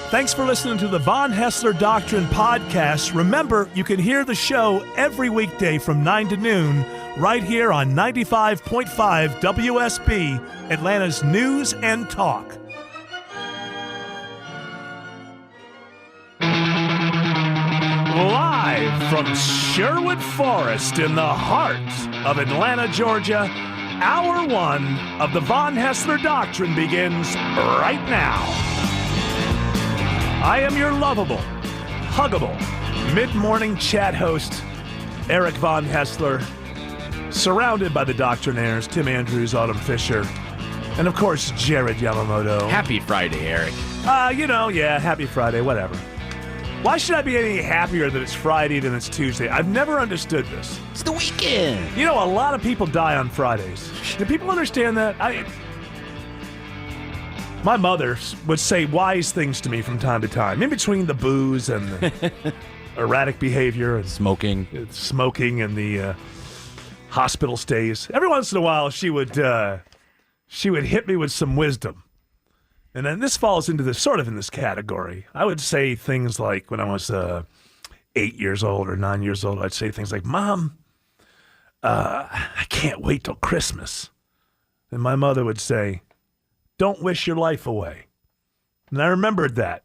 Thanks for listening to the Von Haessler Doctrine podcast. Remember, you can hear the show every weekday from 9 to noon right here on 95.5 WSB, Atlanta's News and Talk. Live from Sherwood Forest in the heart of Atlanta, Georgia, Hour 1 of the Von Haessler Doctrine begins right now. I am your lovable, huggable, mid-morning chat host, Eric Von Haessler, surrounded by the Doctrinaires, Tim Andrews, Autumn Fisher, and of course, Jared Yamamoto. Happy Friday, Eric. Happy Friday, whatever. Why should I be any happier that it's Friday than it's Tuesday? I've never understood this. It's the weekend. You know, a lot of people die on Fridays. Do people understand that? My mother would say wise things to me from time to time, in between the booze and the erratic behavior and smoking and the hospital stays. Every once in a while, she would hit me with some wisdom. And then this falls into this sort of in this category. I would say things like when I was 8 years old or 9 years old, I'd say things like, "Mom, I can't wait till Christmas." And my mother would say, "Don't wish your life away." And I remembered that.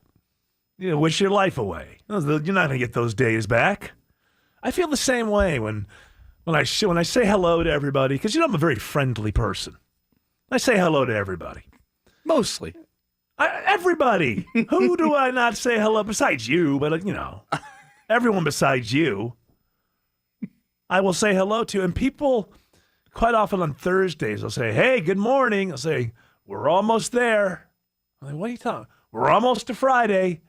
Wish your life away. You're not going to get those days back. I feel the same way when I say hello to everybody, because I'm a very friendly person. I say hello to everybody. Mostly. Everybody. Who do I not say hello besides you? But, everyone besides you, I will say hello to. And people, quite often on Thursdays, will say, "Hey, good morning." I'll say, "We're almost there." I'm like, "What are you talking about?" "We're almost to Friday,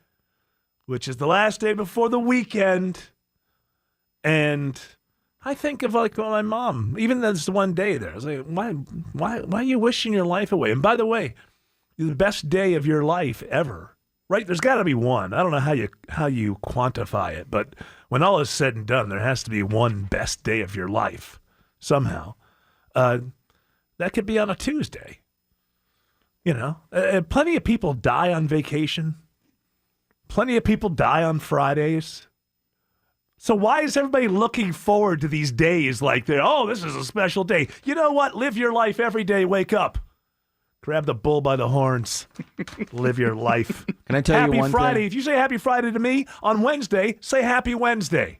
which is the last day before the weekend." And I think of my mom, even there's one day there. I was like, why are you wishing your life away? And by the way, the best day of your life ever, right? There's got to be one. I don't know how you quantify it, but when all is said and done, there has to be one best day of your life somehow. That could be on a Tuesday. Plenty of people die on vacation. Plenty of people die on Fridays. So why is everybody looking forward to these days like this is a special day? You know what? Live your life every day. Wake up. Grab the bull by the horns. Live your life. Can I tell you one thing? Happy Friday. If you say Happy Friday to me on Wednesday, say Happy Wednesday.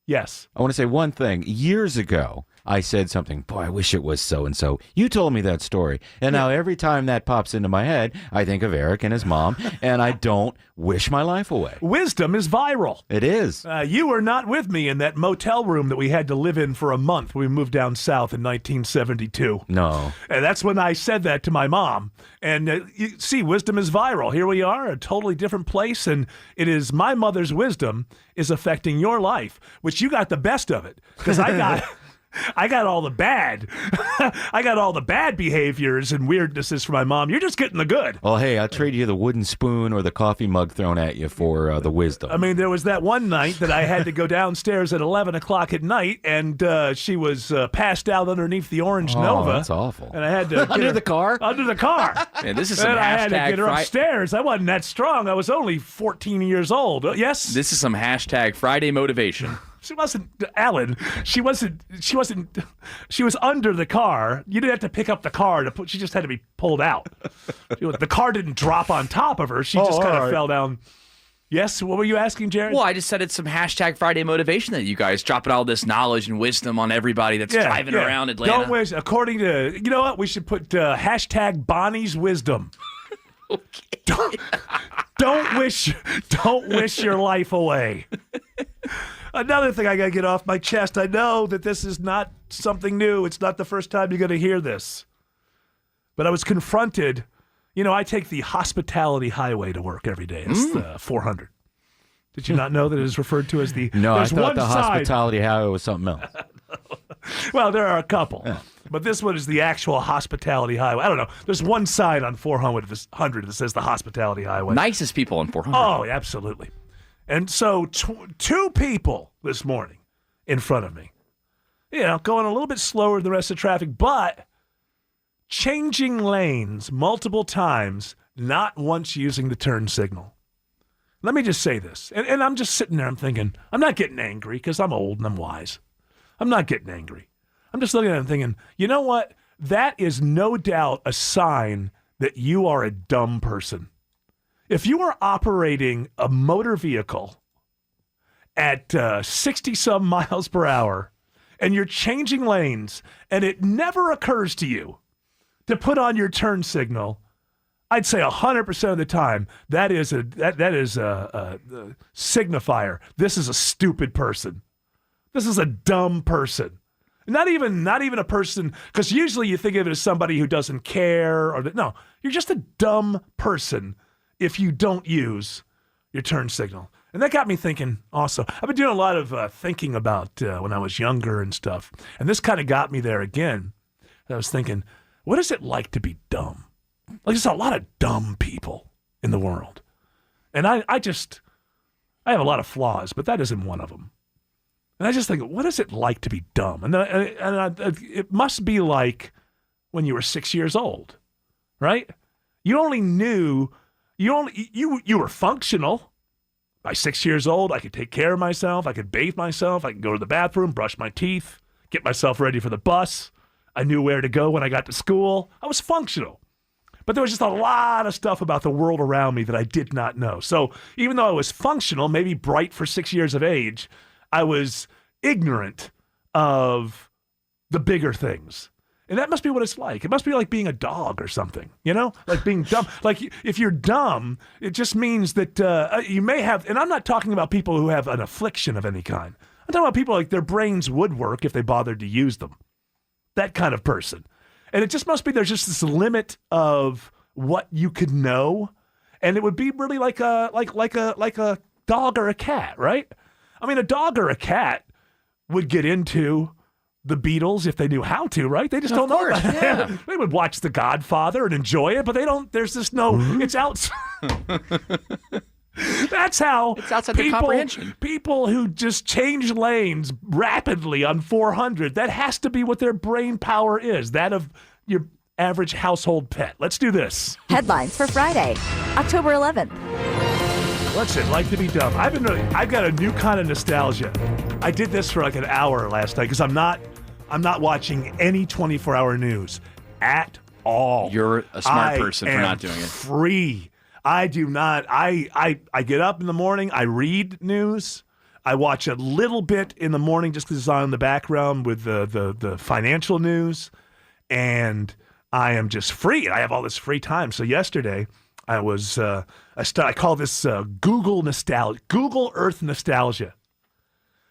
Yes. I want to say one thing. Years ago, I said something, "Boy, I wish it was so-and-so." You told me that story. And now every time that pops into my head, I think of Eric and his mom, and I don't wish my life away. Wisdom is viral. It is. You were not with me in that motel room that we had to live in for a month when we moved down south in 1972. No. And that's when I said that to my mom. And you see, wisdom is viral. Here we are, a totally different place, and it is my mother's wisdom is affecting your life, which you got the best of it, because I got all the bad. I got all the bad behaviors and weirdnesses from my mom. You're just getting the good. Well, hey, I'll trade you the wooden spoon or the coffee mug thrown at you for the wisdom. I mean, there was that one night that I had to go downstairs at 11 o'clock at night, and she was passed out underneath the Orange Nova. That's awful. And I had to Under the car? Under the car. Man, this is some and I had to get her hashtag upstairs. I wasn't that strong. I was only 14 years old. Yes? This is some hashtag Friday motivation. She wasn't, Alan, she was under the car. You didn't have to pick up the car she just had to be pulled out. The car didn't drop on top of her. She just kind of fell down. Yes, what were you asking, Jared? Well, I just said it's some hashtag Friday motivation that you guys dropping all this knowledge and wisdom on everybody that's driving around Atlanta. Don't wish, according to, you know what, we should put hashtag Bonnie's wisdom. Okay. Don't wish your life away. Another thing I got to get off my chest, I know that this is not something new. It's not the first time you're going to hear this. But I was confronted. I take the Hospitality Highway to work every day. It's 400. Did you not know that it is referred to as the... No, I thought the side. Hospitality Highway was something else. Well, there are a couple. Yeah. But this one is the actual Hospitality Highway. I don't know. There's one sign on 400 that says the Hospitality Highway. Nicest people on 400. Oh, absolutely. And so two people this morning in front of me, going a little bit slower than the rest of the traffic, but changing lanes multiple times, not once using the turn signal. let me just say this. And I'm just sitting there, I'm thinking, I'm not getting angry because I'm old and I'm wise. I'm not getting angry. I'm just looking at it and thinking, you know what? That is no doubt a sign that you are a dumb person. If you are operating a motor vehicle at 60-some miles per hour and you're changing lanes and it never occurs to you to put on your turn signal, I'd say 100% of the time that is a signifier. This is a stupid person. This is a dumb person. Not even a person, because usually you think of it as somebody who doesn't care. No, you're just a dumb person if you don't use your turn signal. And that got me thinking also. I've been doing a lot of thinking about when I was younger and stuff. And this kind of got me there again. I was thinking, what is it like to be dumb? Like, there's a lot of dumb people in the world. And I have a lot of flaws, but that isn't one of them. And I just think, what is it like to be dumb? And it must be like when you were 6 years old, right? You only knew, you were functional. By 6 years old, I could take care of myself. I could bathe myself. I could go to the bathroom, brush my teeth, get myself ready for the bus. I knew where to go when I got to school. I was functional. But there was just a lot of stuff about the world around me that I did not know. So even though I was functional, maybe bright for 6 years of age, I was ignorant of the bigger things. And that must be what it's like. It must be like being a dog or something, you know? Like being dumb. Like if you're dumb, it just means that you may have, and I'm not talking about people who have an affliction of any kind. I'm talking about people like their brains would work if they bothered to use them. That kind of person. And it just must be there's just this limit of what you could know. And it would be really like a dog or a cat, right? I mean, a dog or a cat would get into the Beatles if they knew how to, right? They just don't know that. Yeah. They would watch The Godfather and enjoy it, but they don't, there's just no, it's out. That's how it's outside their comprehension. People who just change lanes rapidly on 400, that has to be what their brain power is, that of your average household pet. Let's do this. Headlines for Friday, October 11th. What's it like to be dumb? I've got a new kind of nostalgia. I did this for like an hour last night because I'm not watching any 24-hour news at all. You're a smart person for not doing it. Free. I do not. I get up in the morning. I read news. I watch a little bit in the morning just because it's on in the background with the financial news, and I am just free. I have all this free time. So yesterday, I was I call this Google nostalgia, Google Earth nostalgia.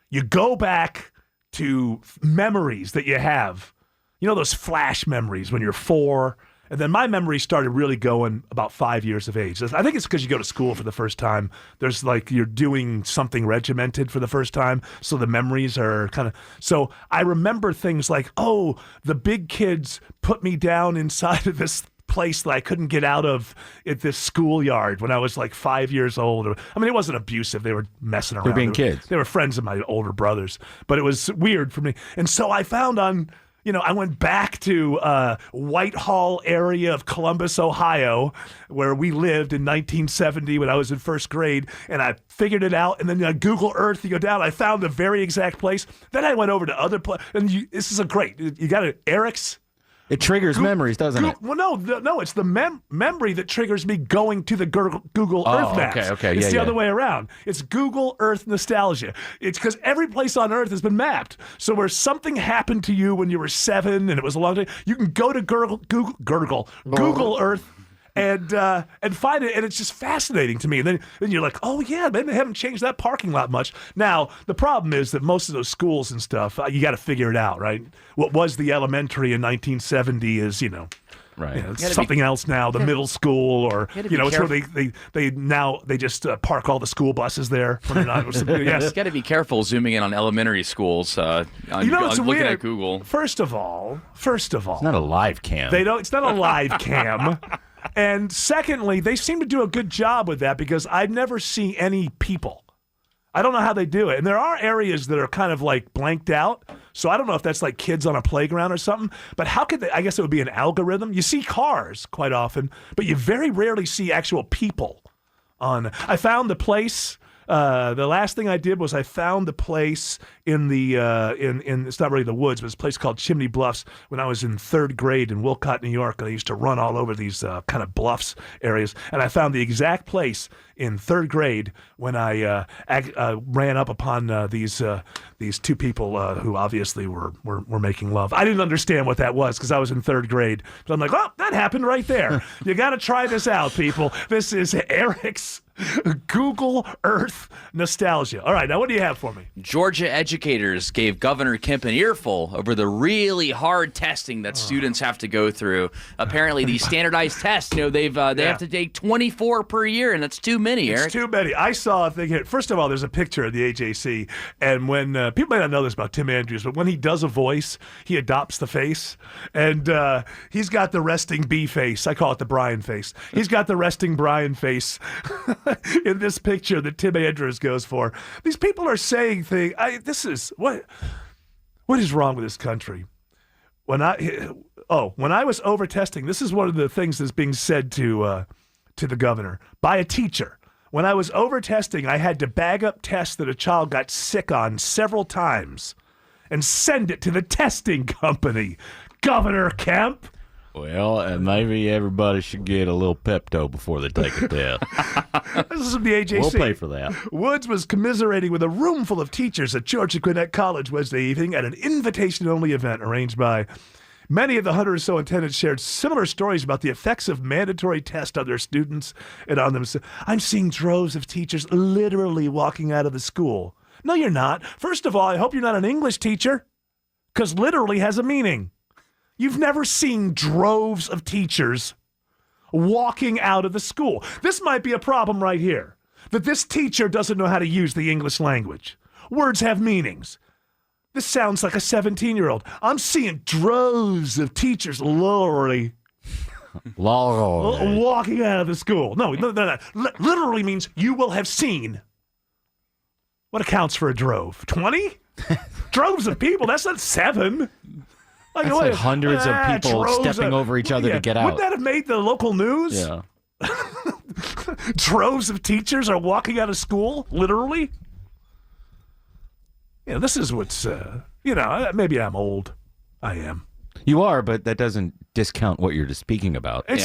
You go back to memories that you have, you know, those flash memories when you're 4. And then my memory started really going about 5 years of age. I think it's because you go to school for the first time. There's like you're doing something regimented for the first time. So the memories are kind of. So I remember things like, oh, the big kids put me down inside of this place that I couldn't get out of at this schoolyard when I was like 5 years old. I mean, it wasn't abusive. They were messing around. They're being kids. They were friends of my older brothers. But it was weird for me. And so I found I went back to Whitehall area of Columbus, Ohio, where we lived in 1970 when I was in first grade, and I figured it out. And then Google Earth, you go down, I found the very exact place. Then I went over to other places, and this is you got Eric's. It triggers memories, doesn't it? Well, no, it's the memory that triggers me going to the Google Earth maps. Okay, it's the other way around. It's Google Earth nostalgia. It's because every place on Earth has been mapped. So where something happened to you when you were 7 and it was a long time, you can go to Google Earth and find it, and it's just fascinating to me. And then you're like, oh yeah, maybe they haven't changed that parking lot much. Now the problem is that most of those schools and stuff, you got to figure it out, right? What was the elementary in 1970 is right. It's something else now. The middle school, or it's where they just park all the school buses there. When they're not, yes. You got to be careful zooming in on elementary schools. It's looking weird. at Google. First of all, It's not a live cam. It's not a live cam. And secondly, they seem to do a good job with that because I never see any people. I don't know how they do it. And there are areas that are kind of like blanked out. So I don't know if that's like kids on a playground or something. But how could they? I guess it would be an algorithm. You see cars quite often, but you very rarely see actual people I found the place. The last thing I did was I found the place in the in it's not really the woods, but it's a place called Chimney Bluffs when I was in 3rd grade in Wolcott, New York. And I used to run all over these kind of bluffs areas, and I found the exact place in 3rd grade when I ran up upon these two people who obviously were making love. I didn't understand what that was because I was in 3rd grade, but I'm like, oh, that happened right there. You got to try this out, people. This is Eric's Google Earth nostalgia. All right, now what do you have for me? Georgia educators gave Governor Kemp an earful over the really hard testing that students have to go through. Apparently, these standardized tests, they have to take 24 per year, and that's too many, Eric. It's too many. I saw a thing here. First of all, there's a picture of the AJC, and when people may not know this about Tim Andrews, but when he does a voice, he adopts the face, and he's got the resting B face. I call it the Brian face. He's got the resting Brian face in this picture that Tim Andrews goes for. These people are saying things. What is wrong with this country? When I was over testing, this is one of the things that's being said to the governor by a teacher. When I was over testing, I had to bag up tests that a child got sick on several times and send it to the testing company. Governor Kemp. Well, and maybe everybody should get a little Pepto before they take a test. This is from the AJC. We'll pay for that. Woods was commiserating with a room full of teachers at Georgia Gwinnett College Wednesday evening at an invitation-only event arranged by many of the 100 or so attendants. Shared similar stories about the effects of mandatory tests on their students and on themselves. I'm seeing droves of teachers literally walking out of the school. No, you're not. First of all, I hope you're not an English teacher, because literally has a meaning. You've never seen droves of teachers walking out of the school. This might be a problem right here, that this teacher doesn't know how to use the English language. Words have meanings. This sounds like a 17-year-old. I'm seeing droves of teachers literally walking out of the school. No. Literally means you will have seen. What accounts for a drove? 20? Droves of people, that's not 7. That's like hundreds of people stepping over each other to get out. Wouldn't that have made the local news? Yeah. Droves of teachers are walking out of school, literally. This is what's, maybe I'm old. I am. You are, but that doesn't discount what you're just speaking about. It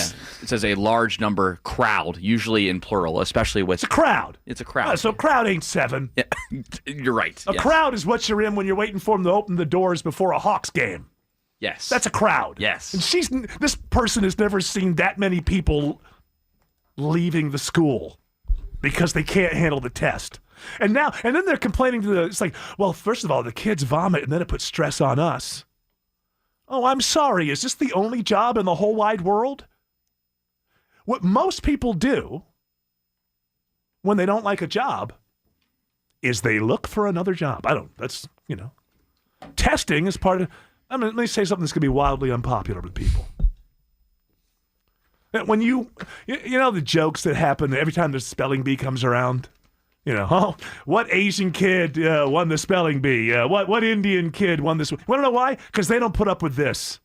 says a large number crowd, usually in plural, especially with... It's a crowd. It's a crowd. So crowd ain't 7. Yeah. You're right. A crowd is what you're in when you're waiting for them to open the doors before a Hawks game. Yes. That's a crowd. Yes. And this person has never seen that many people leaving the school because they can't handle the test. And then they're complaining it's like, well, first of all, the kids vomit and then it puts stress on us. Oh, I'm sorry. Is this the only job in the whole wide world? What most people do when they don't like a job is they look for another job. Testing is part of... let me say something that's going to be wildly unpopular with people. When the jokes that happen every time the spelling bee comes around, what Asian kid won the spelling bee? What Indian kid won this? Want to know why? Because they don't put up with this.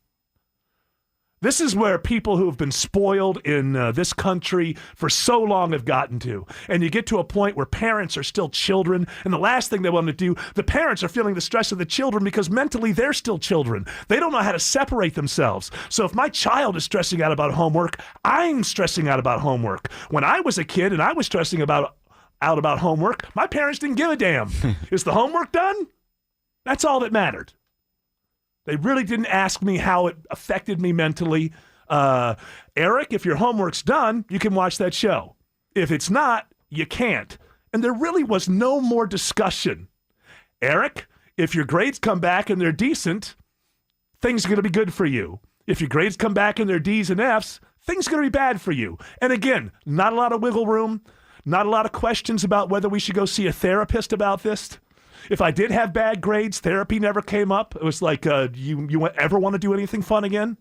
This is where people who have been spoiled in this country for so long have gotten to. And you get to a point where parents are still children, and the last thing they want to do, the parents are feeling the stress of the children because mentally they're still children. They don't know how to separate themselves. So if my child is stressing out about homework, I'm stressing out about homework. When I was a kid and I was stressing out about homework, my parents didn't give a damn. Is the homework done? That's all that mattered. They really didn't ask me how it affected me mentally. Eric, if your homework's done, you can watch that show. If it's not, you can't. And there really was no more discussion. Eric, if your grades come back and they're decent, things are going to be good for you. If your grades come back and they're D's and F's, things are going to be bad for you. And again, not a lot of wiggle room, not a lot of questions about whether we should go see a therapist about this. If I did have bad grades, therapy never came up. It was like, you ever want to do anything fun again?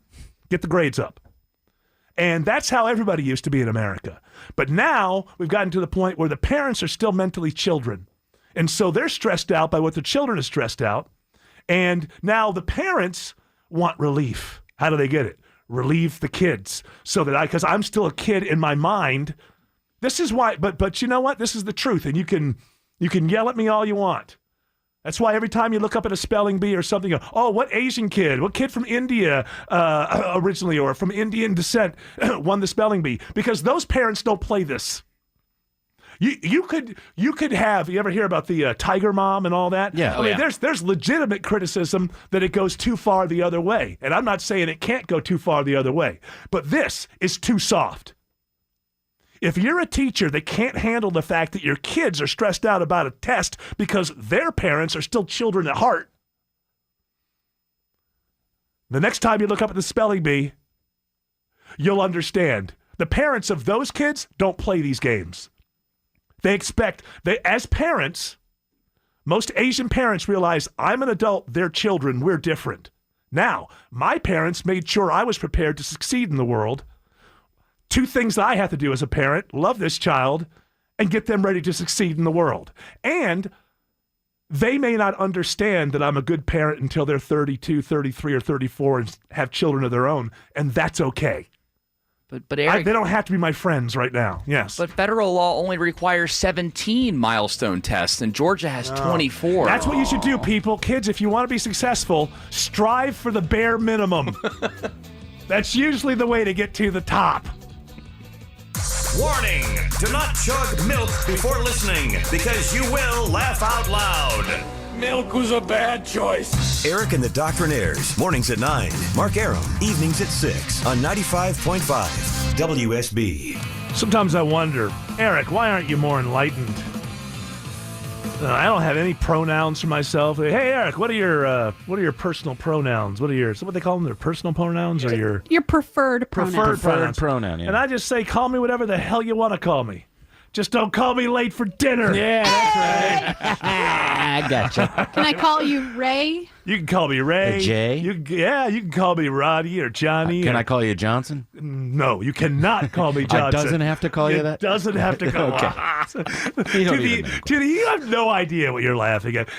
Get the grades up. And that's how everybody used to be in America. But now we've gotten to the point where the parents are still mentally children. And so they're stressed out by what the children are stressed out. And now the parents want relief. How do they get it? Relieve the kids. So that because I'm still a kid in my mind, This is why, but you know what? This is the truth, and you can yell at me all you want. That's why every time you look up at a spelling bee or something, you go, oh, what Asian kid, what kid from India originally or from Indian descent won the spelling bee? Because those parents don't play this. You could have, you ever hear about the Tiger Mom and all that? Yeah. I mean, there's legitimate criticism that it goes too far the other way. And I'm not saying it can't go too far the other way. But this is too soft. If you're a teacher that can't handle the fact that your kids are stressed out about a test because their parents are still children at heart, the next time you look up at the spelling bee, you'll understand. The parents of those kids don't play these games. As parents, most Asian parents realize I'm an adult, they're children, we're different. Now, my parents made sure I was prepared to succeed in the world. 2 things that I have to do as a parent: love this child and get them ready to succeed in the world. And they may not understand that I'm a good parent until they're 32, 33, or 34 and have children of their own, and that's okay. But Eric, they don't have to be my friends right now. Yes. But federal law only requires 17 milestone tests, and Georgia has 24. That's what you should do, people. Kids, if you want to be successful, strive for the bare minimum. That's usually the way to get to the top. Warning! Do not chug milk before listening, because you will laugh out loud. Milk was a bad choice. Eric and the Doctrinaires, mornings at 9. Mark Aram, evenings at 6 on 95.5 WSB. Sometimes I wonder, Eric, why aren't you more enlightened? I don't have any pronouns for myself. Hey, Eric, what are your personal pronouns? What they call them? Their personal pronouns or your preferred pronouns? Preferred pronoun, yeah. And I just say, call me whatever the hell you want to call me. Just don't call me late for dinner. Yeah, that's right. I gotcha. Can I call you Ray? You can call me Ray. Jay? You can call me Roddy or Johnny. Can I call you Johnson? No, you cannot call me Johnson. Doesn't have to call you that? Doesn't have to call. Okay. You have no idea what you're laughing at.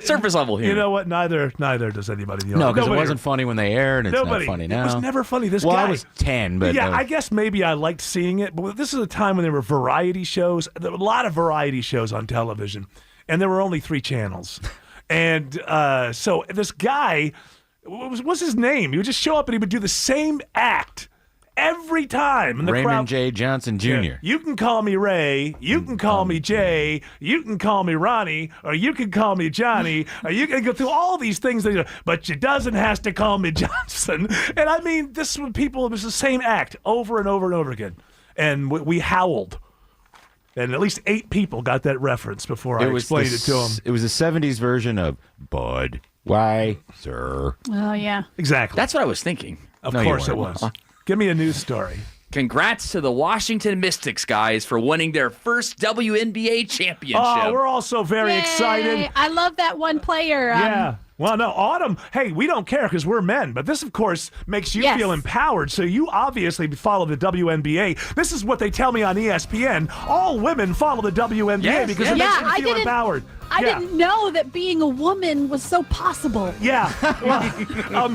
Surface level humor. You know what? Neither does anybody. No, because it wasn't funny when they aired, and it's not funny now. It was never funny. This guy. guy. I was 10, but yeah, I guess maybe I liked seeing it. But this is a time when there were variety shows. There were a lot of variety shows on television, and there were only 3 channels. And so this guy, what's his name? He would just show up and he would do the same act every time. And the Raymond crowd, J. Johnson Jr. Yeah, you can call me Ray, you can call me Jay, you can call me Ronnie, or you can call me Johnny, or you can go through all these things, but you doesn't have to call me Johnson. And I mean, it was the same act over and over and over again. And we howled. And at least 8 people got that reference before I explained it to them. It was the 70s version of Bud. Why, sir? Oh, yeah. Exactly. That's what I was thinking. Of course it was. Give me a news story. Congrats to the Washington Mystics, guys, for winning their first WNBA championship. Oh, we're all so very excited. I love that one player. Yeah. Well, no, Autumn, hey, we don't care because we're men, but this, of course, makes you feel empowered, so you obviously follow the WNBA. This is what they tell me on ESPN. All women follow the WNBA because it makes them feel empowered. I didn't know that being a woman was so possible. Yeah. Well,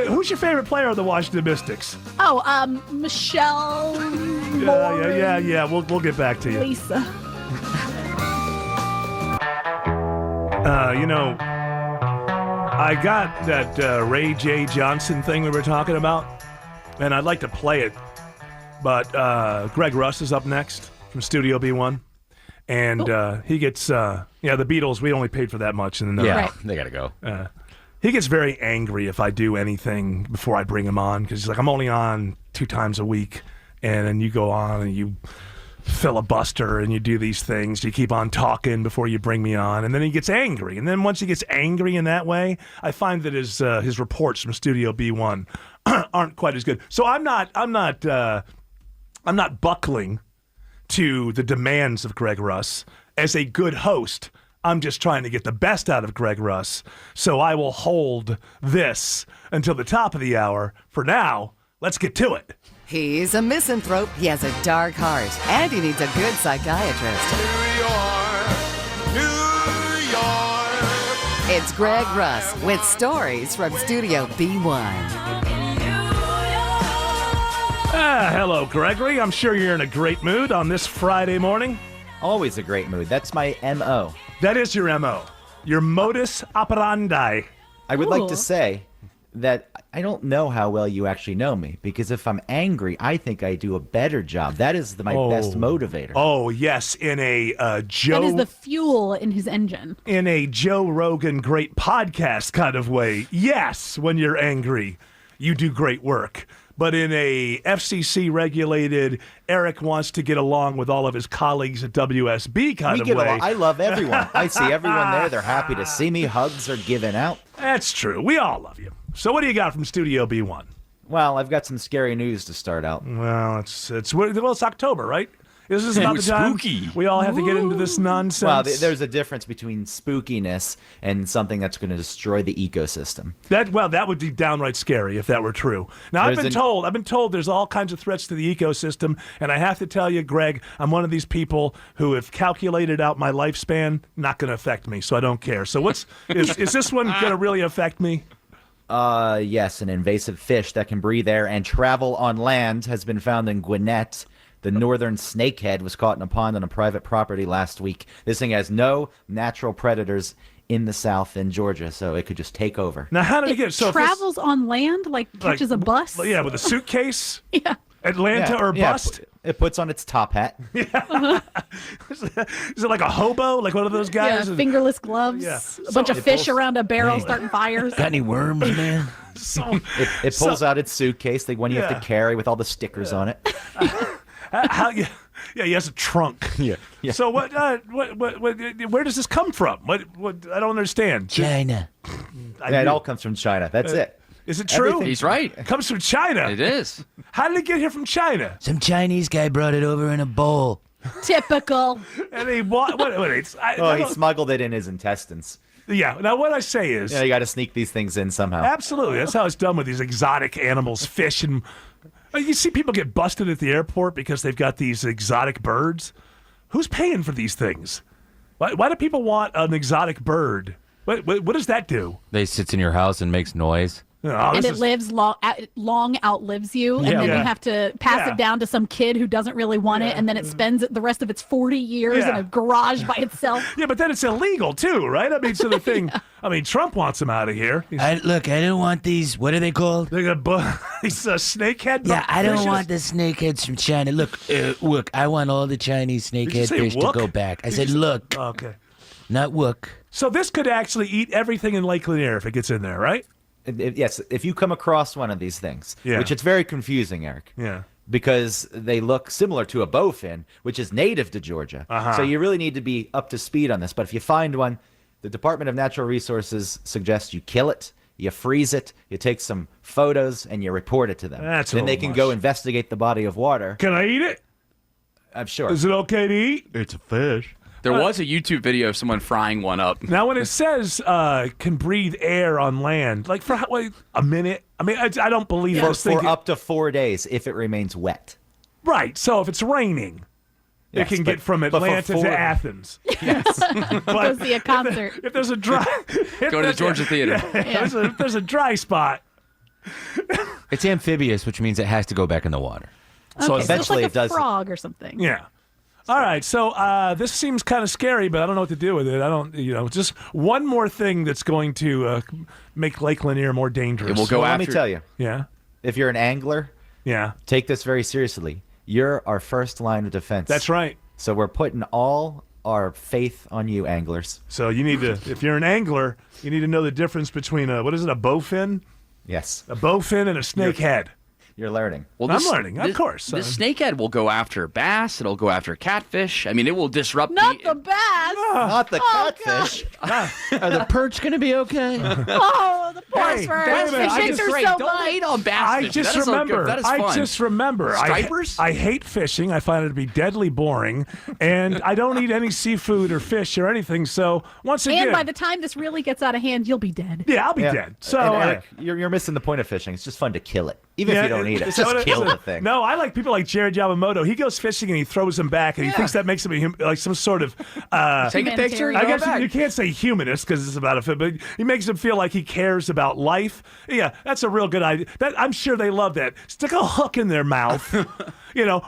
who's your favorite player of the Washington Mystics? Oh, Michelle. Yeah. We'll get back to you. Lisa. I got that Ray J. Johnson thing we were talking about, and I'd like to play it, but Greg Russ is up next from Studio B1, and he gets, the Beatles, we only paid for that much. And then they got to go. He gets very angry if I do anything before I bring him on, because he's like, I'm only on 2 times a week, and then you go on and you filibuster and you do these things, you keep on talking before you bring me on, and then he gets angry, and then once he gets angry in that way, I find that his reports from Studio B1 aren't quite as good. So I'm not buckling to the demands of Greg Russ. As a good host, I'm just trying to get the best out of Greg Russ, so I will hold this until the top of the hour. For now, let's get to it. He's a misanthrope, he has a dark heart, and he needs a good psychiatrist. New York. It's Greg Russ with stories from Studio B1. Hello, Gregory. I'm sure you're in a great mood on this Friday morning. Always a great mood. That's my MO. That is your MO. Your modus operandi. I would like to say that I don't know how well you actually know me, because if I'm angry, I think I do a better job. That is my best motivator. Oh, yes. In a Joe... That is the fuel in his engine. In a Joe Rogan great podcast kind of way. Yes, when you're angry, you do great work. But in a FCC-regulated, Eric wants to get along with all of his colleagues at WSB kind of way. I love everyone. I see everyone there. They're happy to see me. Hugs are given out. That's true. We all love you. So what do you got from Studio B1? Well, I've got some scary news to start out. Well, it's October, right? This is about the time spooky. We all have to get into this nonsense. Well, there's a difference between spookiness and something that's going to destroy the ecosystem. That would be downright scary if that were true. Now, I've been told there's all kinds of threats to the ecosystem, and I have to tell you, Greg, I'm one of these people who have calculated out my lifespan, not going to affect me, so I don't care. So is this one going to really affect me? Yes, an invasive fish that can breathe air and travel on land has been found in Gwinnett. The northern snakehead was caught in a pond on a private property last week. This thing has no natural predators in the South in Georgia, so it could just take over. Now, how did it get so? Travels on land, like catches a bus? Yeah, with a suitcase? Yeah. Atlanta or bust? It puts on its top hat. Is it like a hobo? Like one of those guys? Yeah, fingerless gloves. Yeah. A bunch of fish around a barrel starting fires. Got any worms, man? It pulls out its suitcase, the one you have to carry with all the stickers on it. He has a trunk. Yeah. So where does this come from? What I don't understand. China. It all comes from China. That's it. Is it true? He's right. It comes from China. It is. How did it get here from China? Some Chinese guy brought it over in a bowl. Typical. And he He smuggled it in his intestines. Yeah. Now, what I say is... You got to sneak these things in somehow. Absolutely. That's how it's done with these exotic animals, fish, and... You see people get busted at the airport because they've got these exotic birds. Who's paying for these things? Why do people want an exotic bird? What does that do? They sits in your house and makes noise. And it lives long outlives you, and then you have to pass it down to some kid who doesn't really want it, and then it spends the rest of its 40 years in a garage by itself. Yeah, but then it's illegal too, right? I mean, so the thing. I mean, Trump wants them out of here. I don't want these. What are they called? They got these snakehead. Yeah, I don't want the snakeheads from China. Look, I want all the Chinese snakehead fish to go back. I said, look. Okay. Not wook. So this could actually eat everything in Lake Lanier if it gets in there, right? Yes, if you come across one of these things, which it's very confusing, Eric. Yeah. Because they look similar to a bowfin, which is native to Georgia. So you really need to be up to speed on this. But if you find one, the Department of Natural Resources suggests you kill it, you freeze it, you take some photos, and you report it to them. Then they can go investigate the body of water. Can I eat it? I'm sure. Is it okay to eat? It's a fish. There was a YouTube video of someone frying one up. Now, when it says can breathe air on land, like for a minute, I mean, I don't believe this thing. For up to 4 days if it remains wet. Right. So if it's raining, it can get from Atlanta to Athens. Yes. Go see a concert. If there's a dry... Go to the Georgia Theater. If there's a dry spot. It's amphibious, which means it has to go back in the water. Okay, So it's eventually like it does. a frog or something. Yeah. All right, so this seems kind of scary, but I don't know what to do with it. I don't, just one more thing that's going to make Lake Lanier more dangerous. It will go Let me tell you. Yeah. If you're an angler, take this very seriously. You're our first line of defense. That's right. So we're putting all our faith on you, anglers. So you need to, if you're an angler, you need to know the difference between a bowfin? Yes. A bowfin and a snakehead. You're learning. Well, I'm learning, of course. The snakehead will go after bass. It'll go after catfish. I mean, it will disrupt Not the bass. Not the catfish. Are the perch going to be okay? Oh, the poor Hey, birds. David, They shake her so Don't much. hate on bass I fishing. just That is remember. that is fun. I just remember. Stripers? I hate fishing. I find it to be deadly boring, and I don't eat any seafood or fish or anything. So once again, And by the time this really gets out of hand, you'll be dead. I'll be dead. So And Eric, you're missing the point of fishing. It's just fun to kill it. Even if you don't eat it, just kill the thing. No, I like people like Jared Yamamoto. He goes fishing and he throws them back, and he thinks that makes him like some sort of take a picture. I guess you can't say humanist because it's about a film, but he makes him feel like he cares about life. Yeah, that's a real good idea. I'm sure they love that. Stick a hook in their mouth,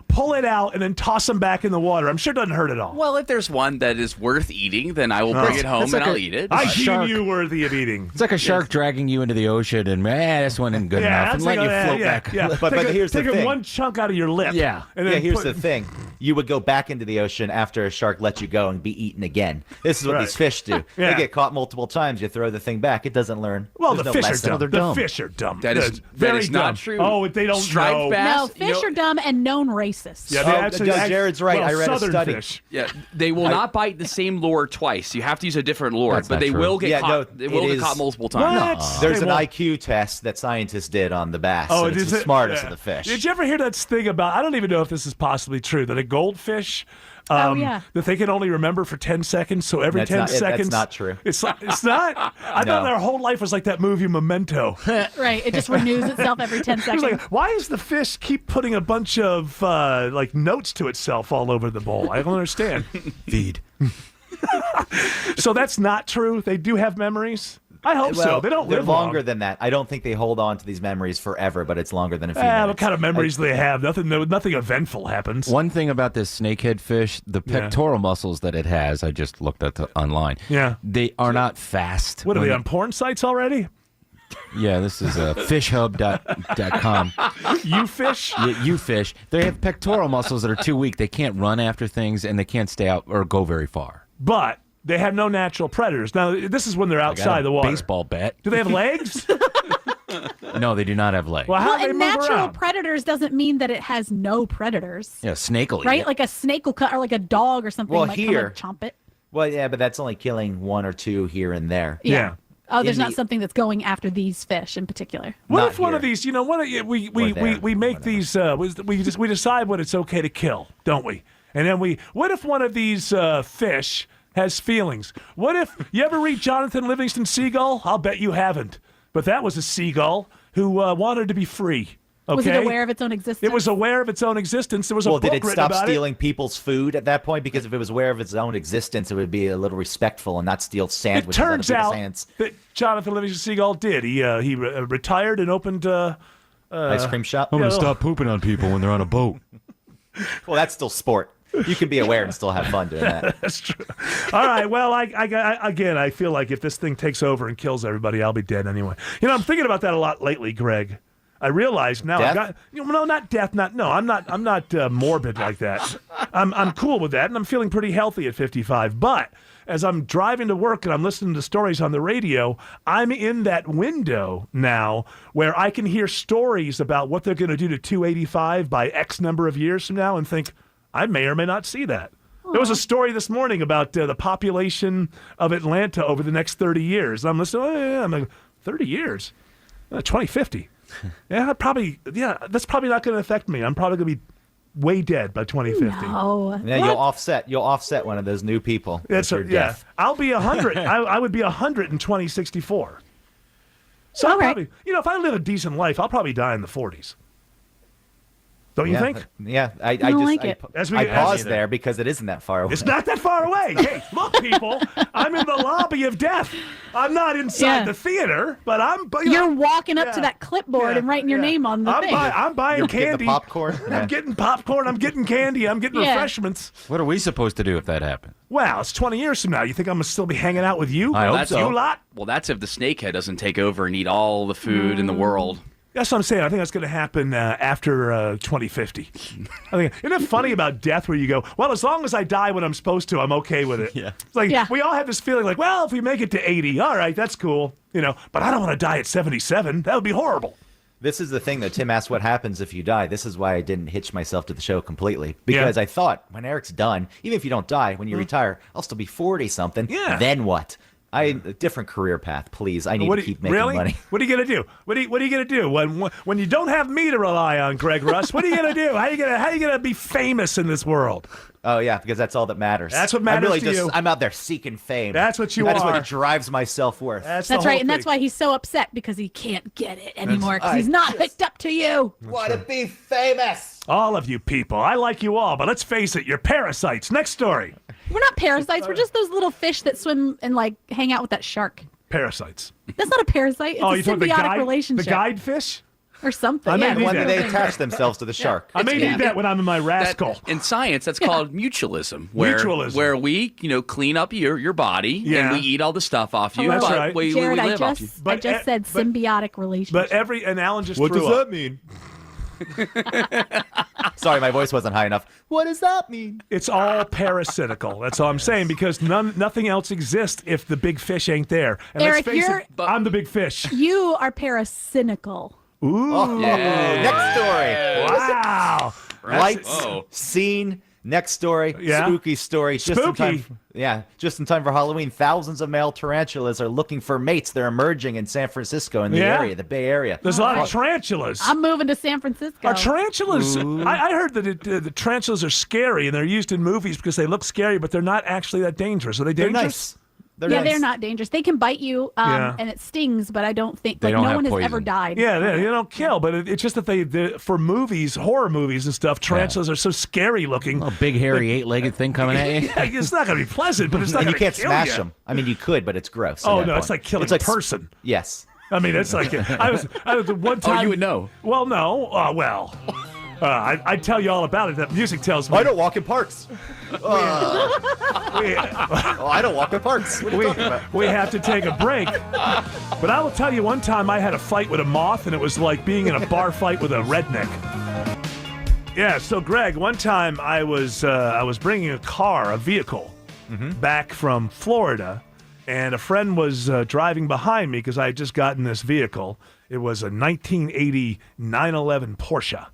pull it out, and then toss them back in the water. I'm sure it doesn't hurt at all. Well, if there's one that is worth eating, then I will bring it home and I'll eat it. I deem you worthy of eating. It's like a shark dragging you into the ocean, and this one isn't good enough, and let you float back. Yeah. But here's the thing. Take one chunk out of your lip. Yeah. And then here's the thing. You would go back into the ocean after a shark lets you go and be eaten again. This is what these fish do. They get caught multiple times. You throw the thing back. It doesn't learn. Well, There's the no fish lesson. are dumb. The fish are dumb. That is very not dumb. true. Oh, they don't Striped know. bass. No, fish are dumb and known racists. Yeah, Jared's right. I read a southern study. Fish. Yeah, they will not bite the same lure twice. You have to use a different lure, That's but not they true. will get caught. No, They will it get is- caught multiple times. What? There's an Well- IQ test that scientists did on the bass. Oh, and it's the smartest of the fish. Did you ever hear that thing about? I don't even know if this is possibly true. That a goldfish, that they can only remember for 10 seconds. So every That's 10 not- seconds, that's not true. It's not. I thought their whole life was like that movie Memento. Right. It just renews itself every 10 It's seconds. like, why does the fish keep putting a bunch of notes to itself all over the bowl? I don't understand. Feed. So that's not true. They do have memories. I hope so. They don't They're live longer long. than that. I don't think they hold on to these memories forever, but it's longer than a few minutes. What kind of memories do they have? Nothing eventful happens. One thing about this snakehead fish, the pectoral muscles that it has, I just looked at online. Yeah. They are not fast. What are they on porn sites already? Yeah, this is fishhub.com. You fish? You fish. They have pectoral muscles that are too weak. They can't run after things, and they can't stay out or go very far. But they have no natural predators. Now, this is when they're I got outside a the water. baseball bat. Do they have legs? No, they do not have legs. Well, how Well, do they and move natural around? predators doesn't mean that it has no predators. Yeah, snake will eat Right? it. Like a snake will cut, or like a dog or something Well, might here- come and chomp it. Well, yeah, but that's only killing one or two here and there. Yeah. Oh, there's In not the- something that's going after these fish in particular. What Not if one of here. these, we there, make these, we decide when it's okay to kill, don't we? And then what if one of these fish has feelings? What if you ever read Jonathan Livingston Seagull? I'll bet you haven't. But that was a seagull who wanted to be free. Okay? Was it aware of its own existence? It was aware of its own existence. There was a Well, book did it written stop about stealing people's food at that point? Because if it was aware of its own existence, it would be a little respectful and not steal It sandwiches turns out of out people's hands. that Jonathan Livingston Seagull did. He retired and opened. Ice cream shop? I'm going to Yeah. stop pooping on people when they're on a boat. Well, that's still sport. You can be aware and still have fun doing that. That's true. All right. Well, I feel like if this thing takes over and kills everybody, I'll be dead anyway. I'm thinking about that a lot lately, Greg. I realize now I've Death? got no, not death, I'm not morbid like that. I'm cool with that, and I'm feeling pretty healthy at 55. But as I'm driving to work and I'm listening to stories on the radio, I'm in that window now where I can hear stories about what they're going to do to 285 by X number of years from now, and think I may or may not see that. There was a story this morning about the population of Atlanta over the next 30 years. I'm listening. Oh, yeah, I'm like 30 years, 2050. That's probably not going to affect me. I'm probably going to be way dead by 2050. Oh, Yeah, you'll offset one of those new people. That's with your death. I'll be 100. I would be 100 in 2064. So All I'll right. probably, if I live a decent life, I'll probably die in the 40s. Don't you Yeah, think? Yeah, I don't just like it. I paused there because it isn't that far away. It's not that far away. Hey, look, people, I'm in the lobby of death. I'm not inside Yeah. the theater, but I'm. you're walking up Yeah. to that clipboard Yeah, and writing your yeah. name on the thing. I'm buying You're candy. getting the popcorn? Yeah. I'm getting popcorn. I'm getting candy. I'm getting Yeah. refreshments. What are we supposed to do if that happens? Wow, it's 20 years from now. You think I'm going to still be hanging out with you? I hope that's- so. You lot? Well, that's if the snakehead doesn't take over and eat all the food in the world. That's what I'm saying. I think that's going to happen after 2050. I think isn't it funny about death where you go, well, as long as I die when I'm supposed to, I'm okay with it. Yeah. It's like Yeah. we all have this feeling like, well, if we make it to 80, all right, that's cool, But I don't want to die at 77. That would be horrible. This is the thing, though. Tim asked what happens if you die. This is why I didn't hitch myself to the show completely. Because I thought, when Eric's done, even if you don't die, when you retire, I'll still be 40-something. Yeah. Then what? A different career path, please. I need to keep making money. What are you gonna do? What are you gonna do when you don't have me to rely on, Greg Russ? What are you gonna do? How are you gonna be famous in this world? Oh yeah, because that's all that matters. That's what matters to you. I'm out there seeking fame. That's what you That's are. what drives my self-worth. That's right, and that's why he's so upset because he can't get it anymore because he's not hooked up to you. Want to be famous. All of you people, I like you all, but let's face it, you're parasites. Next story. We're not parasites. We're just those little fish that swim and like hang out with that shark. Parasites. That's not a parasite. It's a symbiotic relationship. The guide fish? Or something. I may need When that. they attach themselves to the shark. I may need that when I'm in my rascal. In science, that's called mutualism. Where we, clean up your body and we eat all the stuff off you. That's but right. we Jared, live off you. I just said symbiotic relationship. But and Alan just What threw does up. that mean? Sorry, my voice wasn't high enough. What does that mean? It's all parasitical. That's all I'm saying because nothing else exists if the big fish ain't there. And Eric, let's face it, I'm the big fish. You are paracynical. Ooh. Oh, next story. Wow. Lights, scene, next story, spooky story. Spooky. Just in time for Halloween. Thousands of male tarantulas are looking for mates. They're emerging in San Francisco in the area, the Bay Area. There's a lot of tarantulas. I'm moving to San Francisco. Are tarantulas? I heard that the tarantulas are scary and they're used in movies because they look scary, but they're not actually that dangerous. Are they dangerous? They're nice. They're not dangerous. They can bite you, and it stings, but I don't think They don't no have one has poison. ever died. Yeah, they don't kill, but it's just that they for movies, horror movies and stuff, tarantulas are so scary looking. A big, hairy, eight-legged thing coming at you. Yeah, it's not going to be pleasant, but it's not And going you to can't kill smash you. them. I mean, you could, but it's gross. Oh, at that no, it's point. like killing It's like a person. Yes. I mean, it's like I was the one time. Oh, you would know. Well, no. I'd tell you all about it. That music tells me. I don't walk in parks. I don't walk in parks. What are you talking about? We have to take a break. But I will tell you, one time I had a fight with a moth, and it was like being in a bar fight with a redneck. Yeah. So, Greg, one time I was bringing a vehicle, back from Florida, and a friend was driving behind me because I had just gotten this vehicle. It was a 1980 911 Porsche.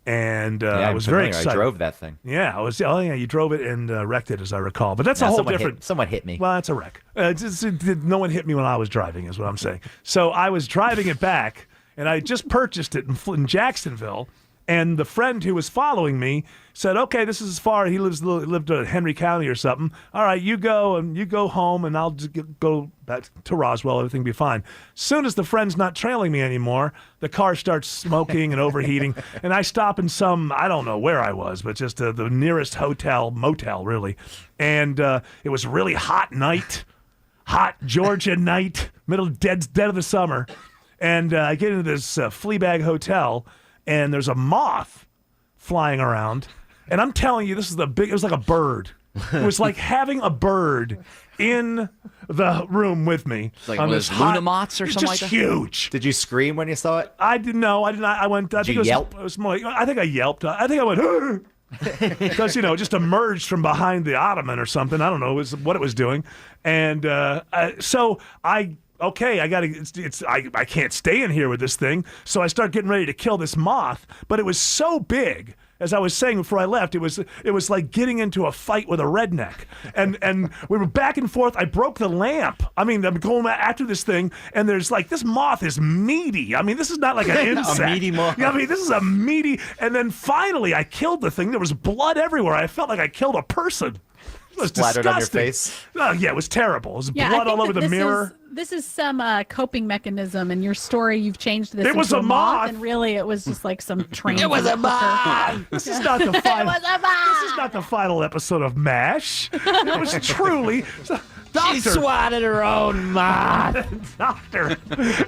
And I was very excited. I drove that thing. Yeah, I was. Oh, yeah, you drove it and wrecked it, as I recall. But that's a whole different. Someone hit me. Well, that's a wreck. No one hit me when I was driving, is what I'm saying. So I was driving it back, and I just purchased it in Jacksonville. And the friend who was following me said, "Okay, this is as far." He lived in Henry County or something. All right, you go home, and I'll just go back to Roswell. Everything will be fine. Soon as the friend's not trailing me anymore, the car starts smoking and overheating, and I stop in I don't know where I was, but just the nearest motel, really. And it was a really hot Georgia night, dead of the summer. And I get into this Fleabag hotel. And there's a moth flying around. And I'm telling you, it was like a bird. It was like having a bird in the room with me. Like one of those Lunamoths or something like that? Just huge. Did you scream when you saw it? I didn't know. I did not. I went. Did you yelp? It was more like, I think I yelped. I think I went, because, just emerged from behind the ottoman or something. I don't know what it was doing. And so I can't stay in here with this thing. So I start getting ready to kill this moth, but it was so big. As I was saying before I left, it was like getting into a fight with a redneck, and we were back and forth. I broke the lamp. I mean, I'm going after this thing, and there's like, this moth is meaty. I mean, this is not like an insect. A meaty moth. I mean, this is a meaty. And then finally, I killed the thing. There was blood everywhere. I felt like I killed a person. It was Splattered disgusting. on your face. Oh, yeah, it was terrible. It was Yeah, blood I think all over that the mirror. This is some coping mechanism in your story. You've changed this. It was into a moth. and really, it was just like some train. It was a moth. This is not the final. It was a moth. This is not the final episode of MASH. It was truly. Doctor, She swatted her own moth. Doctor,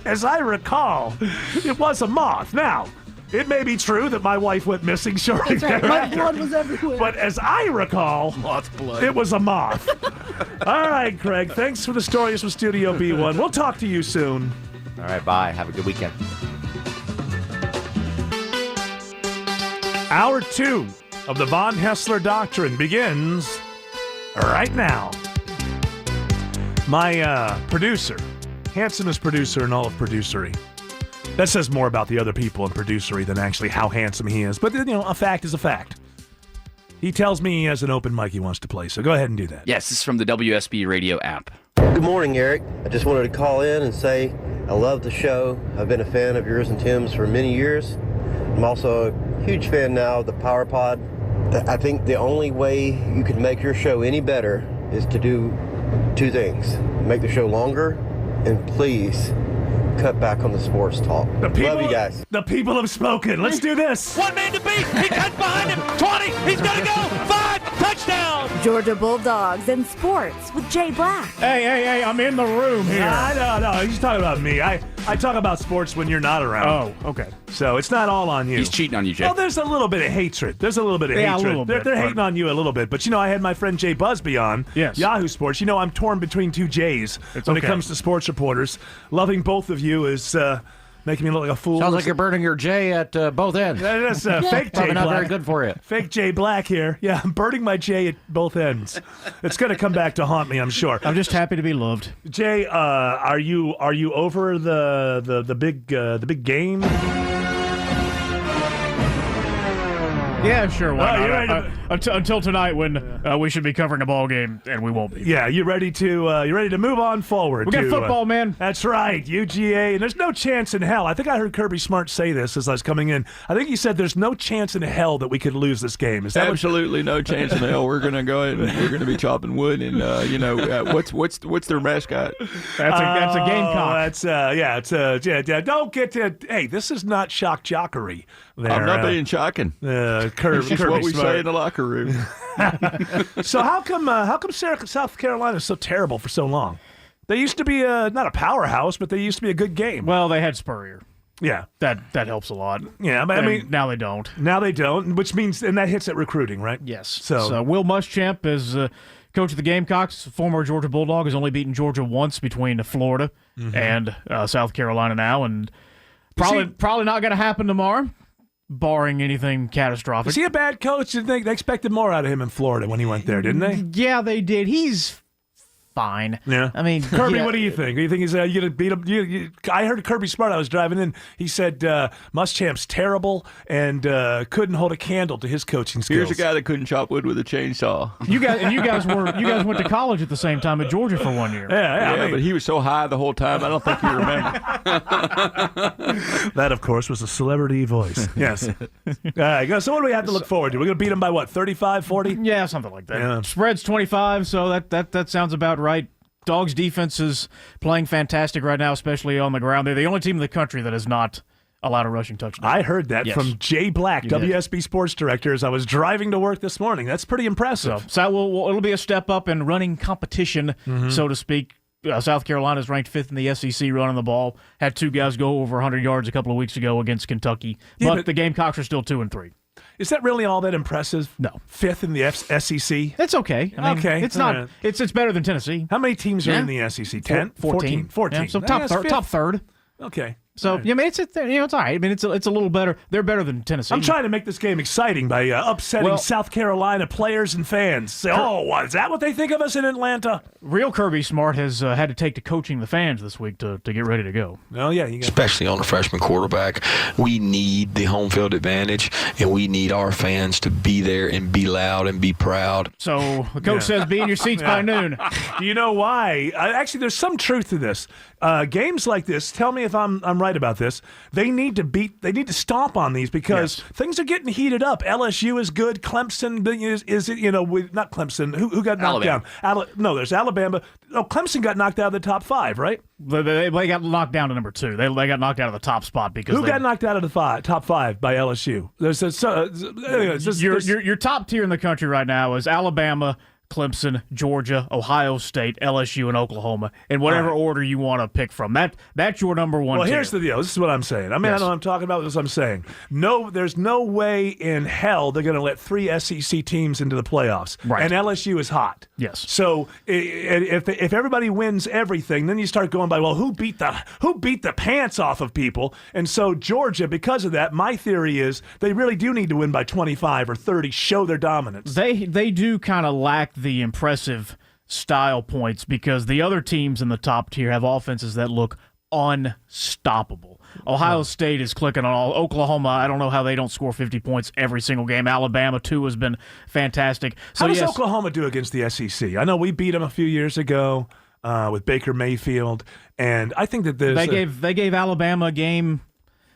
as I recall, it was a moth. Now, it may be true that my wife went missing shortly That's right. My thereafter. blood was everywhere. But as I recall, Moth blood. it was a moth. All right, Craig. Thanks for the stories from Studio B1. We'll talk to you soon. All right, bye. Have a good weekend. Hour 2 of the Von Haessler Doctrine begins right now. My producer, handsomest producer in all of producery. That says more about the other people in producery than actually how handsome he is. But, a fact is a fact. He tells me he has an open mic he wants to play, so go ahead and do that. Yes, this is from the WSB radio app. Good morning, Eric. I just wanted to call in and say I love the show. I've been a fan of yours and Tim's for many years. I'm also a huge fan now of the Power Pod. I think the only way you can make your show any better is to do two things. Make the show longer, and please cut back on the sports talk. Love you guys. The people have spoken. Let's do this. One man to beat. He cuts behind him. 20. He's going to go. 5. Touchdown. Georgia Bulldogs and sports with Jay Black. Hey, I'm in the room here. No, he's talking about me. I talk about sports when you're not around. Oh, okay. So it's not all on you. He's cheating on you, Jay. Well, there's a little bit of hatred. Yeah, a little bit, They're hating on you a little bit. But, I had my friend Jay Busby on Yahoo Sports. I'm torn between two Jays when it comes to sports reporters. Loving both of you is making me look like a fool. Sounds like you're burning your J at both ends. That's fake Jay Probably not Black. very good for you. Fake Jay Black here. Yeah, I'm burning my J at both ends. It's going to come back to haunt me, I'm sure. I'm just happy to be loved. Jay, are you over the big game? Yeah, sure. Why you not? Until tonight, when we should be covering a ball game, and we won't be. Yeah, you ready to move on forward? We got football, man. That's right, UGA, and there's no chance in hell. I think I heard Kirby Smart say this as I was coming in. I think he said there's no chance in hell that we could lose this game. Is that absolutely no chance in hell? We're gonna go ahead and we're gonna be chopping wood, and what's their mascot? That's a gamecock. Don't get to. Hey, this is not shock jockery. There, I'm not being shocking. Kirby It's what we Smart. say in the locker room. So how come South Carolina is so terrible for so long? They used to be not a powerhouse, but they used to be a good game. Well, they had Spurrier. Yeah, that helps a lot. Yeah, but I mean, now they don't. Now they don't, which means and that hits at recruiting, right? Yes. So Will Muschamp is coach of the Gamecocks, former Georgia Bulldog, has only beaten Georgia once between Florida and South Carolina now, and probably not going to happen tomorrow. Barring anything catastrophic. Is he a bad coach? They expected more out of him in Florida when he went there, didn't they? Yeah, they did. He's fine. Yeah. I mean, Kirby, what do you think? Do you think he's you gonna beat him? I heard Kirby Smart. I was driving in. He said Muschamp's terrible and couldn't hold a candle to his coaching skills. Here's a guy that couldn't chop wood with a chainsaw. You guys went to college at the same time at Georgia for 1 year. Yeah, I mean, but he was so high the whole time. I don't think you remember. That, of course, was a celebrity voice. Yes. All right. So what do we have to look forward to? We're gonna beat him by what? 35, 40? Yeah, something like that. Yeah. Spread's 25, so that sounds about right. Dogs' defense is playing fantastic right now, especially on the ground. They're the only team in the country that has not allowed a rushing touchdown. I heard that from Jay Black, WSB sports director, as I was driving to work this morning. That's pretty impressive. So it'll be a step up in running competition, so to speak. South Carolina is ranked 5th in the SEC running the ball. Had two guys go over 100 yards a couple of weeks ago against Kentucky. But the Gamecocks are still 2-3. Is that really all that impressive? No. 5th in the SEC? It's okay. I mean, okay. It's not. Right. It's better than Tennessee. How many teams are in the SEC? 10? 14. 14. Yeah, so top third. Okay. So I mean, it's all right. I mean, it's a little better. They're better than Tennessee. I'm trying to make this game exciting by upsetting South Carolina players and fans. Say, is that what they think of us in Atlanta? Real Kirby Smart has had to take to coaching the fans this week to get ready to go. Oh yeah, especially on the freshman quarterback, we need the home field advantage, and we need our fans to be there and be loud and be proud. So the coach says, "Be in your seats by noon." Do you know why? Actually, there's some truth to this. Games like this, tell me if I'm right about this. They need to stomp on these because things are getting heated up. LSU is good. Clemson is not Clemson. Who got knocked down? No, there's Alabama. No, Clemson got knocked out of the top 5, right? They got knocked down to number 2. They got knocked out of the top spot because who got knocked out of the top 5 by LSU? Your top tier in the country right now is Alabama, Clemson, Georgia, Ohio State, LSU, and Oklahoma, in whatever order you want to pick from. That's your number one. Well, here's the deal. This is what I'm saying. I mean, I know what I'm talking about. This is what I'm saying. No, there's no way in hell they're going to let 3 SEC teams into the playoffs. Right. And LSU is hot. Yes. So if everybody wins everything, then you start going by, well, who beat the pants off of people? And so Georgia, because of that, my theory is they really do need to win by 25 or 30, show their dominance. They do kind of lack the impressive style points because the other teams in the top tier have offenses that look unstoppable. Ohio State is clicking on all. Oklahoma, I don't know how they don't score 50 points every single game. Alabama, too, has been fantastic. So how does Oklahoma do against the SEC? I know we beat them a few years ago. with Baker Mayfield, and I think that they gave Alabama a game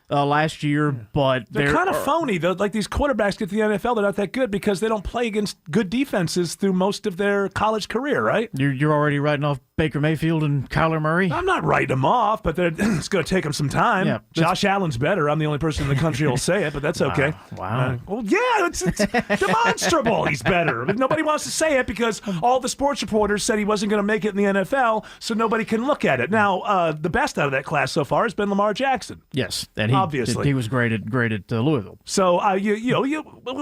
last year, but they're kind of phony. Though, like these quarterbacks get to the NFL, they're not that good because they don't play against good defenses through most of their college career, right? You're already writing off Baker Mayfield and Kyler Murray? I'm not writing them off, but it's going to take them some time. Yeah, Josh Allen's better. I'm the only person in the country who'll say it, but that's okay. Wow. Well, yeah, it's demonstrable he's better. But nobody wants to say it because all the sports reporters said he wasn't going to make it in the NFL, so nobody can look at it. Now, the best out of that class so far has been Lamar Jackson. Yes, and he was great at Louisville. So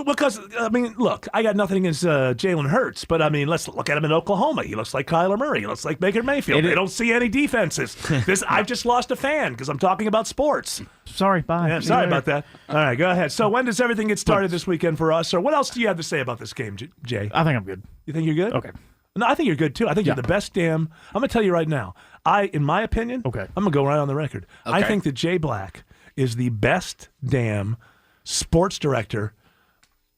because I mean, look, I got nothing against Jalen Hurts, but I mean, let's look at him in Oklahoma. He looks like Kyler Murray. He looks like Baker Mayfield. They don't see any defenses. I've just lost a fan because I'm talking about sports. Sorry, bye. Yeah, sorry about that. All right, go ahead. So when does everything get started this weekend for us? Or what else do you have to say about this game, Jay? I think I'm good. You think you're good? Okay. No, I think you're good too. I think you're the best damn. I'm going to tell you right now. In my opinion, I'm going to go right on the record. Okay. I think that Jay Black is the best damn sports director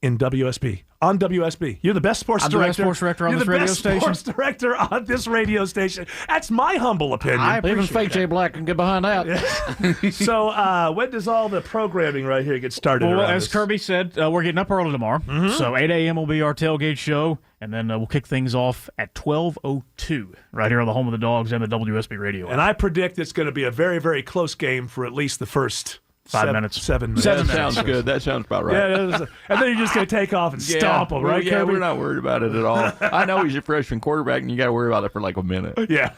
in WSB. On WSB. You're the best sports director. I'm the best sports director on this radio station. You're the best sports director on this radio station. That's my humble opinion. I even fake Jay Black can get behind that. So when does all the programming right here get started? Well, as Kirby said, we're getting up early tomorrow. Mm-hmm. So 8 a.m. will be our tailgate show, and then we'll kick things off at 12:02 right here on the home of the Dogs and the WSB radio. And I predict it's going to be a very, very close game for at least the first 7 minutes. That sounds good. That sounds about right. Yeah, and then you're just going to take off and stomp him, right? Yeah, Kirby? we're not worried about it at all. I know he's a freshman quarterback, and you got to worry about it for like a minute. Yeah.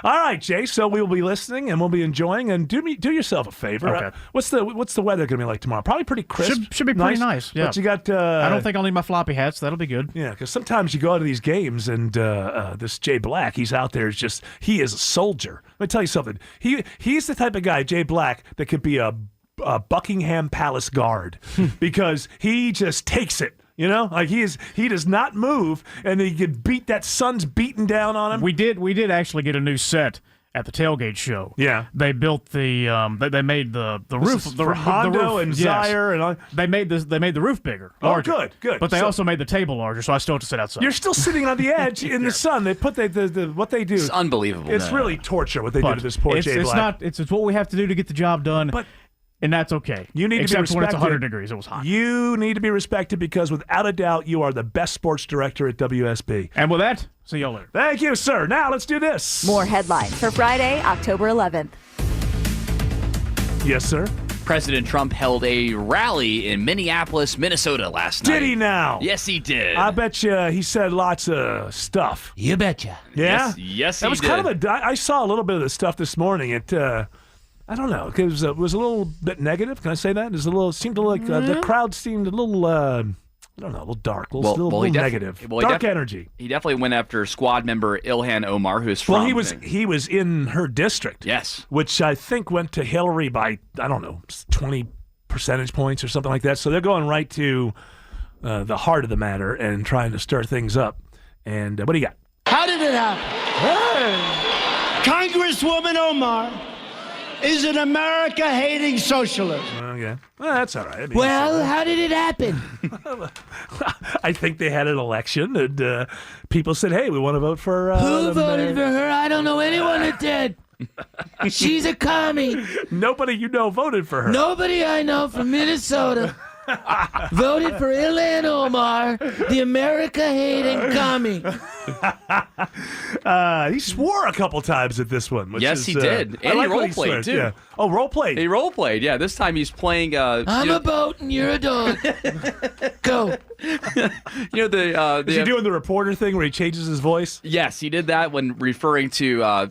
All right, Jay. So we will be listening and we'll be enjoying. And do yourself a favor. Okay. What's the weather going to be like tomorrow? Probably pretty crisp. Should be pretty nice. Yeah. But you got. I don't think I'll need my floppy hats. That'll be good. Yeah, because sometimes you go to these games and this Jay Black, he's out there. He is a soldier. Let me tell you something. He's the type of guy, Jay Black, that could be a Buckingham Palace guard because he just takes it. You know, like he does not move, and he could beat that sun's beating down on him. We did actually get a new set at the tailgate show. Yeah, they built the they made the roof for Hondo and Zaire and all. They made the roof bigger. Larger. Oh, good. But they also made the table larger, so I still have to sit outside. You're still sitting on the edge in the sun. They put what they do. It's unbelievable. It's really torture what they do to this poor Jay Black. It's what we have to do to get the job done. And that's okay. You need Except to be respected. when it's 100 degrees. It was hot. You need to be respected because, without a doubt, you are the best sports director at WSB. And with that, see y'all later. Thank you, sir. Now let's do this. More headlines for Friday, October 11th. Yes, sir. President Trump held a rally in Minneapolis, Minnesota last night. Did he now? Yes, he did. I bet you he said lots of stuff. You betcha. Yeah? Yes, that was he did. kind of I saw a little bit of the stuff this morning. I don't know, because it was a little bit negative. Can I say that? It seemed like the crowd seemed a little, I don't know, a little dark, a little negative. Dark energy. He definitely went after squad member Ilhan Omar, who's from... Well, he was in her district. Yes. Which I think went to Hillary by, I don't know, 20 percentage points or something like that. So they're going right to the heart of the matter and trying to stir things up. And what do you got? How did it happen? Hey. Congresswoman Omar is an America-hating socialist. Okay. Well, that's all right. How did it happen? I think they had an election, and people said, hey, we want to vote for... Who voted for her? I don't know anyone that did. She's a commie. Nobody you know voted for her. Nobody I know from Minnesota voted for Ilhan Omar, the America-hating commie. He swore a couple times at this one. Yes, he did. And he role-played, too. Yeah. Oh, role-played. He role-played, yeah. This time he's playing... I'm a boat and you're a dog. Go. Is he doing the reporter thing where he changes his voice? Yes, he did that when referring to...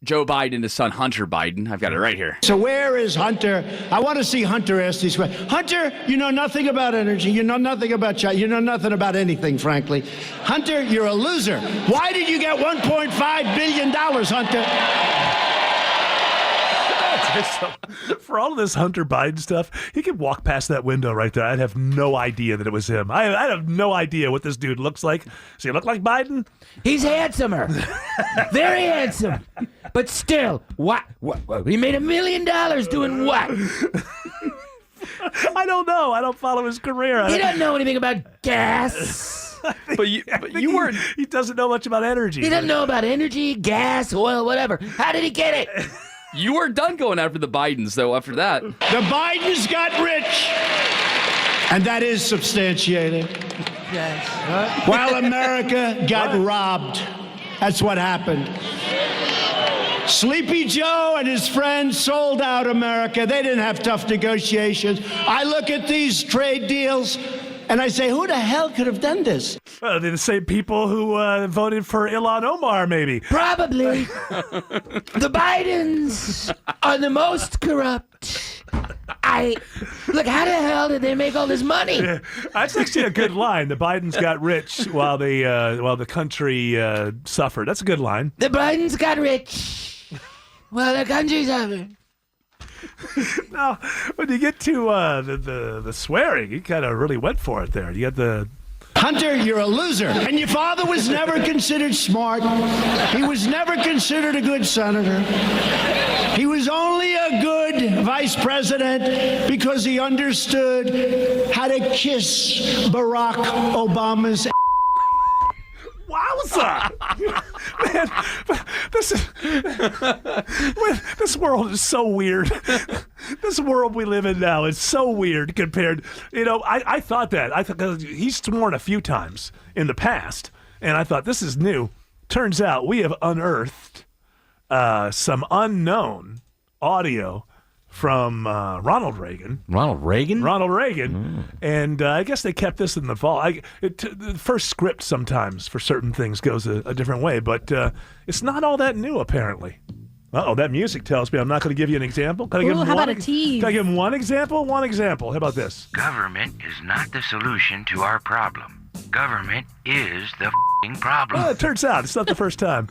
Joe Biden and his son Hunter Biden. I've got it right here. So where is Hunter? I want to see Hunter ask these questions. Hunter, you know nothing about energy. You know nothing about China. You know nothing about anything, frankly. Hunter, you're a loser. Why did you get $1.5 billion, Hunter? For all of this Hunter Biden stuff, he could walk past that window right there. I'd have no idea that it was him. I'd have no idea what this dude looks like. Does he look like Biden? He's handsomer. Very handsome. But still, what? He made $1 million doing what? I don't know. I don't follow his career. He doesn't know anything about gas. But you weren't. He doesn't know much about energy. He doesn't know about energy, gas, oil, whatever. How did he get it? You weren't done going after the Bidens, though, after that. The Bidens got rich. And that is substantiated. Yes. While America got robbed. That's what happened. Sleepy Joe and his friends sold out America. They didn't have tough negotiations. I look at these trade deals and I say, who the hell could have done this? They're the same people who voted for Ilhan Omar, maybe. Probably. The Bidens are the most corrupt. Look, how the hell did they make all this money? Yeah, that's actually a good line. The Bidens got rich while the country suffered. That's a good line. The Bidens got rich while the country suffered. Now, when you get to the swearing, you kind of really went for it there. You got the... Hunter, you're a loser. And your father was never considered smart. He was never considered a good senator. He was only a good vice president because he understood how to kiss Barack Obama's Wowza! Man, this world is so weird. This world we live in now is so weird compared. I thought that. I thought he's sworn a few times in the past, and I thought this is new. Turns out we have unearthed some unknown audio from Ronald Reagan. Ronald Reagan? Ronald Reagan. And I guess they kept this in the vault. The first script sometimes for certain things goes a different way, but it's not all that new, apparently. Uh-oh, that music tells me I'm not going to give you an example. Can I give him how about a tease? Can I give him one example? One example. How about this? Government is not the solution to our problem. Government is the problem. Well, it turns out it's not the first time.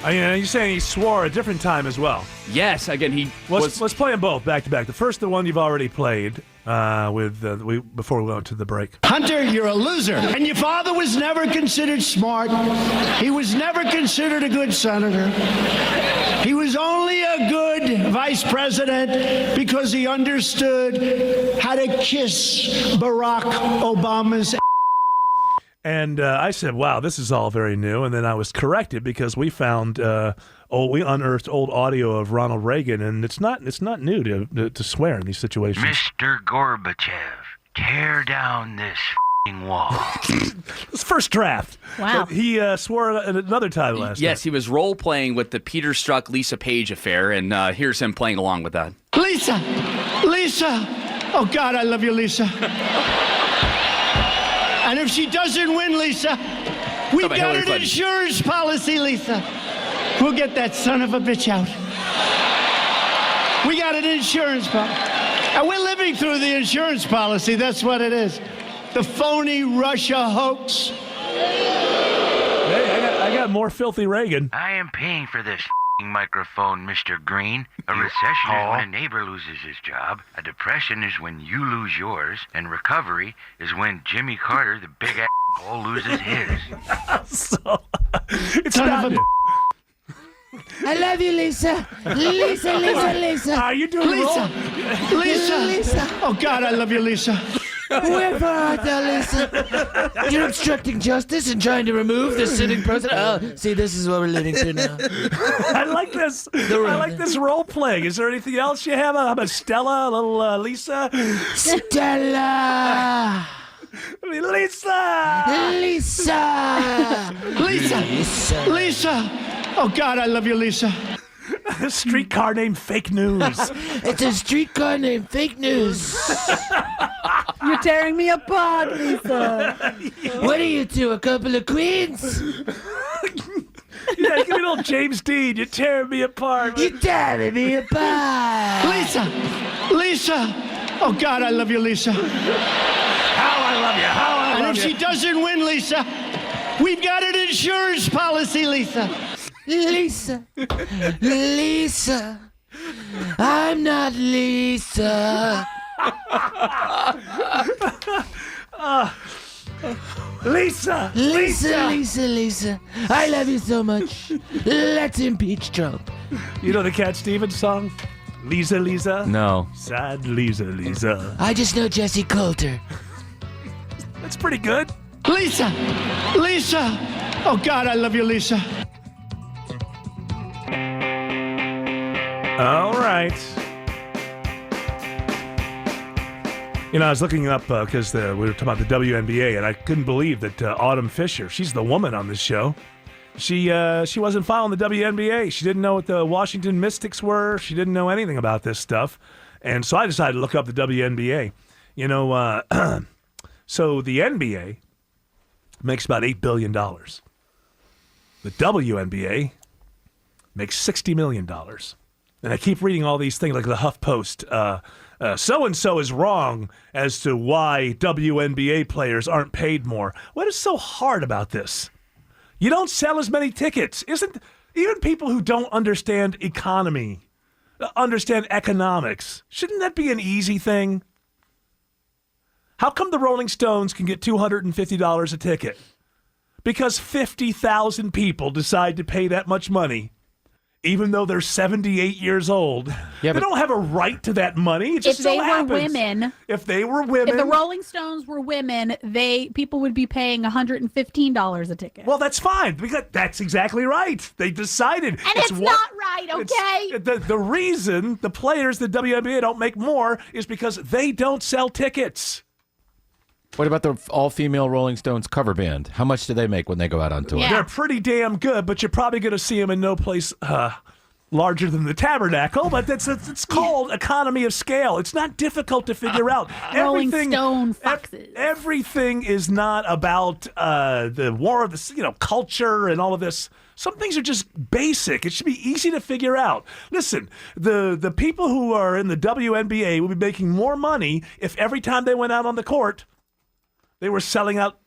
You're saying he swore a different time as well. Yes, again, Let's play them both back to back. The first, the one you've already played before we went to the break. Hunter, you're a loser. And your father was never considered smart. He was never considered a good senator. He was only a good vice president because he understood how to kiss Barack Obama's. And I said, wow, this is all very new. And then I was corrected because we found, we unearthed old audio of Ronald Reagan, and it's not new to swear in these situations. Mr. Gorbachev, tear down this wall. It's first draft. Wow. But he swore another time last Yes, night. he was role-playing with the Peter Strzok, Lisa Page affair, and here's him playing along with that. Lisa! Oh, God, I love you, Lisa. And if she doesn't win, Lisa, we've got an insurance policy, Lisa. We'll get that son of a bitch out. We got an insurance policy. And we're living through the insurance policy. That's what it is. The phony Russia hoax. Hey, I got more filthy Reagan. I am paying for this microphone, Mr. Green. A recession is when a neighbor loses his job. A depression is when you lose yours. And recovery is when Jimmy Carter, the big asshole, loses his. It's not new. I love you, Lisa. Lisa. Are you doing Lisa. Oh, God, I love you, Lisa. Wherefore art thou, Lisa? You're obstructing justice and trying to remove the sitting president. Oh, see, this is what we're living through now. I like this. I like this role playing. Is there anything else you have? How about Stella, a little Lisa? Stella. Lisa. Oh, God, I love you, Lisa. A streetcar named Fake News. It's a streetcar named Fake News. You're tearing me apart, Lisa. What are you two, a couple of queens? Yeah, give me a little James Dean. You're tearing me apart. You're tearing me apart. Lisa. Oh, God, I love you, Lisa. How I love you. And if she doesn't win, Lisa, we've got an insurance policy, Lisa. Lisa. I'm not Lisa. Lisa. I love you so much. Let's impeach Trump. You know the Cat Stevens song? Lisa. No. Sad Lisa. I just know Jesse Coulter. That's pretty good. Lisa! Lisa! Oh, God, I love you, Lisa. All right. You know, I was looking up because we were talking about the WNBA, and I couldn't believe that Autumn Fisher, she's the woman on this show. She wasn't following the WNBA. She didn't know what the Washington Mystics were. She didn't know anything about this stuff. And so I decided to look up the WNBA. You know, so the NBA makes about $8 billion. The WNBA makes $60 million. And I keep reading all these things like the HuffPost. So-and-so is wrong as to why WNBA players aren't paid more. What is so hard about this? You don't sell as many tickets. Even people who don't understand economy, understand economics, shouldn't that be an easy thing? How come the Rolling Stones can get $250 a ticket? Because 50,000 people decide to pay that much money. Even though they're 78 years old, they don't have a right to that money. It just if they so were happens. women, if they were women, if the Rolling Stones were women, people would be paying $115 a ticket. Well, that's fine because that's exactly right. They decided, and it's not right. Okay. The reason the players, the WNBA, don't make more is because they don't sell tickets. What about the all-female Rolling Stones cover band? How much do they make when they go out on tour? Yeah. They're pretty damn good, but you're probably going to see them in no place larger than the Tabernacle. But it's called economy of scale. It's not difficult to figure out. Rolling Stone foxes. Everything is not about the war of the culture and all of this. Some things are just basic. It should be easy to figure out. Listen, the people who are in the WNBA will be making more money if every time they went out on the court, they were selling out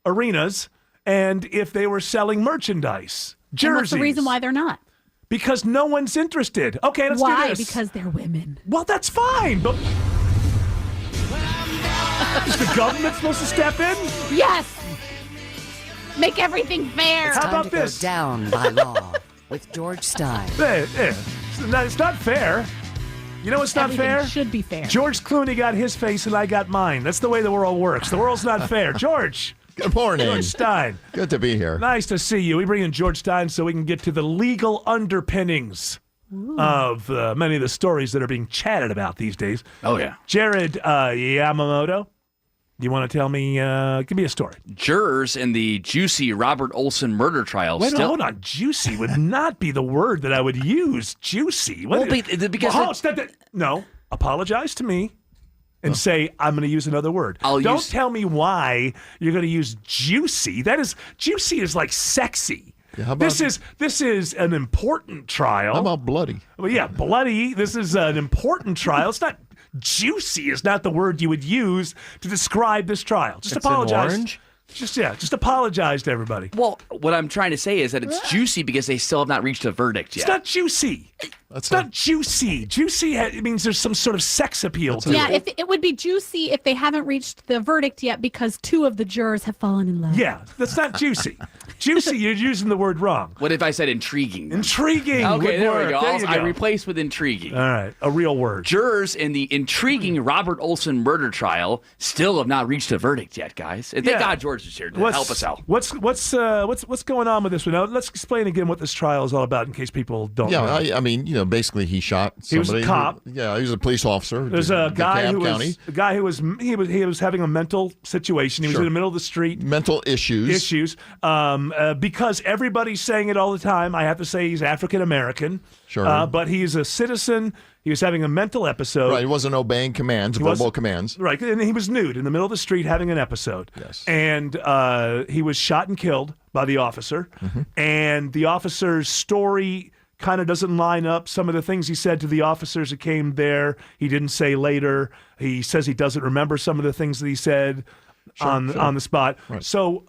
arenas, and if they were selling merchandise, jerseys. And what's the reason why they're not? Because no one's interested. Okay, let's why? do this. Because they're women. Well, that's fine, but is the government supposed to step in? Yes. Make everything fair. How about to this? Go down by law with George Stein. It's not fair. You know what's not Everything fair? Should be fair. George Clooney got his face and I got mine. That's the way the world works. The world's not fair. George. Good morning. George Stein. Good to be here. Nice to see you. We bring in George Stein so we can get to the legal underpinnings of many of the stories that are being chatted about these days. Oh, yeah. Jared Yamamoto, do you want to tell me, give me a story. Jurors in the juicy Robert Olson murder trial hold on. Juicy would not be the word that I would use. Juicy. No, apologize to me and say I'm going to use another word. Don't tell me why you're going to use juicy. Juicy is like sexy. Yeah, this is an important trial. How about bloody? Well, yeah, bloody. This is an important trial. It's not juicy. Is not the word you would use to describe this trial. Just apologize. Orange? Just apologize to everybody. Well, what I'm trying to say is that it's juicy because they still have not reached a verdict yet. It's not juicy. It's not juicy. Juicy means there's some sort of sex appeal to it. Yeah, it would be juicy if they haven't reached the verdict yet because 2 of the jurors have fallen in love. Yeah, that's not juicy. Juicy, you're using the word wrong. What if I said intriguing? Intriguing. Okay, there we go. There I replaced with intriguing. All right, a real word. Jurors in the intriguing Robert Olson murder trial still have not reached a verdict yet, guys. Thank God George is here to help us out. What's going on with this one? Now, let's explain again what this trial is all about in case people don't know. I mean, basically he shot somebody. He was a cop. He was a police officer. There's a guy who was having a mental situation. He was in the middle of the street. Mental issues. Because everybody's saying it all the time. I have to say he's African American. Sure. But he's a citizen. He was having a mental episode. Right. He wasn't obeying commands, verbal commands. Right. And he was nude in the middle of the street having an episode. Yes. And he was shot and killed by the officer. Mm-hmm. And the officer's story kind of doesn't line up. Some of the things he said to the officers that came there, he didn't say later. He says he doesn't remember some of the things that he said on the spot. Right. So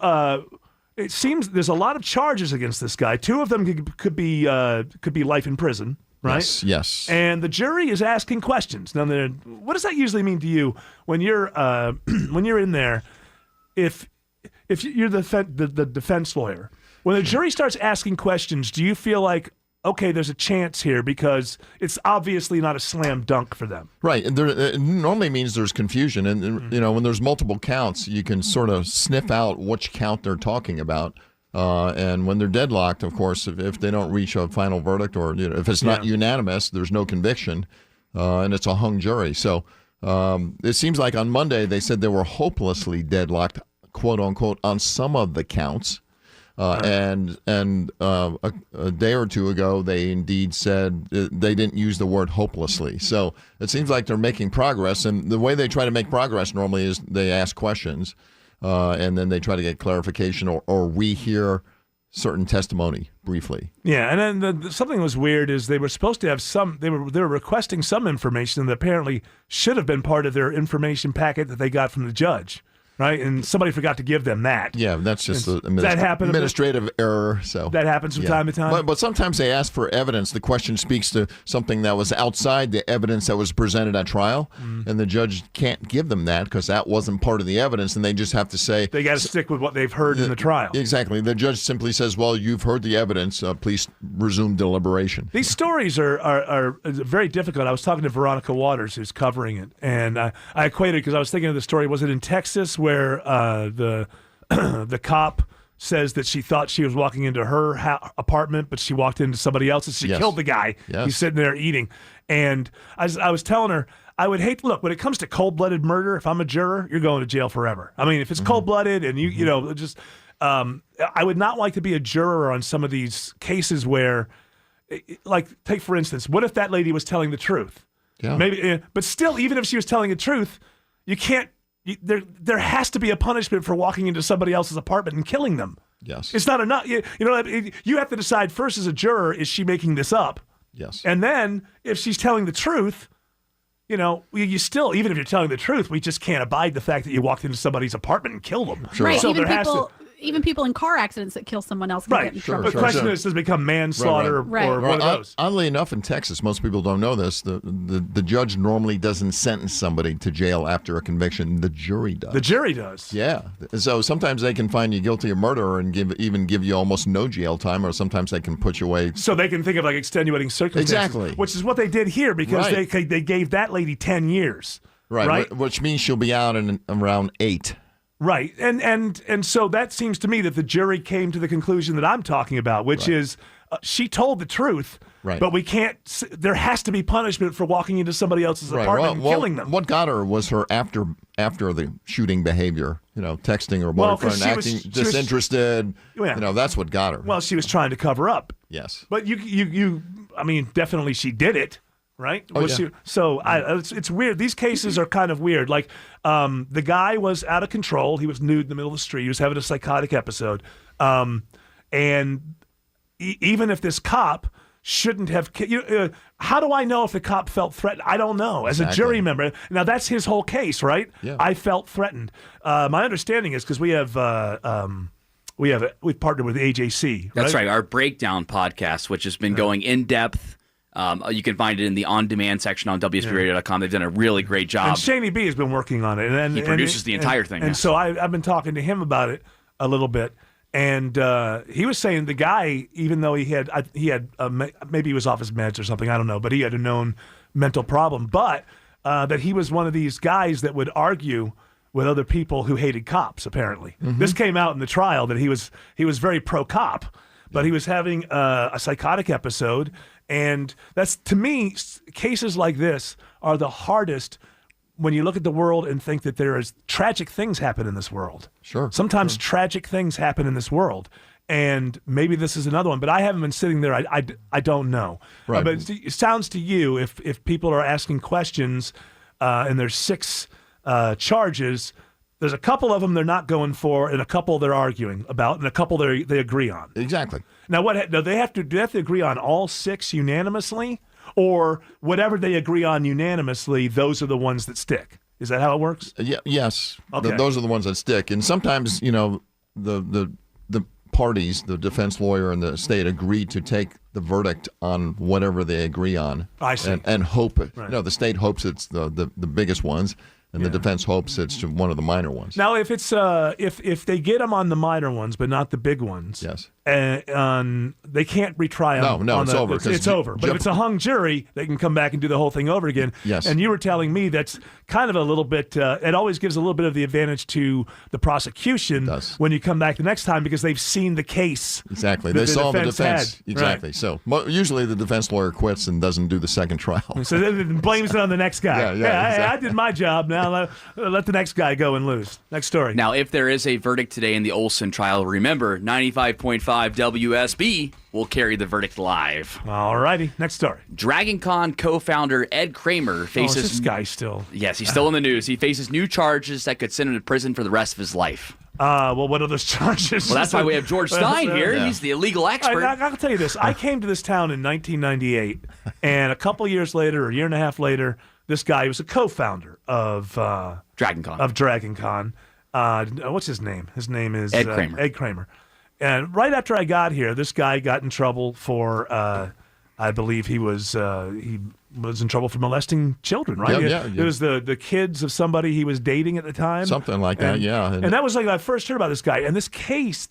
it seems there's a lot of charges against this guy. 2 of them could be life in prison. Right? Yes. And the jury is asking questions. Now, what does that usually mean to you when you're in there? If you're the defense lawyer, when the jury starts asking questions, do you feel like okay, there's a chance here because it's obviously not a slam dunk for them. Right. And it normally means there's confusion. And, when there's multiple counts, you can sort of sniff out which count they're talking about. And when they're deadlocked, of course, if they don't reach a final verdict or if it's not unanimous, there's no conviction, and it's a hung jury. So it seems like on Monday they said they were hopelessly deadlocked, quote unquote, on some of the counts. And a day or two ago, they indeed said they didn't use the word hopelessly. So it seems like they're making progress. And the way they try to make progress normally is they ask questions. And then they try to get clarification or rehear certain testimony briefly. Yeah, and then something that was weird is they were supposed to have they were requesting some information that apparently should have been part of their information packet that they got from the judge, right? And somebody forgot to give them that. Yeah, that's just that happened administrative error. So that happens from time to time. But sometimes they ask for evidence. The question speaks to something that was outside the evidence that was presented at trial, and the judge can't give them that because that wasn't part of the evidence, and they just have to say they got to stick with what they've heard in the trial. Exactly. The judge simply says, "Well, you've heard the evidence. Please resume deliberation." These stories are very difficult. I was talking to Veronica Waters, who's covering it, and I equated because I was thinking of the story. Was it in Texas where the cop says that she thought she was walking into her apartment, but she walked into somebody else's. She killed the guy. Yes. He's sitting there eating. And I was telling her, I would hate, look, when it comes to cold-blooded murder, if I'm a juror, you're going to jail forever. I mean, if it's cold-blooded and I would not like to be a juror on some of these cases where, like, take for instance, what if that lady was telling the truth? Yeah. Maybe, but still, even if she was telling the truth, you can't, there has to be a punishment for walking into somebody else's apartment and killing them. Yes. It's not enough. You have to decide first as a juror, is she making this up? Yes. And then if she's telling the truth, you still, even if you're telling the truth, we just can't abide the fact that you walked into somebody's apartment and killed them. Right. So Even people in car accidents that kill someone else can get in trouble. The question is, does it become manslaughter or one of those? Oddly enough, in Texas, most people don't know this, the judge normally doesn't sentence somebody to jail after a conviction. The jury does. The jury does. Yeah. So sometimes they can find you guilty of murder and give you almost no jail time, or sometimes they can put you away. So they can think of like extenuating circumstances. Exactly. Which is what they did here because they gave that lady 10 years. Right. Which means she'll be out in around 8. Right, and so that seems to me that the jury came to the conclusion that I'm talking about, which is she told the truth, but we can't. There has to be punishment for walking into somebody else's apartment and killing them. What got her was her after the shooting behavior. Texting her boyfriend, acting disinterested. That's what got her. Well, she was trying to cover up. Yes, but I mean, definitely she did it. Right? It's weird. These cases are kind of weird. Like, the guy was out of control. He was nude in the middle of the street. He was having a psychotic episode. And even if this cop shouldn't have... how do I know if the cop felt threatened? I don't know. As a jury member. Now, that's his whole case, right? Yeah. I felt threatened. My understanding is because we've partnered with AJC. That's right. Our Breakdown podcast, which has been going in depth. You can find it in the on-demand section on WSBRadio.com. They've done a really great job. And Shaney B has been working on it. And he produces the entire thing. And so I've been talking to him about it a little bit. And he was saying the guy, even though he had maybe he was off his meds or something, I don't know, but he had a known mental problem. But that he was one of these guys that would argue with other people who hated cops, apparently. Mm-hmm. This came out in the trial that he was very pro-cop, but he was having a psychotic episode. And that's, to me, cases like this are the hardest when you look at the world and think that there is tragic things happen in this world. Sure. Sometimes tragic things happen in this world. And maybe this is another one, but I haven't been sitting there. I don't know. Right. But it sounds to you, if people are asking questions and there's 6 charges, there's a couple of them they're not going for, and a couple they're arguing about, and a couple they agree on. Exactly. Now, do they have to agree on all 6 unanimously, or whatever they agree on unanimously, those are the ones that stick? Is that how it works? Yes. Okay. Those are the ones that stick, and sometimes the parties, the defense lawyer and the state, agree to take the verdict on whatever they agree on. I see. And hope it. Right. The state hopes it's the biggest ones. And the defense hopes it's one of the minor ones. Now, if it's if they get them on the minor ones but not the big ones, yes, and they can't retry him. No, it's over. It's over. But if it's a hung jury, they can come back and do the whole thing over again. Yes. And you were telling me that's kind of a little bit, it always gives a little bit of the advantage to the prosecution when you come back the next time because they've seen the case. Exactly. They saw the defense. Had. Exactly. Right. So usually the defense lawyer quits and doesn't do the second trial. So then blames it on the next guy. Exactly. I did my job. Now let the next guy go and lose. Next story. Now, if there is a verdict today in the Olson trial, remember 95.5 WSB will carry the verdict live. All righty. Next story. Dragon Con co-founder Ed Kramer faces... this guy still... Yes, he's still in the news. He faces new charges that could send him to prison for the rest of his life. Well, what are those charges? Well, that's why we have George Stein here. Yeah. He's the legal expert. I'll tell you this. I came to this town in 1998, and a couple years later, or a year and a half later, this guy was a co-founder of Dragon Con. What's his name? His name is Ed Kramer. Ed Kramer. And right after I got here, this guy got in trouble for, I believe he was in trouble for molesting children, right? Yeah. It was the kids of somebody he was dating at the time. Something like that, yeah. And that was like I first heard about this guy. And this case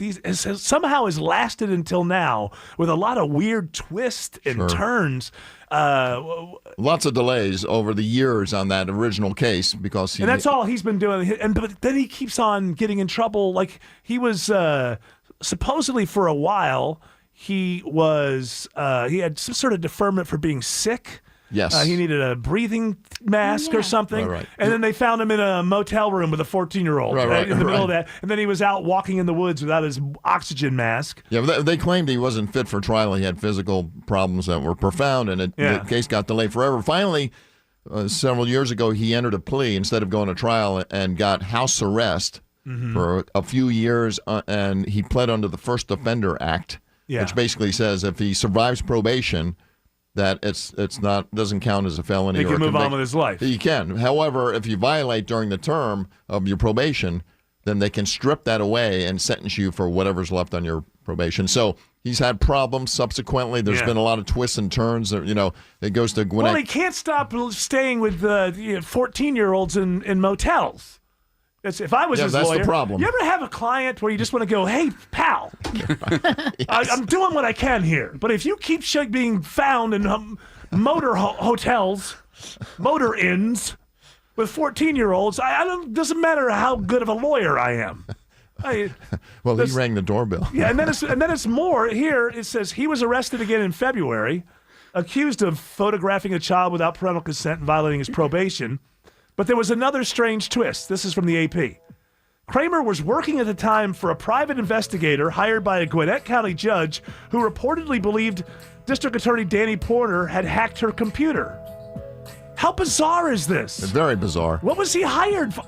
somehow has lasted until now with a lot of weird twists and turns. Lots of delays over the years on that original case because and that's all he's been doing. But then he keeps on getting in trouble. Like he was supposedly for a while he had some sort of deferment for being sick. Yes. He needed a breathing mask or something. Right. And then they found him in a motel room with a 14-year-old in the middle of that. And then he was out walking in the woods without his oxygen mask. Yeah, but they claimed he wasn't fit for trial. He had physical problems that were profound, and the case got delayed forever. Finally, several years ago, he entered a plea instead of going to trial and got house arrest for a few years, and he pled under the First Offender Act, which basically says if he survives probation, that it's doesn't count as a felony. He can move on with his life. He can. However, if you violate during the term of your probation, then they can strip that away and sentence you for whatever's left on your probation. So he's had problems subsequently. There's been a lot of twists and turns. It goes to Gwinnett. Well, he can't stop staying with 14-year-olds in motels. If I was his that's lawyer, the problem. You ever have a client where you just want to go, hey, pal, I'm doing what I can here. But if you keep being found in motor hotels, motor inns with 14-year-olds, doesn't matter how good of a lawyer I am. Well, he rang the doorbell. Yeah, and then it's more. Here it says he was arrested again in February, accused of photographing a child without parental consent and violating his probation. But there was another strange twist. This is from the AP. Kramer was working at the time for a private investigator hired by a Gwinnett County judge who reportedly believed District Attorney Danny Porter had hacked her computer. How bizarre is this? Very bizarre. What was he hired for?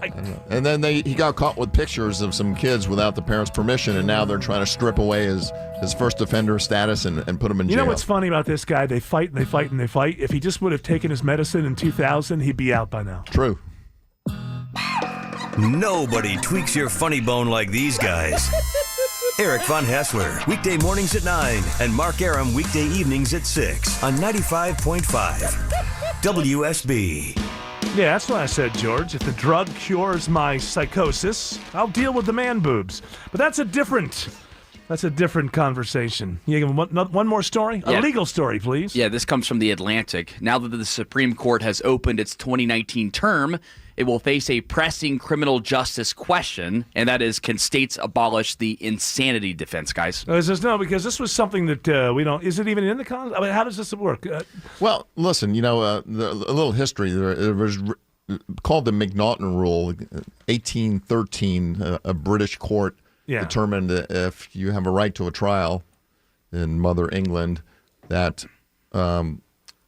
And then he got caught with pictures of some kids without the parents' permission, and now they're trying to strip away his first offender status and put him in jail. You know what's funny about this guy? They fight and they fight and they fight. If he just would have taken his medicine in 2000, he'd be out by now. True. Nobody tweaks your funny bone like these guys. Eric Von Haessler, weekday mornings at 9, and Mark Aram, weekday evenings at 6 on 95.5 WSB. Yeah, that's what I said, George. If the drug cures my psychosis, I'll deal with the man boobs. But that's a different conversation. You give one more story? Yeah. A legal story, please. Yeah, this comes from The Atlantic. Now that the Supreme Court has opened its 2019 term, it will face a pressing criminal justice question, and that is, can states abolish the insanity defense, guys? Oh, because this was something that we don't... Is it even in the Constitution? I mean, how does this work? Well, listen, a little history. There was called the McNaughton Rule, 1813, a British court determined that if you have a right to a trial in Mother England, that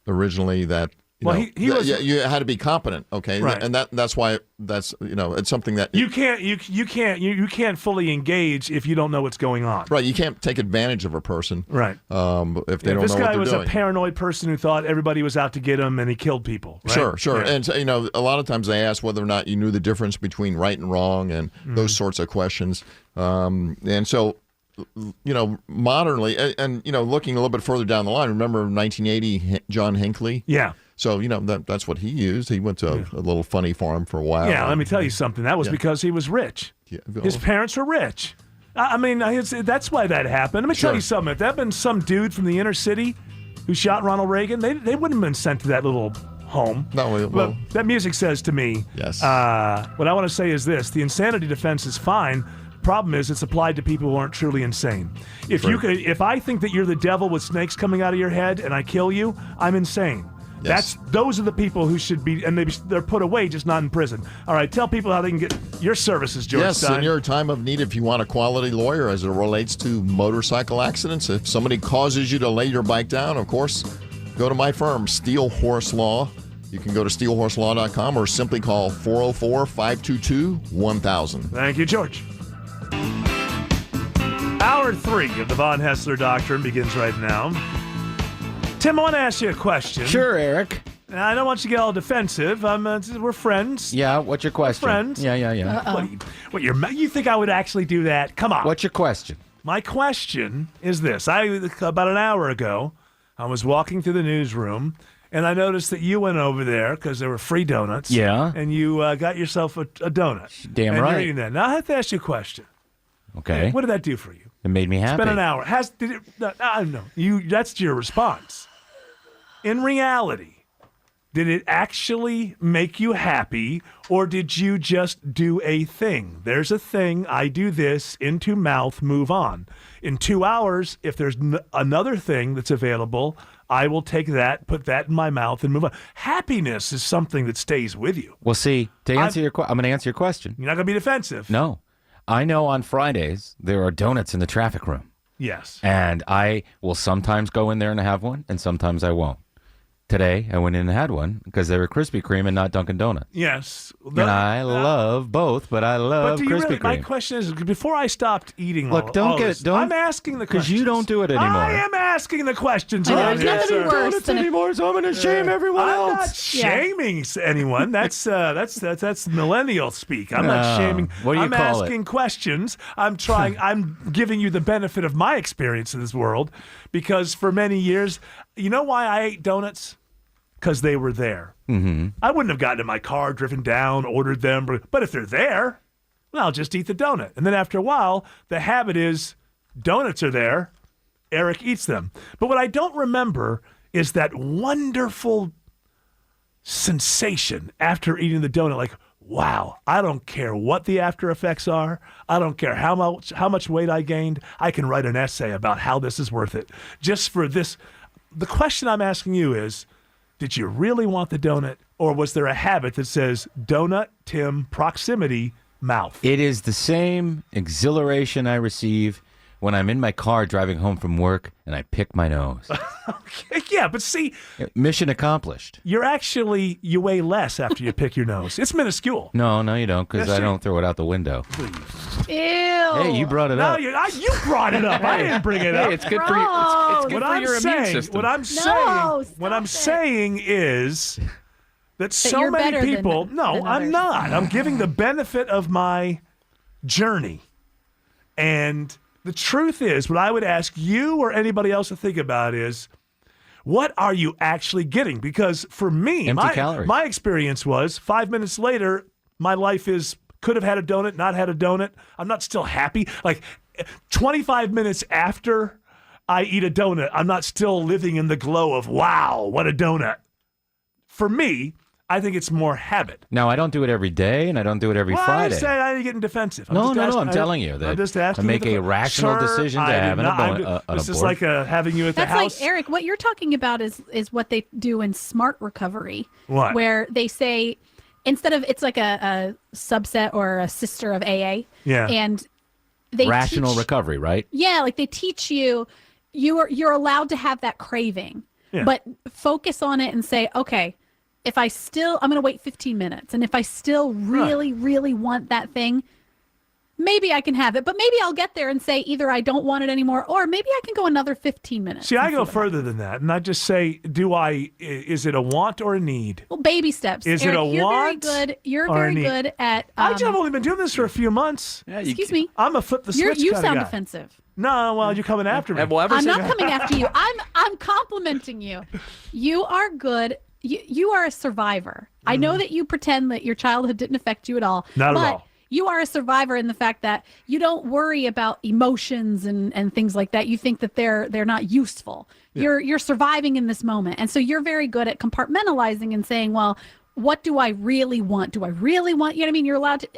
originally that... you had to be competent, okay, right. And that's why it's something that you can't fully engage if you don't know what's going on. Right, you can't take advantage of a person, right? If they don't know what they're doing. This guy was a paranoid person who thought everybody was out to get him, and he killed people. Right? Sure, yeah. And a lot of times they ask whether or not you knew the difference between right and wrong, and those sorts of questions. And so, modernly, and looking a little bit further down the line, remember 1980, John Hinckley? Yeah. So, that's what he used. He went to a little funny farm for a while. Yeah, let me tell you something. That was because he was rich. Yeah. His parents were rich. I mean, that's why that happened. Let me tell you something. If that had been some dude from the inner city who shot Ronald Reagan, they wouldn't have been sent to that little home. No, but that music says to me, yes. What I want to say is this: the insanity defense is fine. Problem is, it's applied to people who aren't truly insane. If I think that you're the devil with snakes coming out of your head and I kill you, I'm insane. Yes. Those are the people who should be, and they're put away, just not in prison. All right, tell people how they can get your services, George Yes, Stein. in your time of need, if you want a quality lawyer as it relates to motorcycle accidents, if somebody causes you to lay your bike down, of course, go to my firm, Steel Horse Law. You can go to steelhorselaw.com or simply call 404-522-1000. Thank you, George. Hour 3 of the Von Haessler Doctrine begins right now. Tim, I want to ask you a question. Sure, Eric. I don't want you to get all defensive. We're friends. Yeah, what's your question? We're friends. Yeah. You think I would actually do that? Come on. What's your question? My question is this. About an hour ago, I was walking through the newsroom, and I noticed that you went over there because there were free donuts. Yeah. And you got yourself a donut. Damn and right. You're eating that. Now, I have to ask you a question. Okay. What did that do for you? It made me happy. It's been an hour. I don't know. That's your response. In reality, did it actually make you happy, or did you just do a thing? There's a thing. I do this, into mouth, move on. In 2 hours, if there's another thing that's available, I will take that, put that in my mouth, and move on. Happiness is something that stays with you. Well, see, I'm going to answer your question. You're not going to be defensive. No. I know on Fridays there are donuts in the traffic room. Yes. And I will sometimes go in there and have one, and sometimes I won't. Today, I went in and had one because they were Krispy Kreme and not Dunkin' Donuts. Yes. And I love both, but I love Krispy Kreme. My question is, before I stopped eating I'm asking the questions. Because you don't do it anymore. I am asking the questions. There's nothing worse than anymore, so I'm going to shame everyone else. I'm not shaming anyone. That's millennial speak. I'm not shaming. What do you I'm call asking questions. I'm giving you the benefit of my experience in this world, because for many years, you know why I ate donuts? Because they were there. Mm-hmm. I wouldn't have gotten in my car, driven down, ordered them. But if they're there, well, I'll just eat the donut. And then after a while, the habit is donuts are there. Eric eats them. But what I don't remember is that wonderful sensation after eating the donut. Like, wow, I don't care what the after effects are. I don't care how much weight I gained. I can write an essay about how this is worth it. Just for this. The question I'm asking you is, did you really want the donut, or was there a habit that says donut, Tim, proximity, mouth? It is the same exhilaration I receive when I'm in my car driving home from work and I pick my nose. Okay, yeah, but see, mission accomplished. You weigh less after you pick your nose. It's minuscule. No, you don't, because I don't throw it out the window. Ew. Hey, you brought it up. You brought it up. I didn't bring it up. Hey, it's good for you. It's good for your immune system. What I'm saying is that so you're many better people. than No, I'm others. not. I'm giving the benefit of my journey, and the truth is, what I would ask you or anybody else to think about is, what are you actually getting? Because for me, my experience was 5 minutes later, my life could have had a donut, not had a donut. I'm not still happy. Like 25 minutes after I eat a donut, I'm not still living in the glow of, wow, what a donut. For me, I think it's more habit. Now, I don't do it every day, and I don't do it every Friday. I'm getting defensive. No, I'm telling you that I'm just asking to make you a rational decision to have an abortion. This is like having you at the That's house. like, Eric, what you're talking about is what they do in smart recovery. What? Where they say, instead of, it's like a subset or a sister of AA. Yeah. And they rational teach, recovery, right? Yeah, like they teach you're allowed to have that craving, Yeah. but focus on it and say, okay, I'm going to wait 15 minutes. And if I still really, really want that thing, maybe I can have it. But maybe I'll get there and say either I don't want it anymore, or maybe I can go another 15 minutes. See, I go further than that, and I just say, is it a want or a need? Well, baby steps. Is Eric, it a want? You're or a very need? good at. I've only been doing this for a few months. Yeah, Excuse me. I'm a flip the switch You kind sound of guy. offensive. No, well, you're coming after me. I'm not coming after you. I'm complimenting you. You are good. You are a survivor. I know that you pretend that your childhood didn't affect you at all. Not at but all. you are a survivor in the fact that you don't worry about emotions and things like that. You think that they're not useful. Yeah. You're surviving in this moment. And so you're very good at compartmentalizing and saying, well, what do I really want? Do I really want, you know what I mean? You're allowed to,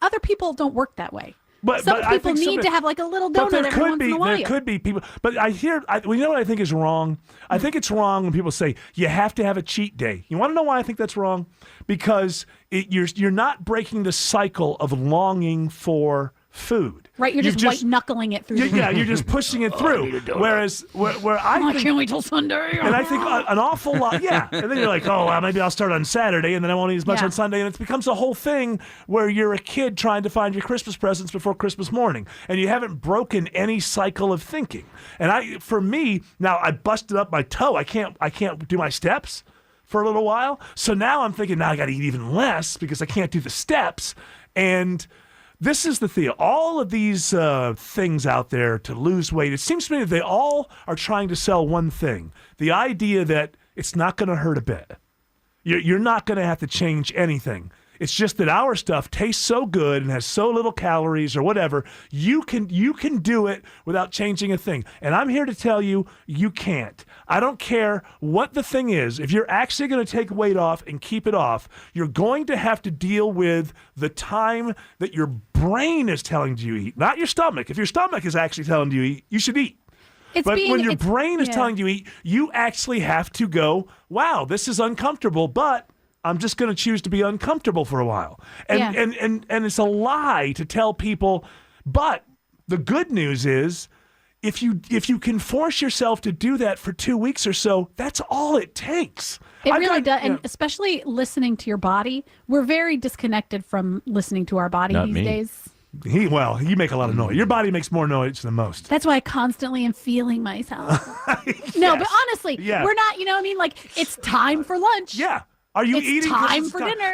other people don't work that way. Some people need to have like a little donut every once in a while. There could be people, but you know what I think is wrong? I think it's wrong when people say you have to have a cheat day. You want to know why I think that's wrong? Because you're not breaking the cycle of longing for food. Right, you're just white knuckling it through. Yeah, you're just pushing it through. Whereas, where I can't wait till Sunday. And I think an awful lot. Yeah, and then you're like, oh, well, maybe I'll start on Saturday, and then I won't eat as much on Sunday, and it becomes a whole thing where you're a kid trying to find your Christmas presents before Christmas morning, and you haven't broken any cycle of thinking. And for me, now I busted up my toe. I can't do my steps for a little while. So now I'm thinking, now I got to eat even less because I can't do the steps, and this is the thing. All of these things out there to lose weight, it seems to me that they all are trying to sell one thing. The idea that it's not going to hurt a bit. You're not going to have to change anything. It's just that our stuff tastes so good and has so little calories or whatever, you can do it without changing a thing. And I'm here to tell you, you can't. I don't care what the thing is. If you're actually going to take weight off and keep it off, you're going to have to deal with the time that your brain is telling you to eat, not your stomach. If your stomach is actually telling you to eat, you should eat. But when your brain is telling you to eat, you actually have to go, wow, this is uncomfortable, but I'm just going to choose to be uncomfortable for a while. And it's a lie to tell people, but the good news is if you can force yourself to do that for 2 weeks or so, that's all it takes. It really does. And especially listening to your body, we're very disconnected from listening to our body these days. You make a lot of noise. Your body makes more noise than most. That's why I constantly am feeling myself. No, but honestly, we're not, you know what I mean? Like, it's time for lunch. Yeah. Are you eating? Time for dinner.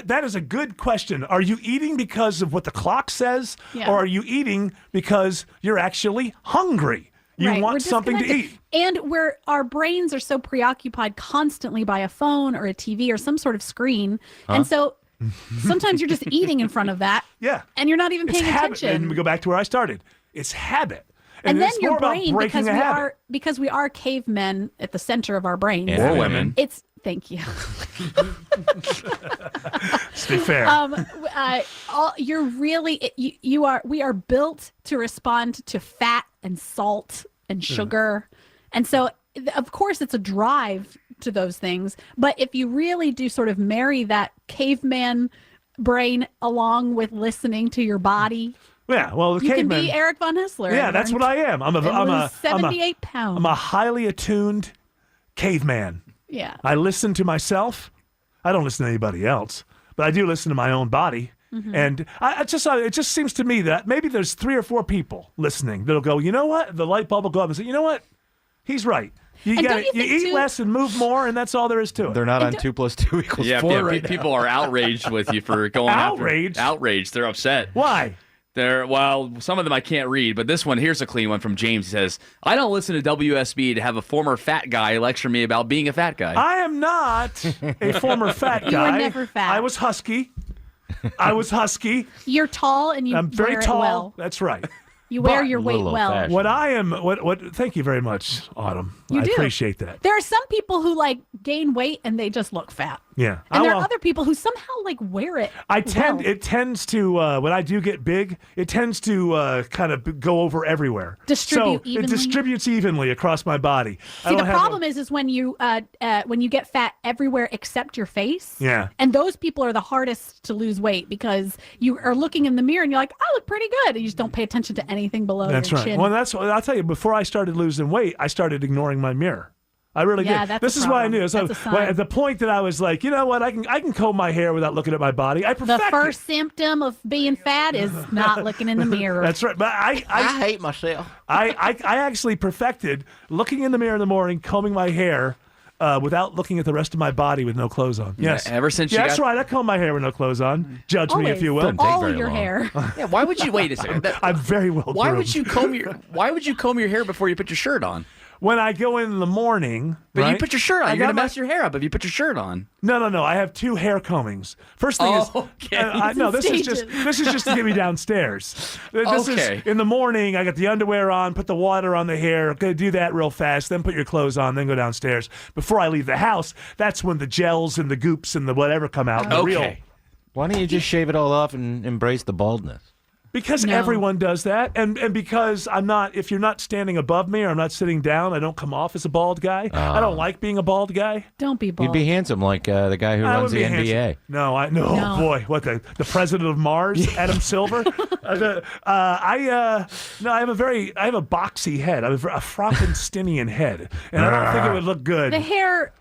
That is a good question. Are you eating because of what the clock says, or are you eating because you're actually hungry? You want something to eat. And our brains are so preoccupied constantly by a phone or a TV or some sort of screen, and so sometimes you're just eating in front of that. Yeah. And you're not even paying attention. And we go back to where I started. It's habit. And then it's your more about brain, breaking because we are cavemen at the center of our brains. Or women. Thank you. Stay fair. We are built to respond to fat and salt and sugar. And so, of course, it's a drive to those things. But if you really do sort of marry that caveman brain along with listening to your body. Yeah, well, you can be Eric von Haessler. Yeah, that's what I am. I'm 78 pounds. I'm a highly attuned caveman. Yeah. I listen to myself. I don't listen to anybody else, but I do listen to my own body. Mm-hmm. And it just seems to me that maybe there's 3 or 4 people listening that'll go, you know what? The light bulb will go up and say, you know what? He's right. You eat less and move more, and that's all there is to it. They're not on 2 + 2 = 4 right people are outraged with you for going outraged. They're upset. Why? Some of them I can't read, but this one, here's a clean one from James. He says, I don't listen to WSB to have a former fat guy lecture me about being a fat guy. I am not a former fat guy. You were never fat. I was husky. You're tall and I'm very wear tall. It well. That's right. You wear your weight well. What I am, thank you very much, Autumn. I appreciate that. There are some people who gain weight and they just look fat. Yeah. And there are other people who somehow wear it. It tends to, when I do get big, it tends to kind of go over everywhere. Distribute evenly. It distributes evenly across my body. See, the problem is when you get fat everywhere except your face. Yeah. And those people are the hardest to lose weight because you are looking in the mirror and you're like, I look pretty good. And you just don't pay attention to anything below your chin. That's right. Well, I'll tell you, before I started losing weight, I started ignoring my mirror. I really did. This is why I knew. So at the point that I was like, you know what, I can comb my hair without looking at my body. The first symptom of being fat is not looking in the mirror. That's right. But I hate myself. I actually perfected looking in the mirror in the morning, combing my hair. Without looking at the rest of my body with no clothes on. Yes. Ever since that's right. I comb my hair with no clothes on. Judge me if you will. All your hair. Yeah. Why would you wait a second? I'm very well. Why would you comb your hair before you put your shirt on? when I go in the morning, But right, you put your shirt on. I You're going got to mess your hair up if you put your shirt on. No. I have 2 hair combings. First thing is, no, this is just to get me downstairs. This is in the morning. I got the underwear on, put the water on the hair. Okay, do that real fast. Then put your clothes on. Then go downstairs. Before I leave the house, that's when the gels and the goops and the whatever come out. The real. Why don't you just shave it all off and embrace the baldness? Because everyone does that, and because I'm not. If you're not standing above me or I'm not sitting down, I don't come off as a bald guy. I don't like being a bald guy. Don't be bald. You'd be handsome like the guy who runs the NBA. Handsome. No. Oh boy, what the president of Mars, Adam Silver? I have a boxy head. I have a Frankensteinian head, and I don't think it would look good. The hair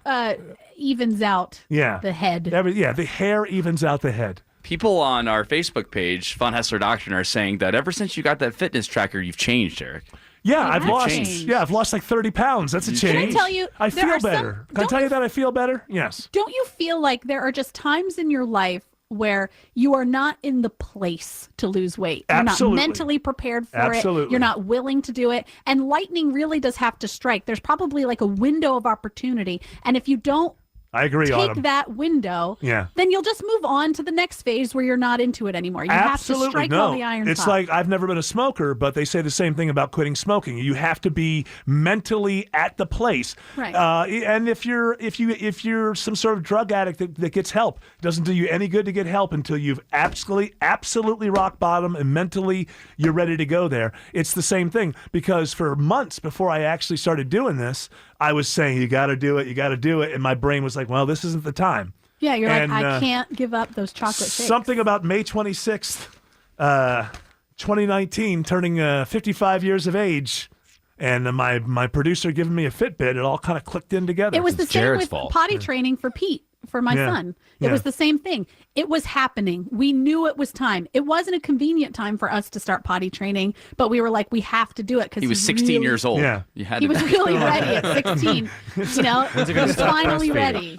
evens out. The head. The hair evens out the head. People on our Facebook page, Von Haessler Doctrine, are saying that ever since you got that fitness tracker, you've changed, Eric. Yeah, I've lost like 30 pounds. That's a change. Can I tell you? I feel better. Can I tell you that I feel better? Yes. Don't you feel like there are just times in your life where you are not in the place to lose weight? You're not mentally prepared for it. You're not willing to do it. And lightning really does have to strike. There's probably like a window of opportunity. And if you don't I agree, take Autumn. that window, then you'll just move on to the next phase where you're not into it anymore. You have to strike while the iron's It's hot. like I've never been a smoker, but they say the same thing about quitting smoking. You have to be mentally at the place. Right. And if you're some sort of drug addict that gets help, it doesn't do you any good to get help until you've absolutely rock bottom and mentally you're ready to go there. It's the same thing, because for months before I actually started doing this, I was saying, you got to do it. And my brain was like, well, this isn't the time. Yeah, you're like, I can't give up those chocolate shakes. Something about May 26th, 2019, turning 55 years of age, and my producer giving me a Fitbit, it all kind of clicked in together. It was the same with potty training for Pete, for my son. It was the same thing. It was happening. We knew it was time. It wasn't a convenient time for us to start potty training, but we were like, we have to do it because he was 16 years old. Yeah, he was really ready at 16. You know, he was finally ready.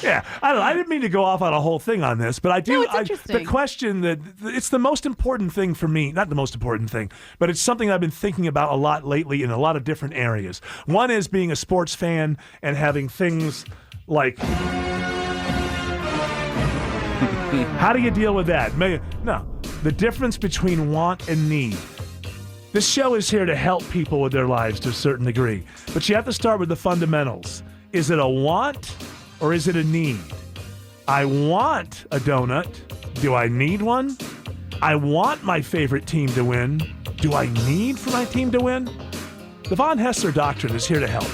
Yeah, I didn't mean to go off on a whole thing on this, but I do. No, it's interesting. The question that it's the most important thing for me, not the most important thing, but it's something I've been thinking about a lot lately in a lot of different areas. One is being a sports fan and having things like. How do you deal with that? No, the difference between want and need. This show is here to help people with their lives to a certain degree, but you have to start with the fundamentals. Is it a want or is it a need? I want a donut. Do I need one? I want my favorite team to win. Do I need for my team to win? The Von Haessler Doctrine is here to help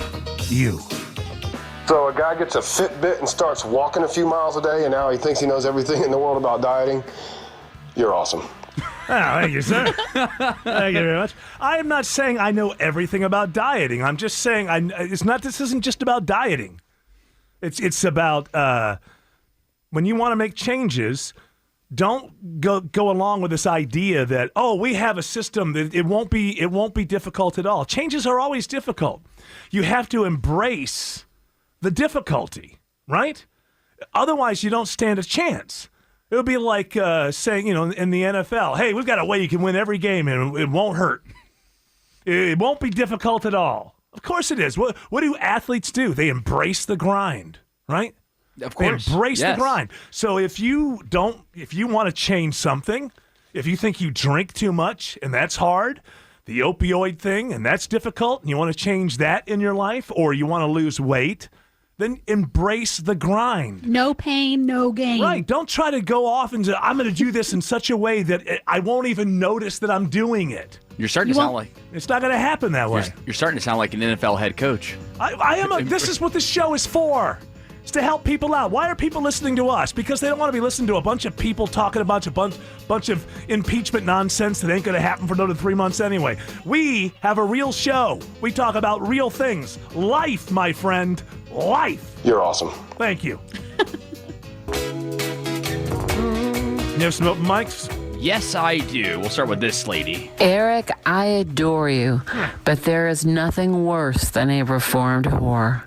you. So a guy gets a Fitbit and starts walking a few miles a day, and now he thinks he knows everything in the world about dieting. You're awesome. Oh, thank you, sir. Thank you very much. I am not saying I know everything about dieting. I'm just saying this isn't just about dieting. It's about when you want to make changes, don't go along with this idea that, we have a system that it won't be difficult at all. Changes are always difficult. You have to embrace the difficulty, right? Otherwise, you don't stand a chance. It would be like saying, in the NFL, hey, we've got a way you can win every game and it won't hurt. It won't be difficult at all. Of course it is. What do athletes do? They embrace the grind, right? Of course. They embrace the grind. So if you want to change something, if you think you drink too much and that's hard, the opioid thing, and that's difficult, and you want to change that in your life, or you want to lose weight, then embrace the grind. No pain, no gain. Right. Don't try to go off and say, I'm going to do this in such a way that I won't even notice that I'm doing it. You're starting to sound like... It's not going to happen that way. You're starting to sound like an NFL head coach. This is what this show is for. It's to help people out. Why are people listening to us? Because they don't want to be listening to a bunch of people talking about a bunch of impeachment nonsense that ain't going to happen for another 3 months anyway. We have a real show. We talk about real things. Life, my friend. Life. You're awesome. Thank you. You have some open mics? Yes, I do. We'll start with this lady. Eric, I adore you, but there is nothing worse than a reformed whore.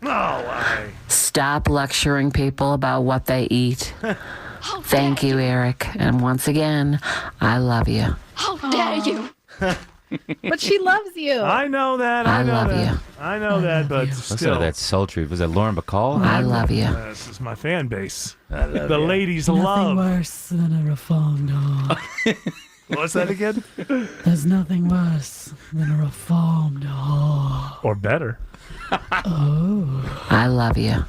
Stop lecturing people about what they eat. Thank you, Eric. And once again, I love you. How dare you? But she loves you. I know that. I know love that. you. I know that, but Listen still. to that sultry. Was that Lauren Bacall? I love you. This is my fan base. I love The you. ladies Nothing love. worse than a reformed whore. What's that again? There's nothing worse than a reformed whore. Or better. Oh, I love you.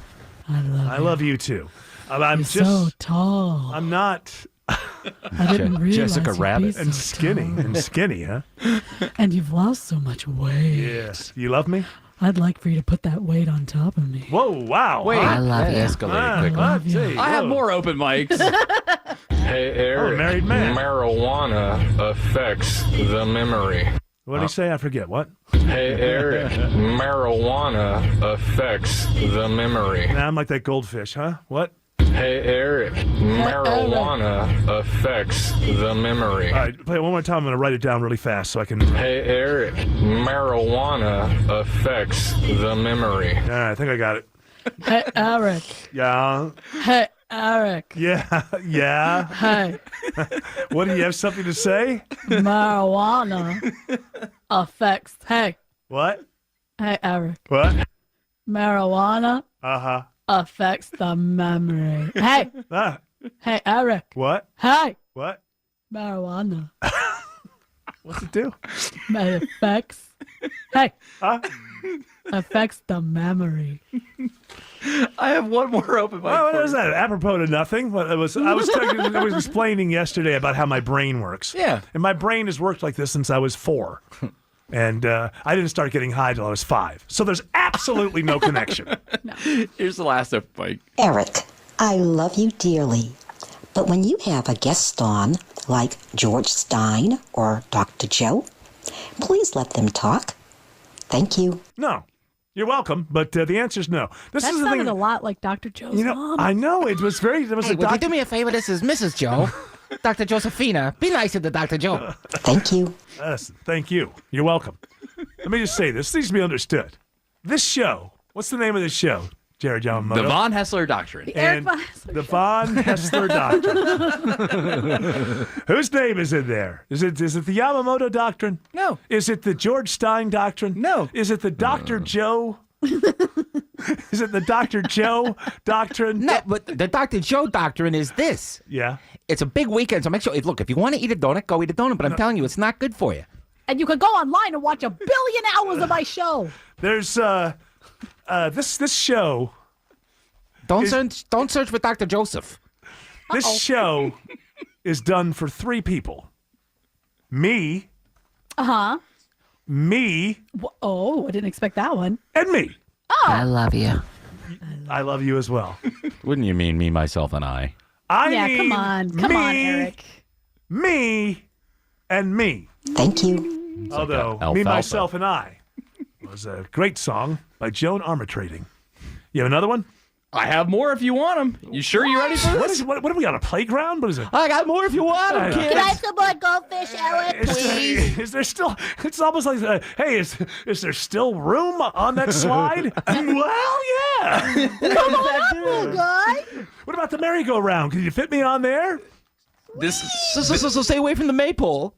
I love you too. I'm You're just so tall. I'm not. I didn't realize Jessica you'd be Rabbit. so And skinny. tall. And skinny, huh? And you've lost so much weight. Yes. You love me? I'd like for you to put that weight on top of me. Whoa, wow. Wait. I love That you. escalated quickly. love you. I have more open mics. Hey, Eric. married man. Marijuana affects the memory. What did he say? I forget. What? Hey, Eric. Marijuana affects the memory. Nah, I'm like that goldfish, huh? What? Hey, Eric. Marijuana affects the memory. All right, play it one more time. I'm going to write it down really fast so I can. Hey, Eric. Marijuana affects the memory. All right, I think I got it. Hey, Eric. Yeah. Hey, Eric. Yeah. Yeah. Hey, What, do you have something to say? marijuana affects. Hey, What? hey, Eric. What? Marijuana Uh-huh. affects the memory. Hey, Ah. hey, Eric. What? Hey, What? marijuana What's it do? affects. Hey, Huh? affects the memory. I have one more open mic. What for was you. that? Apropos to nothing. I was explaining yesterday about how my brain works. Yeah. And my brain has worked like this since I was 4. And I didn't start getting high till I was 5. So there's absolutely no connection. Here's the last open mic. Eric, I love you dearly, but when you have a guest on, like George Stein or Dr. Joe, please let them talk. Thank you. No. You're welcome, but the answer is no. This That is the sounded thing. a lot like Dr. Joe's You know, mom. I know it was very. There was Hey, a would you doctor. do me a favor? This is Mrs. Joe. Dr. Josephina. Be nicer to Dr. Joe. Thank you. Yes, thank you. You're welcome. Let me just say this needs to be understood. This show. What's the name of this show, Jared Yamamoto? The Von Haessler Doctrine. The Eric And Von Haessler the Von Haessler Doctrine. Whose name is in there? Is it the Yamamoto Doctrine? No. Is it the George Stein Doctrine? No. Is it the Dr. Joe? Is it the Dr. Joe Doctrine? No, but the Dr. Joe doctrine is this. Yeah. It's a big weekend, so make sure. Look, if you want to eat a donut, go eat a donut. But I'm telling you, it's not good for you. And you can go online and watch 1 billion hours of my show. There's this show. Don't search for Dr. Joseph. This show is done for 3 people. Me, Uh-huh. me, Oh, I didn't expect that one. and me. I love you. I love you as well. Wouldn't you mean me, myself, and I? I Yeah, mean come on. Come on, Eric. Me, and me. Thank you. Although like Me, alfalfa. Myself, and I was a great song by Joan Armatrading. You have another one? I have more if you want them. You sure you ready for this? What are we on a playground? What is it? I got more if you want them, Can kids. Can I have some more goldfish, Eric, please? Is there still? It's almost like, hey, is there still room on that slide? Well, yeah. Come on up, little guy. What about the merry-go-round? Can you fit me on there? This So stay away from the maypole.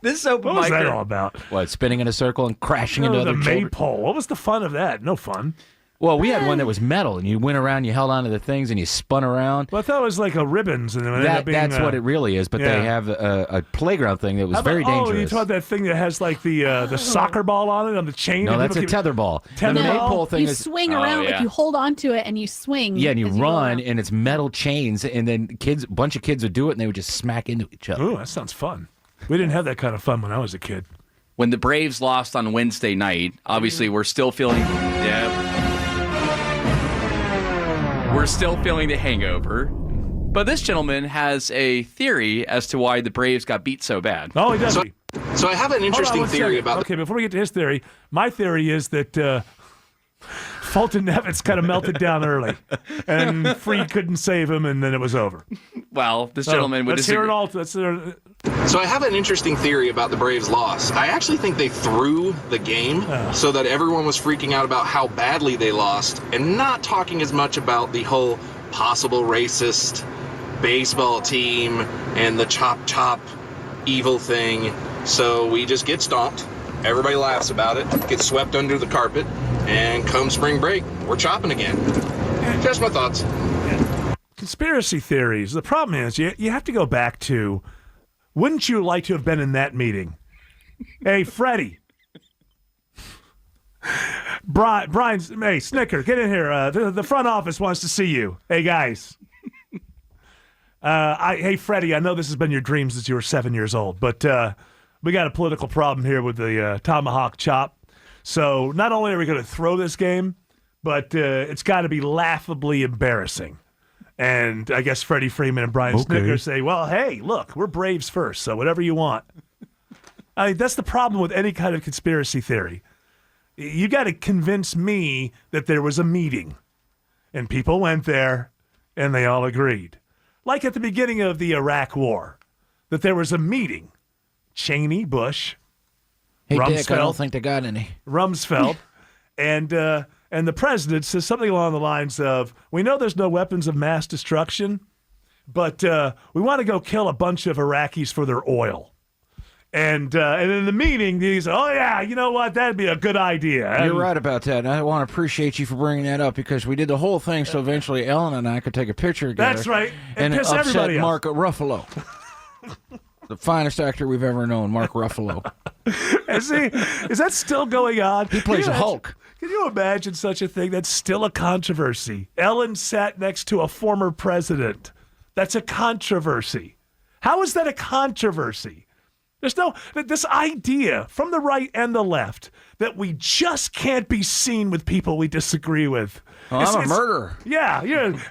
this open What was mic. that all about? What, spinning in a circle and crashing into Oh, other the children? maypole. What was the fun of that? No fun. Well, we had one that was metal, and you went around, you held onto the things, and you spun around. Well, I thought it was like a ribbons, and it ended up being, That's what it really is, but yeah. they have a playground thing that was How about- very Oh, you dangerous. talking about that thing that has like the soccer ball on it on the chain? No, and that's a people keep- tetherball. Tether The ball? maypole thing You is swing around, like you hold onto it and you swing. yeah, and you as go run, around. and it's metal chains, and then a bunch of kids would do it, and they would just smack into each other. Ooh, that sounds fun. We didn't have that kind of fun when I was a kid. When the Braves lost on Wednesday night, obviously we're still feeling we're still feeling the hangover. But this gentleman has a theory as to why the Braves got beat so bad. Oh, he does. So I have an interesting theory about. Okay, before we get to his theory, my theory is that Fulton Nevitz kind of melted down early, and Freed couldn't save him, and then it was over. Well, this gentleman would let's hear disagree. it all. So I have an interesting theory about the Braves' loss. I actually think they threw the game so that everyone was freaking out about how badly they lost and not talking as much about the whole possible racist baseball team and the chop evil thing. So we just get stomped. Everybody laughs about it, gets swept under the carpet, and come spring break, we're chopping again. Just my thoughts. Conspiracy theories. The problem is you have to go back to, wouldn't you like to have been in that meeting? Hey, Freddie. Brian, hey, Snicker, get in here. The front office wants to see you. Hey, guys. Hey, Freddie, I know this has been your dream since you were 7 years old, but we got a political problem here with the tomahawk chop. So not only are we going to throw this game, but it's got to be laughably embarrassing. And I guess Freddie Freeman and Brian Snicker say, well, hey, look, we're Braves first, so whatever you want. I mean, that's the problem with any kind of conspiracy theory. You got to convince me that there was a meeting, and people went there, and they all agreed. Like at the beginning of the Iraq War, that there was a meeting. Cheney, Bush, Hey, Rumsfeld, Dick, I don't think they got any. Rumsfeld, and the president says something along the lines of, we know there's no weapons of mass destruction, but we want to go kill a bunch of Iraqis for their oil. And in the meeting, he said, oh, yeah, you know what? That'd be a good idea. You're right about that. And I want to appreciate you for bringing that up because we did the whole thing so eventually Ellen and I could take a picture together. That's right. And piss upset everybody off. Mark Ruffalo. The finest actor we've ever known, Mark Ruffalo. And see, is that still going on? He plays a Hulk. Can you imagine such a thing? That's still a controversy. Ellen sat next to a former president. That's a controversy. How is that a controversy? There's this idea from the right and the left that we just can't be seen with people we disagree with. Well, I'm a murderer. Yeah.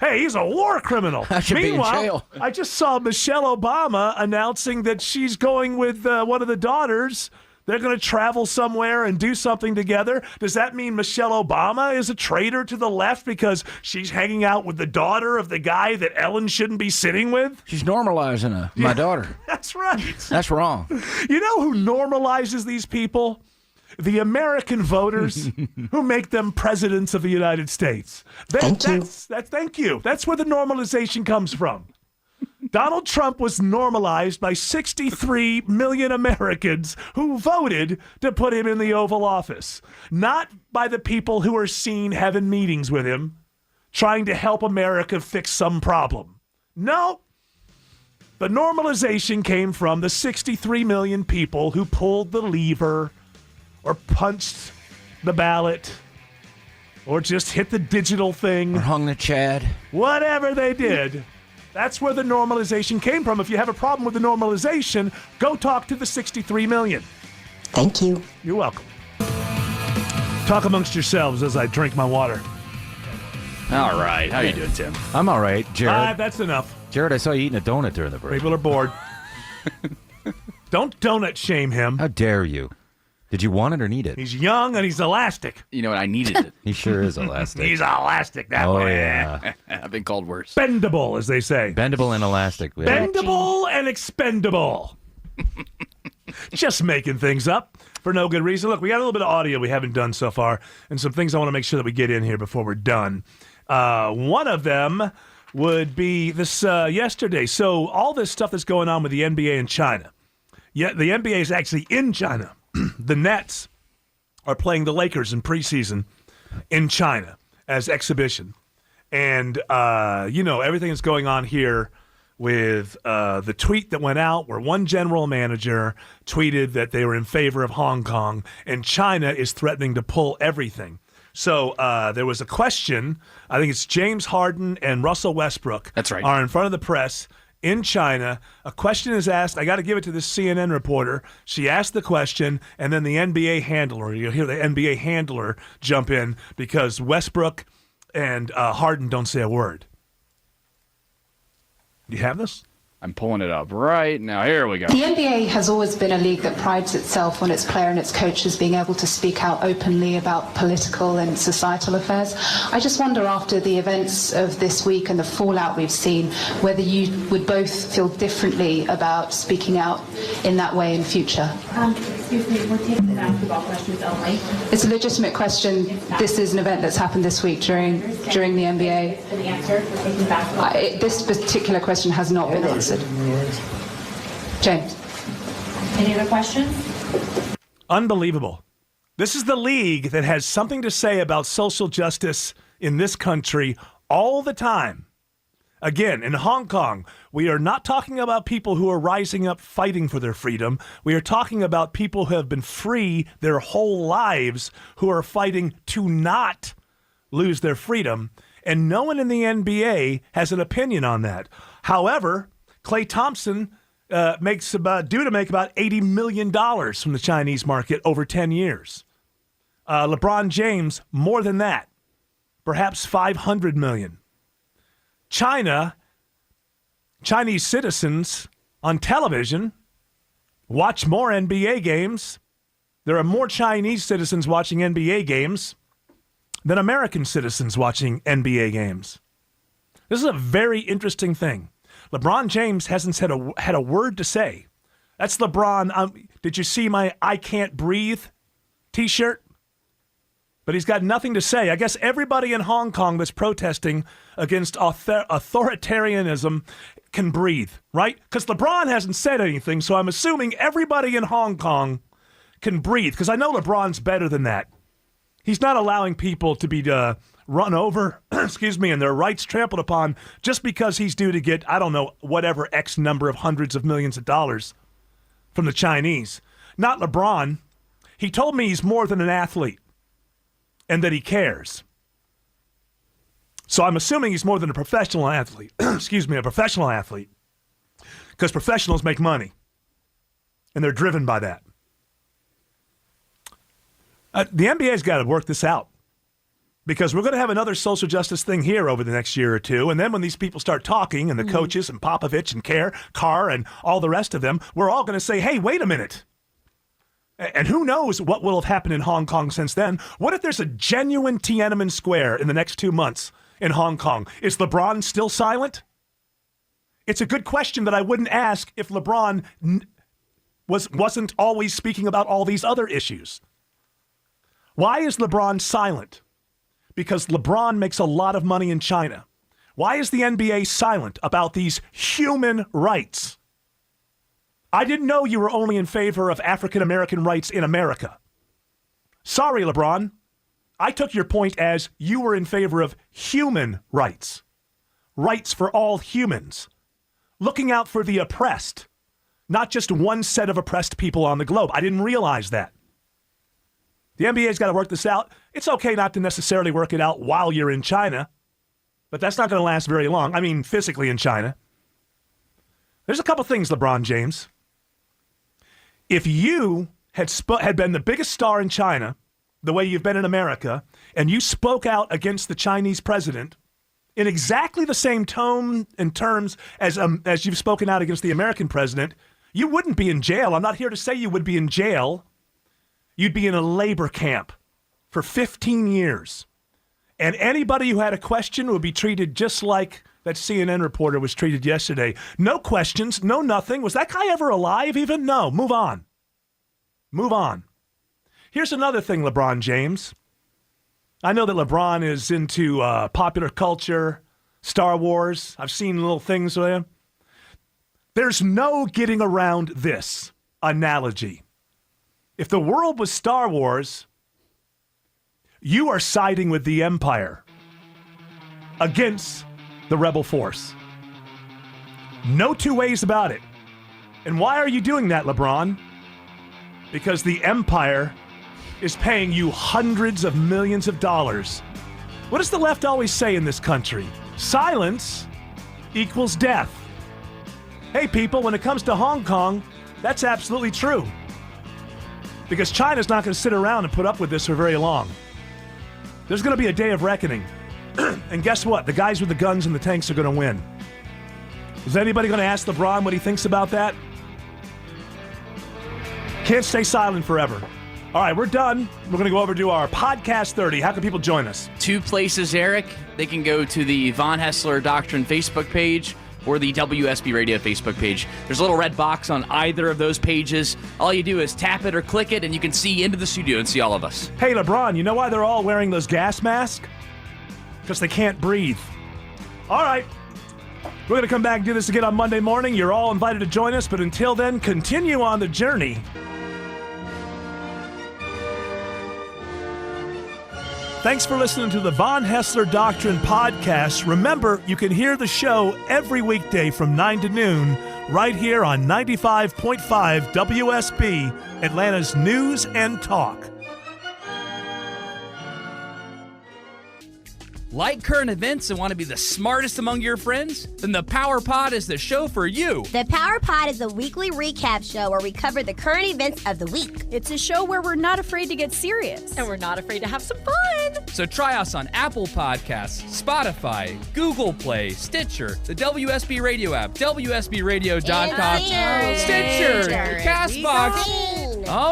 Hey, he's a war criminal. I should be in Meanwhile, jail. I just saw Michelle Obama announcing that she's going with one of the daughters. They're going to travel somewhere and do something together. Does that mean Michelle Obama is a traitor to the left because she's hanging out with the daughter of the guy that Ellen shouldn't be sitting with? She's normalizing my daughter. That's right. That's wrong. You know who normalizes these people? The American voters who make them presidents of the United States. Thank you. That's where the normalization comes from. Donald Trump was normalized by 63 million Americans who voted to put him in the Oval Office, not by the people who are seen having meetings with him, trying to help America fix some problem. No. The normalization came from the 63 million people who pulled the lever or punched the ballot or just hit the digital thing. Or hung the Chad. Whatever they did. That's where the normalization came from. If you have a problem with the normalization, go talk to the 63 million. Thank you. You're welcome. Talk amongst yourselves as I drink my water. All right. How you doing, Tim? I'm all right, Jared. That's enough. Jared, I saw you eating a donut during the break. People are bored. Don't donut shame him. How dare you? Did you want it or need it? He's young and he's elastic. You know what? I needed it. He sure is elastic. He's elastic that way. Yeah. I've been called worse. Bendable, as they say. Bendable and elastic. Bendable and expendable. Just making things up for no good reason. Look, we got a little bit of audio we haven't done so far and some things I want to make sure that we get in here before we're done. One of them would be this yesterday. So all this stuff that's going on with the NBA in China. Yeah, the NBA is actually in China. The Nets are playing the Lakers in preseason in China as exhibition. And, everything that's going on here with the tweet that went out where one general manager tweeted that they were in favor of Hong Kong and China is threatening to pull everything. So there was a question. I think it's James Harden and Russell Westbrook. That's right. Are in front of the press in China. A question is asked. I got to give it to this CNN reporter. She asked the question, and then the NBA handler, you'll hear the NBA handler jump in because Westbrook and Harden don't say a word. Do you have this? I'm pulling it up right now. Here we go. The NBA has always been a league that prides itself on its player and its coaches being able to speak out openly about political and societal affairs. I just wonder, after the events of this week and the fallout we've seen, whether you would both feel differently about speaking out in that way in future. Excuse me, we're taking basketball questions only. It's a legitimate question. This is an event that's happened this week during the NBA. An answer, we're taking basketball. This particular question has not been answered. James. Any other questions? Unbelievable. This is the league that has something to say about social justice in this country all the time. Again, in Hong Kong, we are not talking about people who are rising up fighting for their freedom. We are talking about people who have been free their whole lives who are fighting to not lose their freedom. And no one in the NBA has an opinion on that. However, Klay Thompson due to make about $80 million from the Chinese market over 10 years. LeBron James, more than that, perhaps $500 million. Chinese citizens on television watch more NBA games. There are more Chinese citizens watching NBA games than American citizens watching NBA games. This is a very interesting thing. LeBron James hasn't had a word to say. That's LeBron. Did you see my I Can't Breathe t-shirt? But he's got nothing to say. I guess everybody in Hong Kong that's protesting against authoritarianism can breathe, right? Because LeBron hasn't said anything, so I'm assuming everybody in Hong Kong can breathe, because I know LeBron's better than that. He's not allowing people to be run over, and their rights trampled upon just because he's due to get, I don't know, whatever X number of hundreds of millions of dollars from the Chinese. Not LeBron. He told me he's more than an athlete and that he cares. So I'm assuming he's more than a professional athlete. A professional athlete. Because professionals make money. And they're driven by that. The NBA's got to work this out. Because we're going to have another social justice thing here over the next year or two. And then when these people start talking, and the coaches and Popovich and Carr and all the rest of them, we're all going to say, hey, wait a minute. And who knows what will have happened in Hong Kong since then? What if there's a genuine Tiananmen Square in the next 2 months in Hong Kong? Is LeBron still silent? It's a good question that I wouldn't ask if LeBron wasn't always speaking about all these other issues. Why is LeBron silent? Because LeBron makes a lot of money in China. Why is the NBA silent about these human rights? I didn't know you were only in favor of African American rights in America. Sorry, LeBron. I took your point as you were in favor of human rights. Rights for all humans. Looking out for the oppressed. Not just one set of oppressed people on the globe. I didn't realize that. The NBA's got to work this out. It's okay not to necessarily work it out while you're in China. But that's not going to last very long. I mean, physically in China. There's a couple things, LeBron James. If you had been the biggest star in China, the way you've been in America, and you spoke out against the Chinese president in exactly the same tone and terms as you've spoken out against the American president, you wouldn't be in jail. I'm not here to say you would be in jail. You'd be in a labor camp for 15 years. And anybody who had a question would be treated just like that CNN reporter was treated yesterday. No questions, no nothing. Was that guy ever alive even? No. Move on. Move on. Here's another thing, LeBron James. I know that LeBron is into popular culture, Star Wars. I've seen little things with him. There's no getting around this analogy. If the world was Star Wars, you are siding with the Empire against the rebel force. No two ways about it. And why are you doing that, LeBron? Because the Empire is paying you hundreds of millions of dollars. What does the left always say in this country? Silence equals death. Hey, people, when it comes to Hong Kong, that's absolutely true. Because China's not going to sit around and put up with this for very long. There's going to be a day of reckoning. And guess what? The guys with the guns and the tanks are going to win. Is anybody going to ask LeBron what he thinks about that? Can't stay silent forever. All right, we're done. We're going to go over to our Podcast 30. How can people join us? 2 places, Eric. They can go to the Von Haessler Doctrine Facebook page or the WSB Radio Facebook page. There's a little red box on either of those pages. All you do is tap it or click it, and you can see into the studio and see all of us. Hey, LeBron, you know why they're all wearing those gas masks? Because they can't breathe. All right. We're going to come back and do this again on Monday morning. You're all invited to join us, but until then, continue on the journey. Thanks for listening to the Von Haessler Doctrine podcast. Remember, you can hear the show every weekday from 9 to noon right here on 95.5 WSB, Atlanta's News and Talk. Like current events and want to be the smartest among your friends? Then the Power Pod is the show for you. The Power Pod is a weekly recap show where we cover the current events of the week. It's a show where we're not afraid to get serious. And we're not afraid to have some fun. So try us on Apple Podcasts, Spotify, Google Play, Stitcher, the WSB Radio app, WSBRadio.com, Stitcher, CastBox.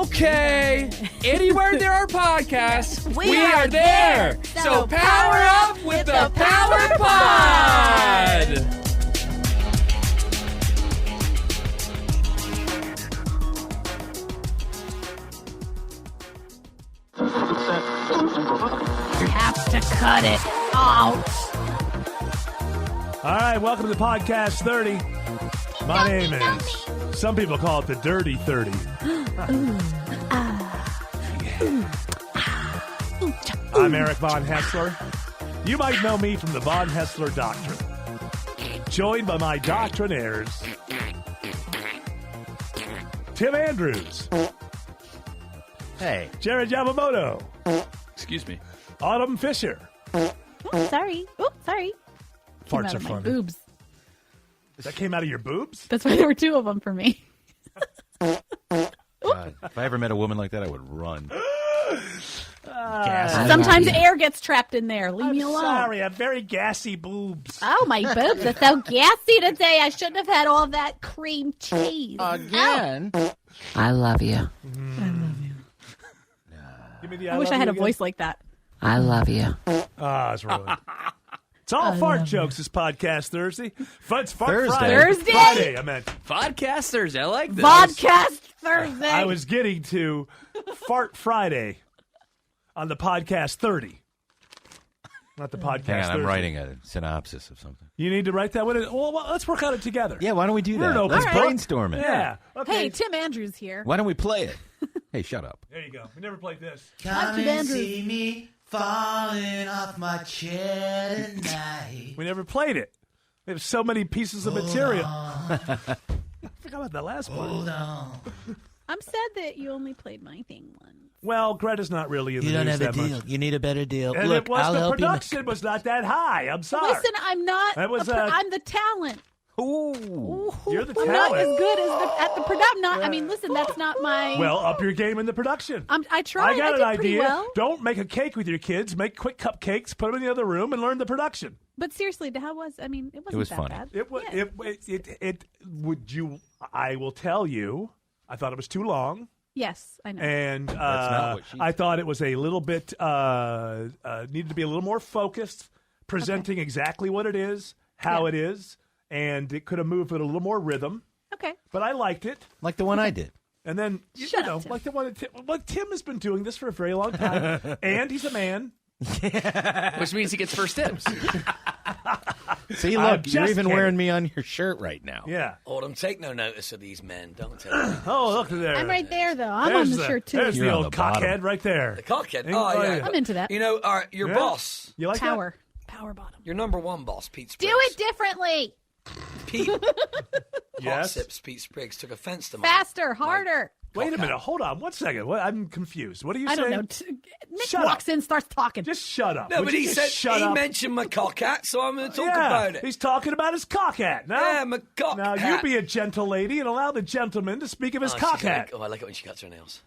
Okay. Anywhere there are podcasts, we are there. So power up with the Power Pod. Have to cut it out. All right, welcome to Podcast 30. My name is, some people call it the Dirty 30. I'm Eric Von Haessler. You might know me from the Von Haessler Doctrine. Joined by my Doctrinaires, Tim Andrews. Hey. Jared Yamamoto. Excuse me. Autumn Fisher. Sorry. Sorry. Came Farts out are of my funny. boobs. That came out of your boobs? That's why there were two of them for me. God, if I ever met a woman like that, I would run. Sometimes air gets trapped in there. Leave me alone. Sorry, I have very gassy boobs. Oh, my boobs are so gassy today. I shouldn't have had all that cream cheese. Again? I love you. Give me the I wish I had a voice like that. I love you. It's ruined. It's all fart jokes this podcast Thursday. It's fart Thursday. Friday. Thursday? Friday, I meant. Podcast Thursday. I like this. Vodcast Thursday. I was getting to Fart Friday on the podcast 30. Not the podcast Hang on, I'm Thursday. writing a synopsis of something. You need to write that one. Well, let's work on it together. Yeah, why don't we do We're that? an open Let's book. brainstorm it. Yeah. Okay. Hey, Tim Andrews here. Why don't we play it? Hey, shut up. There you go. We never played this. I'm Tim Andrews. me falling off my chair tonight. We never played it. We have so many pieces of material. I forgot about that last part. I'm sad that you only played my thing once. Well, Greta's not really in You the don't news have a that deal. much. You need a better deal. And Look, it was I'll the help you. production was not that high. I'm sorry. Listen, I'm not. That was, I'm the talent. Ooh, you're the I'm not as talent. good as at the production. I mean, listen, that's not my. Well, up your game in the production. I tried. I got did an pretty idea. well. Don't make a cake with your kids. Make quick cupcakes. Put them in the other room and learn the production. But seriously, how was? I mean, it wasn't was that funny. bad. It was. Yeah. It would you. I will tell you. I thought it was too long. Yes, I know. And not what she I thought it was a little bit needed to be a little more focused, presenting exactly what it is, how it is, and it could have moved with a little more rhythm. Okay. But I liked it. Like the one I did. And then Shut up, Tim. like the one that Tim has been doing this for a very long time, and he's a man. Which means he gets first dibs. See, I'm look, just you're even kidding. wearing me on your shirt right now. Yeah. Autumn, take no notice of these men. Don't tell them. Oh, look there. I'm right there, though. I'm There's on the shirt too. There's You're the on old the bottom. cockhead right there. The cockhead. Oh, Oh, yeah. I'm into that. You know, your Yeah. boss, You like Power bottom. your number one boss, Pete Spriggs. Do it differently. Pete, Yes. Sips Pete Spriggs took offense to Faster, harder. Wait a minute. Hold on. 1 second. I'm confused. What are you I saying? don't know. Nick Shut walks in, starts talking. Just shut up. No, Would but you he just said shut he up? mentioned my cockhat, so I'm going to talk Yeah, about it. he's talking about his cockhat. No? Yeah, my cockhat. Now, you be a gentle lady and allow the gentleman to speak of his she's cockhat. like- I like it when she cuts her nails.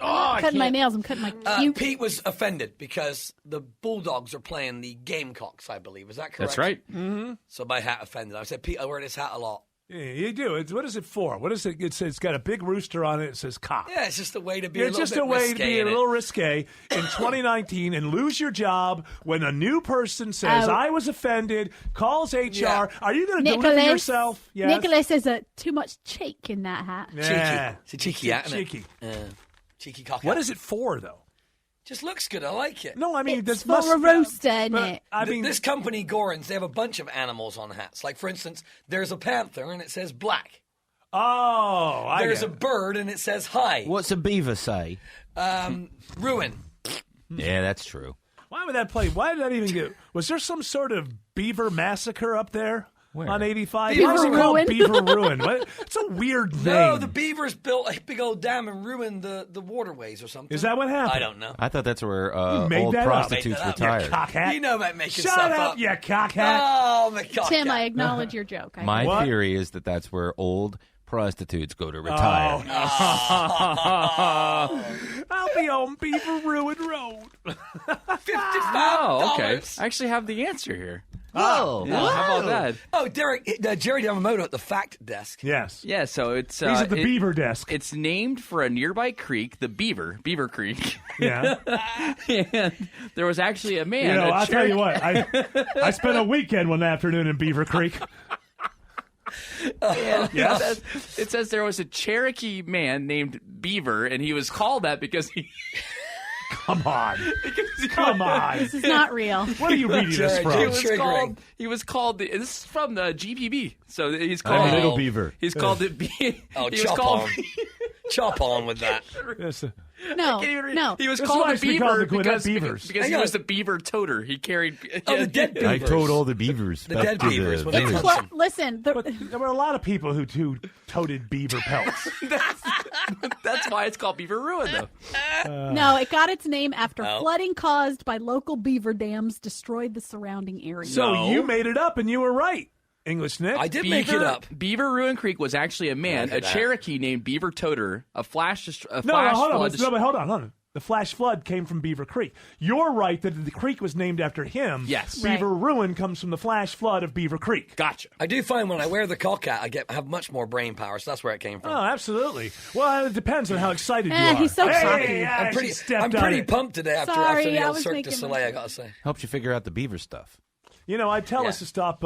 I'm cutting my nails. I'm cutting my cute. Pete was offended because the Bulldogs are playing the Gamecocks, I believe. Is that correct? That's right. Mm-hmm. So my hat offended. I said, Pete, I wear this hat a lot. Yeah, you do. What is it for? What is it? It's got a big rooster on it. It says cock. Yeah, it's just a way to be a It's little just bit a way to risque be a in it. little risque in 2019 and lose your job when a new person says, Oh. I was offended, calls HR. Yeah. Are you going to deliver yourself? Yes. Nicholas is too much cheek in that hat. Yeah. It's a cheeky hat, isn't Cheeky. it? Cheeky cockhat. What is it for, though? Just looks good. I like it. No, I mean, it's for a rooster, isn't it? I mean, this company, Gorins, they have a bunch of animals on hats. Like, for instance, there's a panther and it says black. Oh, there's a bird and it says hi. What's a beaver say? Ruin. Yeah, that's true. Why would that play? Why did that even get? Was there some sort of beaver massacre up there on 85? Beaver Why was it called Ruin? Beaver Ruin? What? It's a weird name. No, the beavers built a big old dam and ruined the waterways or something. Is that what happened? I don't know. I thought that's where You made old that up. prostitutes Made that up, retired. you cockhat. You know about making Shut stuff up, up. you cockhat. Oh, my cockhat. Tim, I acknowledge your joke. My theory is that that's where old prostitutes go to retire. I'll be on Beaver Ruin Road. Oh, okay. I actually have the answer here. Whoa. Yeah, how about that? Oh, Derek, Jerry Yamamoto at the fact desk. Yes. Yeah, so it's... He's at the Beaver desk. It's named for a nearby creek, the Beaver Creek. Yeah. And there was actually a man... You know, I'll tell you what. I I spent a weekend one afternoon in Beaver Creek. Yes. It says there was a Cherokee man named Beaver, and he was called that because he... Come on. Come on. This is not real. What are you reading this from? He was called this is from the GPB. So he's called Little Beaver. He's called it. Oh, he was chop called. on. Chop on with that. No, no. He was This called is the why we call Beaver the Gwinnett because, Beavers. because he was the beaver toter. He carried the dead I beavers. towed all the beavers. The back dead to beavers the when they village. touch them. Listen, There were a lot of people who toted beaver pelts. That's why it's called Beaver Ruin, though. no, it got its name after Oh. flooding caused by local beaver dams destroyed the surrounding area. So you made it up and you were right, English Nick. I did make it up. Beaver Ruin Creek was actually a man, Look a at that. Cherokee named Beaver Toter, a flash hold flood. on. The flash flood came from Beaver Creek. You're right that the creek was named after him. Yes. Beaver Ruin comes from the flash flood of Beaver Creek. Gotcha. I do find when I wear the cock hat, I have much more brain power, so that's where it came from. Oh, absolutely. Well, it depends on how excited you are. He's so cocky. Hey, I'm she stepped I'm on pretty it. pumped today after Sorry, the I old was Cirque du making Soleil, I gotta say. Helps you figure out the beaver stuff. You know, I tell us Yeah. to stop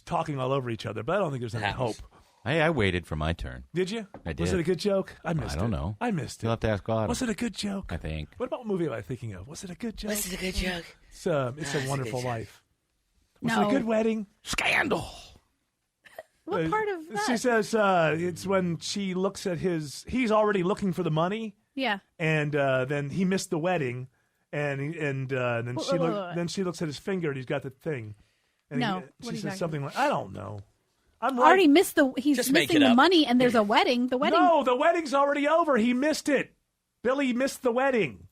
talking all over each other, but I don't think there's any hope. Hey, I waited for my turn. Did you? I did. Was it a good joke? I missed it. I don't know. I missed it. You'll have to ask God. Was it a good joke? I think. What about movie am I thinking of? Was it a good joke? This is a good joke. It's a Wonderful Life. Was it No. a good wedding? Scandal. What part of that? She says it's when she looks at he's already looking for the money, Yeah. and then he missed the wedding, and then she looks at his finger and he's got the thing. And No. she What are you says talking something like, I don't know. I'm Already right. missed he's Just make missing it the up. money, and there's a wedding. The wedding. No, the wedding's already over. He missed it. Billy missed the wedding.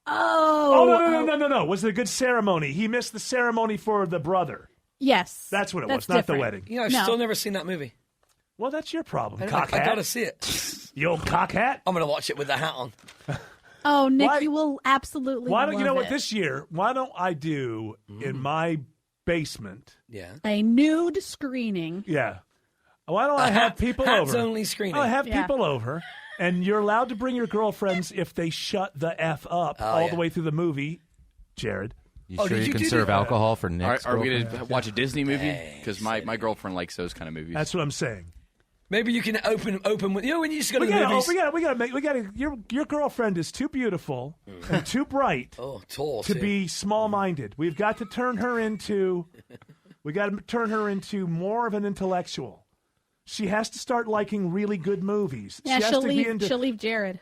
Oh. No. Was it a good ceremony? He missed the ceremony for the brother. Yes. That's what it That's was, not different. the wedding. You know, I've still never seen that movie. Well, that's your problem, I cockhat. gotta see it. You old cockhat. I'm gonna watch it with the hat on. Oh, Nick, Why- you will absolutely. Why don't you know love what it. this year? Why don't I do in my basement? Yeah. A nude screening. Yeah. Why don't I have people hats over? only screening. I have Yeah. people over, and you're allowed to bring your girlfriends if they shut the F up all yeah. the way through the movie. Jared. You Oh, sure did you you can do serve that? alcohol for Nick's Are we girlfriend? going to watch a Disney movie? Because my girlfriend likes those kind of movies. That's what I'm saying. Maybe you can open with when you just go to We the gotta, movies. we gotta. Your girlfriend is too beautiful and too bright Oh, tall to too. be small-minded. We've got to turn her into. We got to turn her into more of an intellectual. She has to start liking really good movies. Yeah, she has she'll to be leave. into. She'll leave Jared.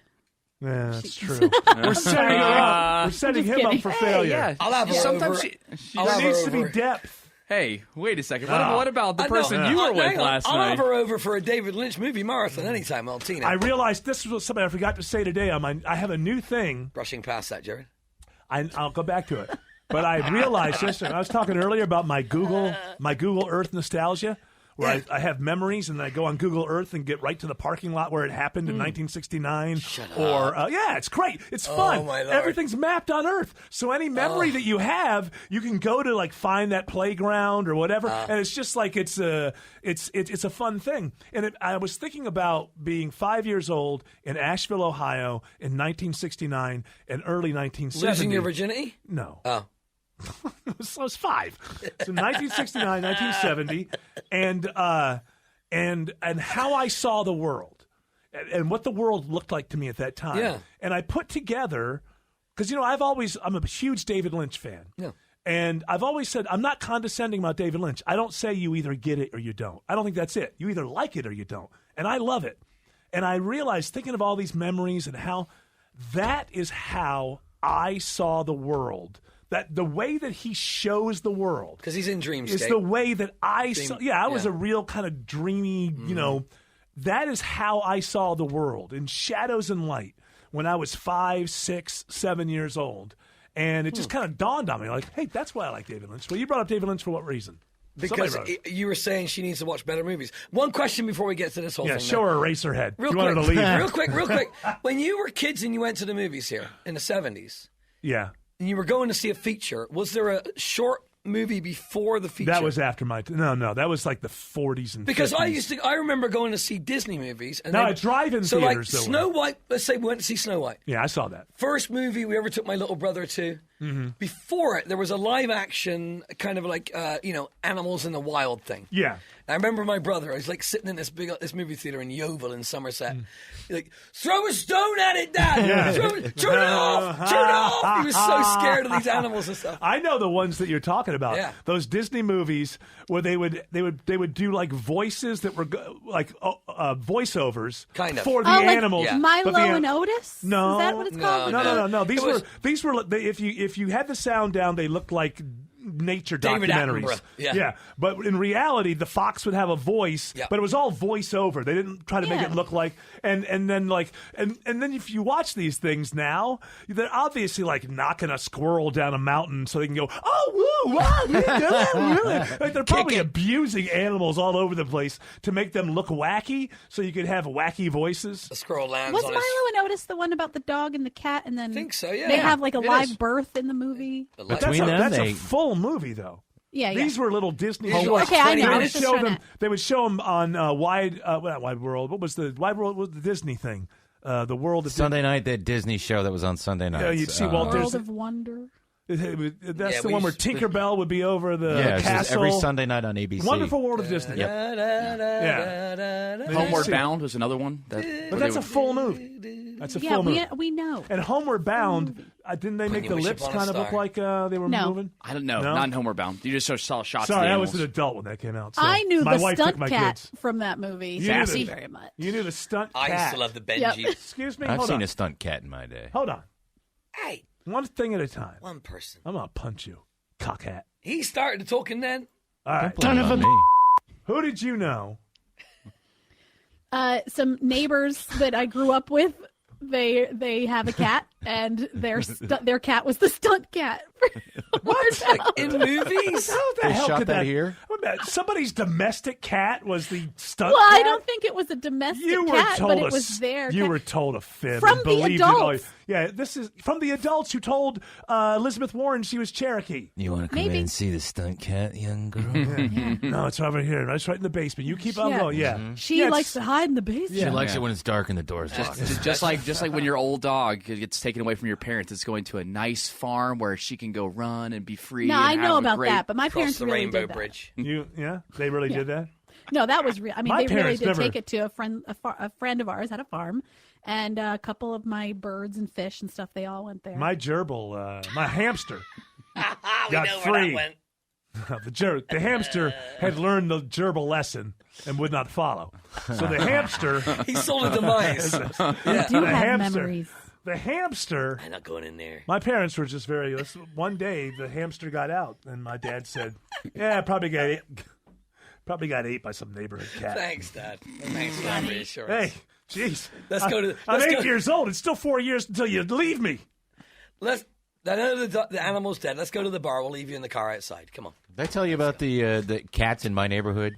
Yeah, that's true. We're setting her up. We're setting just him up kidding. for Hey, failure. yeah. I'll have her Sometimes over. she- There needs to be depth. Hey, wait a second. What about the person you were with Hang on. last I'll night? have her over for a David Lynch movie marathon anytime, Tina. I realized this was something I forgot to say today. I have a new thing. Brushing past that, Jared. I'll go back to it. But I realized yesterday, I was talking earlier about my Google Earth nostalgia, where I have memories and I go on Google Earth and get right to the parking lot where it happened in 1969. Or yeah, it's great. It's fun. my Lord. Everything's mapped on Earth. So any memory that you have, you can go to like find that playground or whatever. And it's just like it's a fun thing. And I was thinking about being 5 years old in Asheville, Ohio in 1969 and early 1970. Losing your virginity? No. Oh. I was 5. So 1969, 1970, and how I saw the world and what the world looked like to me at that time. Yeah. And I put together Because, I'm a huge David Lynch fan. Yeah. And I've always said, I'm not condescending about David Lynch. I don't say you either get it or you don't. I don't think that's it. You either like it or you don't. And I love it. And I realized, thinking of all these memories and how that is how I saw the world. That the way that he shows the world. Because he's in dreamscape. Is the way that I saw. Yeah, I was a real kind of dreamy, that is how I saw the world in shadows and light when I was 5, 6, 7 years old. And it just kind of dawned on me, like, hey, that's why I like David Lynch. Well, you brought up David Lynch for what reason? Because you were saying she needs to watch better movies. One question before we get to this whole thing. Yeah, show her Eraserhead. Real you quick, want her to leave. real quick. When you were kids and you went to the movies here in the 70s, yeah, and you were going to see a feature, was there a short movie before the feature? That was after my no, that was like the 40s and because 50s. I remember going to see Disney movies. And at drive-in so theaters. Like Snow White, let's say we went to see Snow White. Yeah, I saw that. First movie we ever took my little brother to. Mm-hmm. Before it, there was a live action kind of like animals in the wild thing. Yeah. And I remember my brother. I was like sitting in this movie theater in Yeovil in Somerset. Like, throw a stone at it, Dad. Yeah. Turn it off. Turn it off. He was so scared of these animals and stuff. I know the ones that you're talking about. Yeah. Those Disney movies where they would do like voices that were like voiceovers kind of for the animals. Like Milo and Otis? No, is that what it's called? No. These were if you had the sound down, they looked like nature David documentaries. Attenborough. Yeah. But in reality, the fox would have a voice, but it was all voiceover. They didn't try to make it look like and then if you watch these things now, they're obviously like knocking a squirrel down a mountain so they can go, oh woo, wow, like they're probably abusing animals all over the place to make them look wacky so you could have wacky voices. A squirrel lands Was on Milo and Otis the one about the dog and the cat, and then I think so, yeah. they have like a It live is. birth in the movie? But that's a full movie, though. Yeah, These were little Disney. Okay, I know. They would show them on not Wide World. What was the Wide World? What was the Disney thing? The World of Sunday night, that Disney show that was on Sunday night. Yeah, you'd see Walt World Disney. of Wonder. That's the one where Tinkerbell would be over the castle. Every Sunday night on ABC. Wonderful World of Disney. Homeward Bound was another one. But that's a full movie. That's a full movie. We know. And Homeward Bound, didn't they make the lips kind of look like they were moving? I don't know. No? Not in Homeward Bound. You just saw shots Sorry, of the I animals. was an adult when that came out. So I knew my the wife stunt took my cat kids. from that movie. You Thank knew you the- very much. You knew the stunt I cat. used to love the Benji. Excuse me? I've Hold seen on. a stunt cat in my day. Hold on. Hey, one thing at a time. one person. I'm going to punch you, cockhat. He started talking then. All right. Don't blame it on me. Who did you know? Some neighbors that I grew up with. They have a cat, and their cat was the stunt cat. What? In movies? How the They hell shot could that here? Somebody's domestic cat was the stunt Well, cat? I don't think it was a domestic You were cat, told but it a was their You cat. were told a fib. From and the believed it all. adults. Yeah, this is from the adults who told Elizabeth Warren she was Cherokee. You want to come in Maybe. and see the stunt cat, young girl? No, it's over here. It's right in the basement. You keep on Yeah. going. Yeah. She Yeah, likes to hide in the basement. She likes it when it's dark and the door's locked. Just like when your old dog gets taken away from your parents, it's going to a nice farm where she can go run and be free. No, and I know have a about great- that, but my Cross parents the really Rainbow did that. Bridge. They really Yeah. did that? No, that was real. I mean, My they really parents did never- take it to a friend. A friend of ours had a farm, and a couple of my birds and fish and stuff. They all went there. My gerbil, my hamster, We got know free. where that went. The hamster had learned the gerbil lesson and would not follow. So the hamster, He sold a demise. I yeah, do the have hamster, memories. the hamster. I'm not going in there. My parents were just very. One day, the hamster got out, and my dad said, "Yeah, probably got ate by some neighborhood cat." Thanks, Dad. Thanks for that reassurance. Hey, jeez. Let's go to. I'm let's 8 go- years old. It's still 4 years until you leave me. I know the animal's dead. Let's go to the bar. We'll leave you in the car outside. Come on. Did I tell you about the cats in my neighborhood?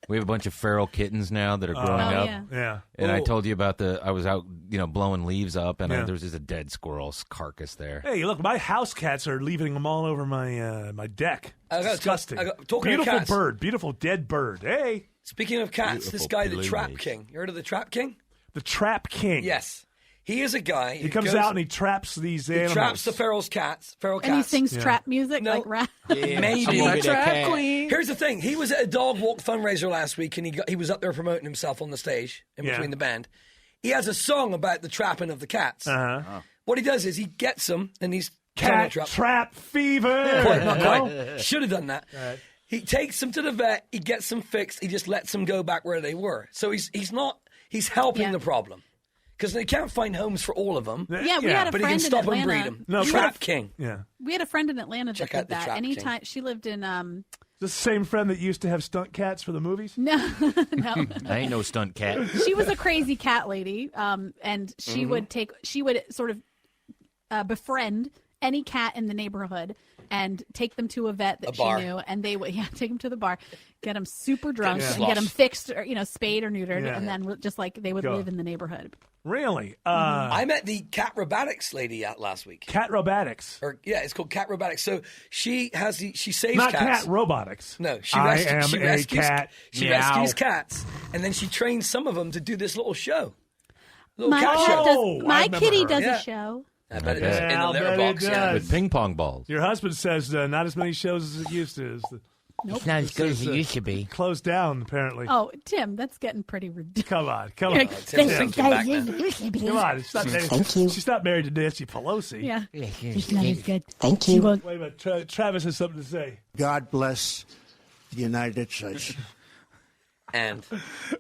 We have a bunch of feral kittens now that are growing up. Yeah. Yeah. And I Ooh. told you about I was out, blowing leaves up, and Yeah. there was just a dead squirrel's carcass there. Hey, look, my house cats are leaving them all over my my deck. I got- Disgusting. talking of Beautiful cats. bird, beautiful dead bird. Hey, Speaking of cats, this Beautiful guy, the plumage. Trap King. You heard of the Trap King? the Trap King. Yes. He is a guy. He comes out and he traps these animals. He traps the feral cats. And he sings trap music No. like rap. Maybe. I'm a trap queen. Here's the thing. He was at a dog walk fundraiser last week, and he was up there promoting himself on the stage in Yeah. between the band. He has a song about the trapping of the cats. Uh-huh. What he does is he gets them, and he's Cat trap fever. Not quite. Should have done that. Right. He takes them to the vet. He gets them fixed. He just lets them go back where they were. So he's helping the problem. Because they can't find homes for all of them. Yeah, we had a but friend he can stop in and breed Atlanta. them. No, Trap King. Yeah. We had a friend in Atlanta that Check did out the that. Trap Anytime she lived in The same friend that used to have stunt cats for the movies? No. I ain't no stunt cat. She was a crazy cat lady, and she would sort of befriend any cat in the neighborhood and take them to a vet that she knew, and they would take them to the bar, get them super drunk, and get them fixed, or spayed or neutered, and then just like they would live in the neighborhood. Really? I met the cat robotics lady out last week. Cat robotics? It's called cat robotics. So she saves Not cats. cat robotics. No, she I rescues, am a cat. She Meow. rescues cats, and then she trains some of them to do this little show. Little My cat cat show. does. My I've never kitty heard. does Yeah. a show. I bet it does. In the I'll litter bet box. it Yeah. does. With ping pong balls. Your husband says not as many shows as it used to. It's not as good as it used to be. Closed down, apparently. Oh, Tim, that's getting pretty ridiculous. Come on. Tim's back now. Come on. Thank you. She's not married to Nancy Pelosi. Yeah. It's not as good. Thank you. Wait a minute. Travis has something to say. God bless the United States. And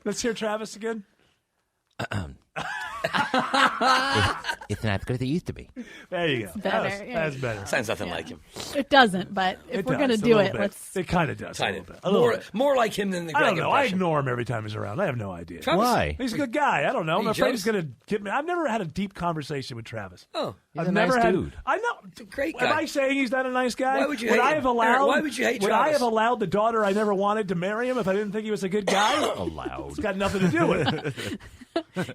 Let's hear Travis again. It's not as good as it used to be. There you go. better, yeah. That's better. sounds nothing like him. It doesn't, but if we're going to do it, let's. It kind of does. Tiny. A little bit. More like him than the I Greg don't know. I impression. ignore him every time he's around. I have no idea. Travis? Why? He's a good guy. I don't know. I'm He afraid jokes? he's going to get me. I've never had a deep conversation with Travis. Oh, He's I've a never nice had. dude. I know. great Am guy. I saying he's not a nice guy? Why would you Would hate I him? have allowed? Eric, why would you hate Would I Travis? have allowed the daughter I never wanted to marry him if I didn't think he was a good guy? Allowed. It's got nothing to do with it.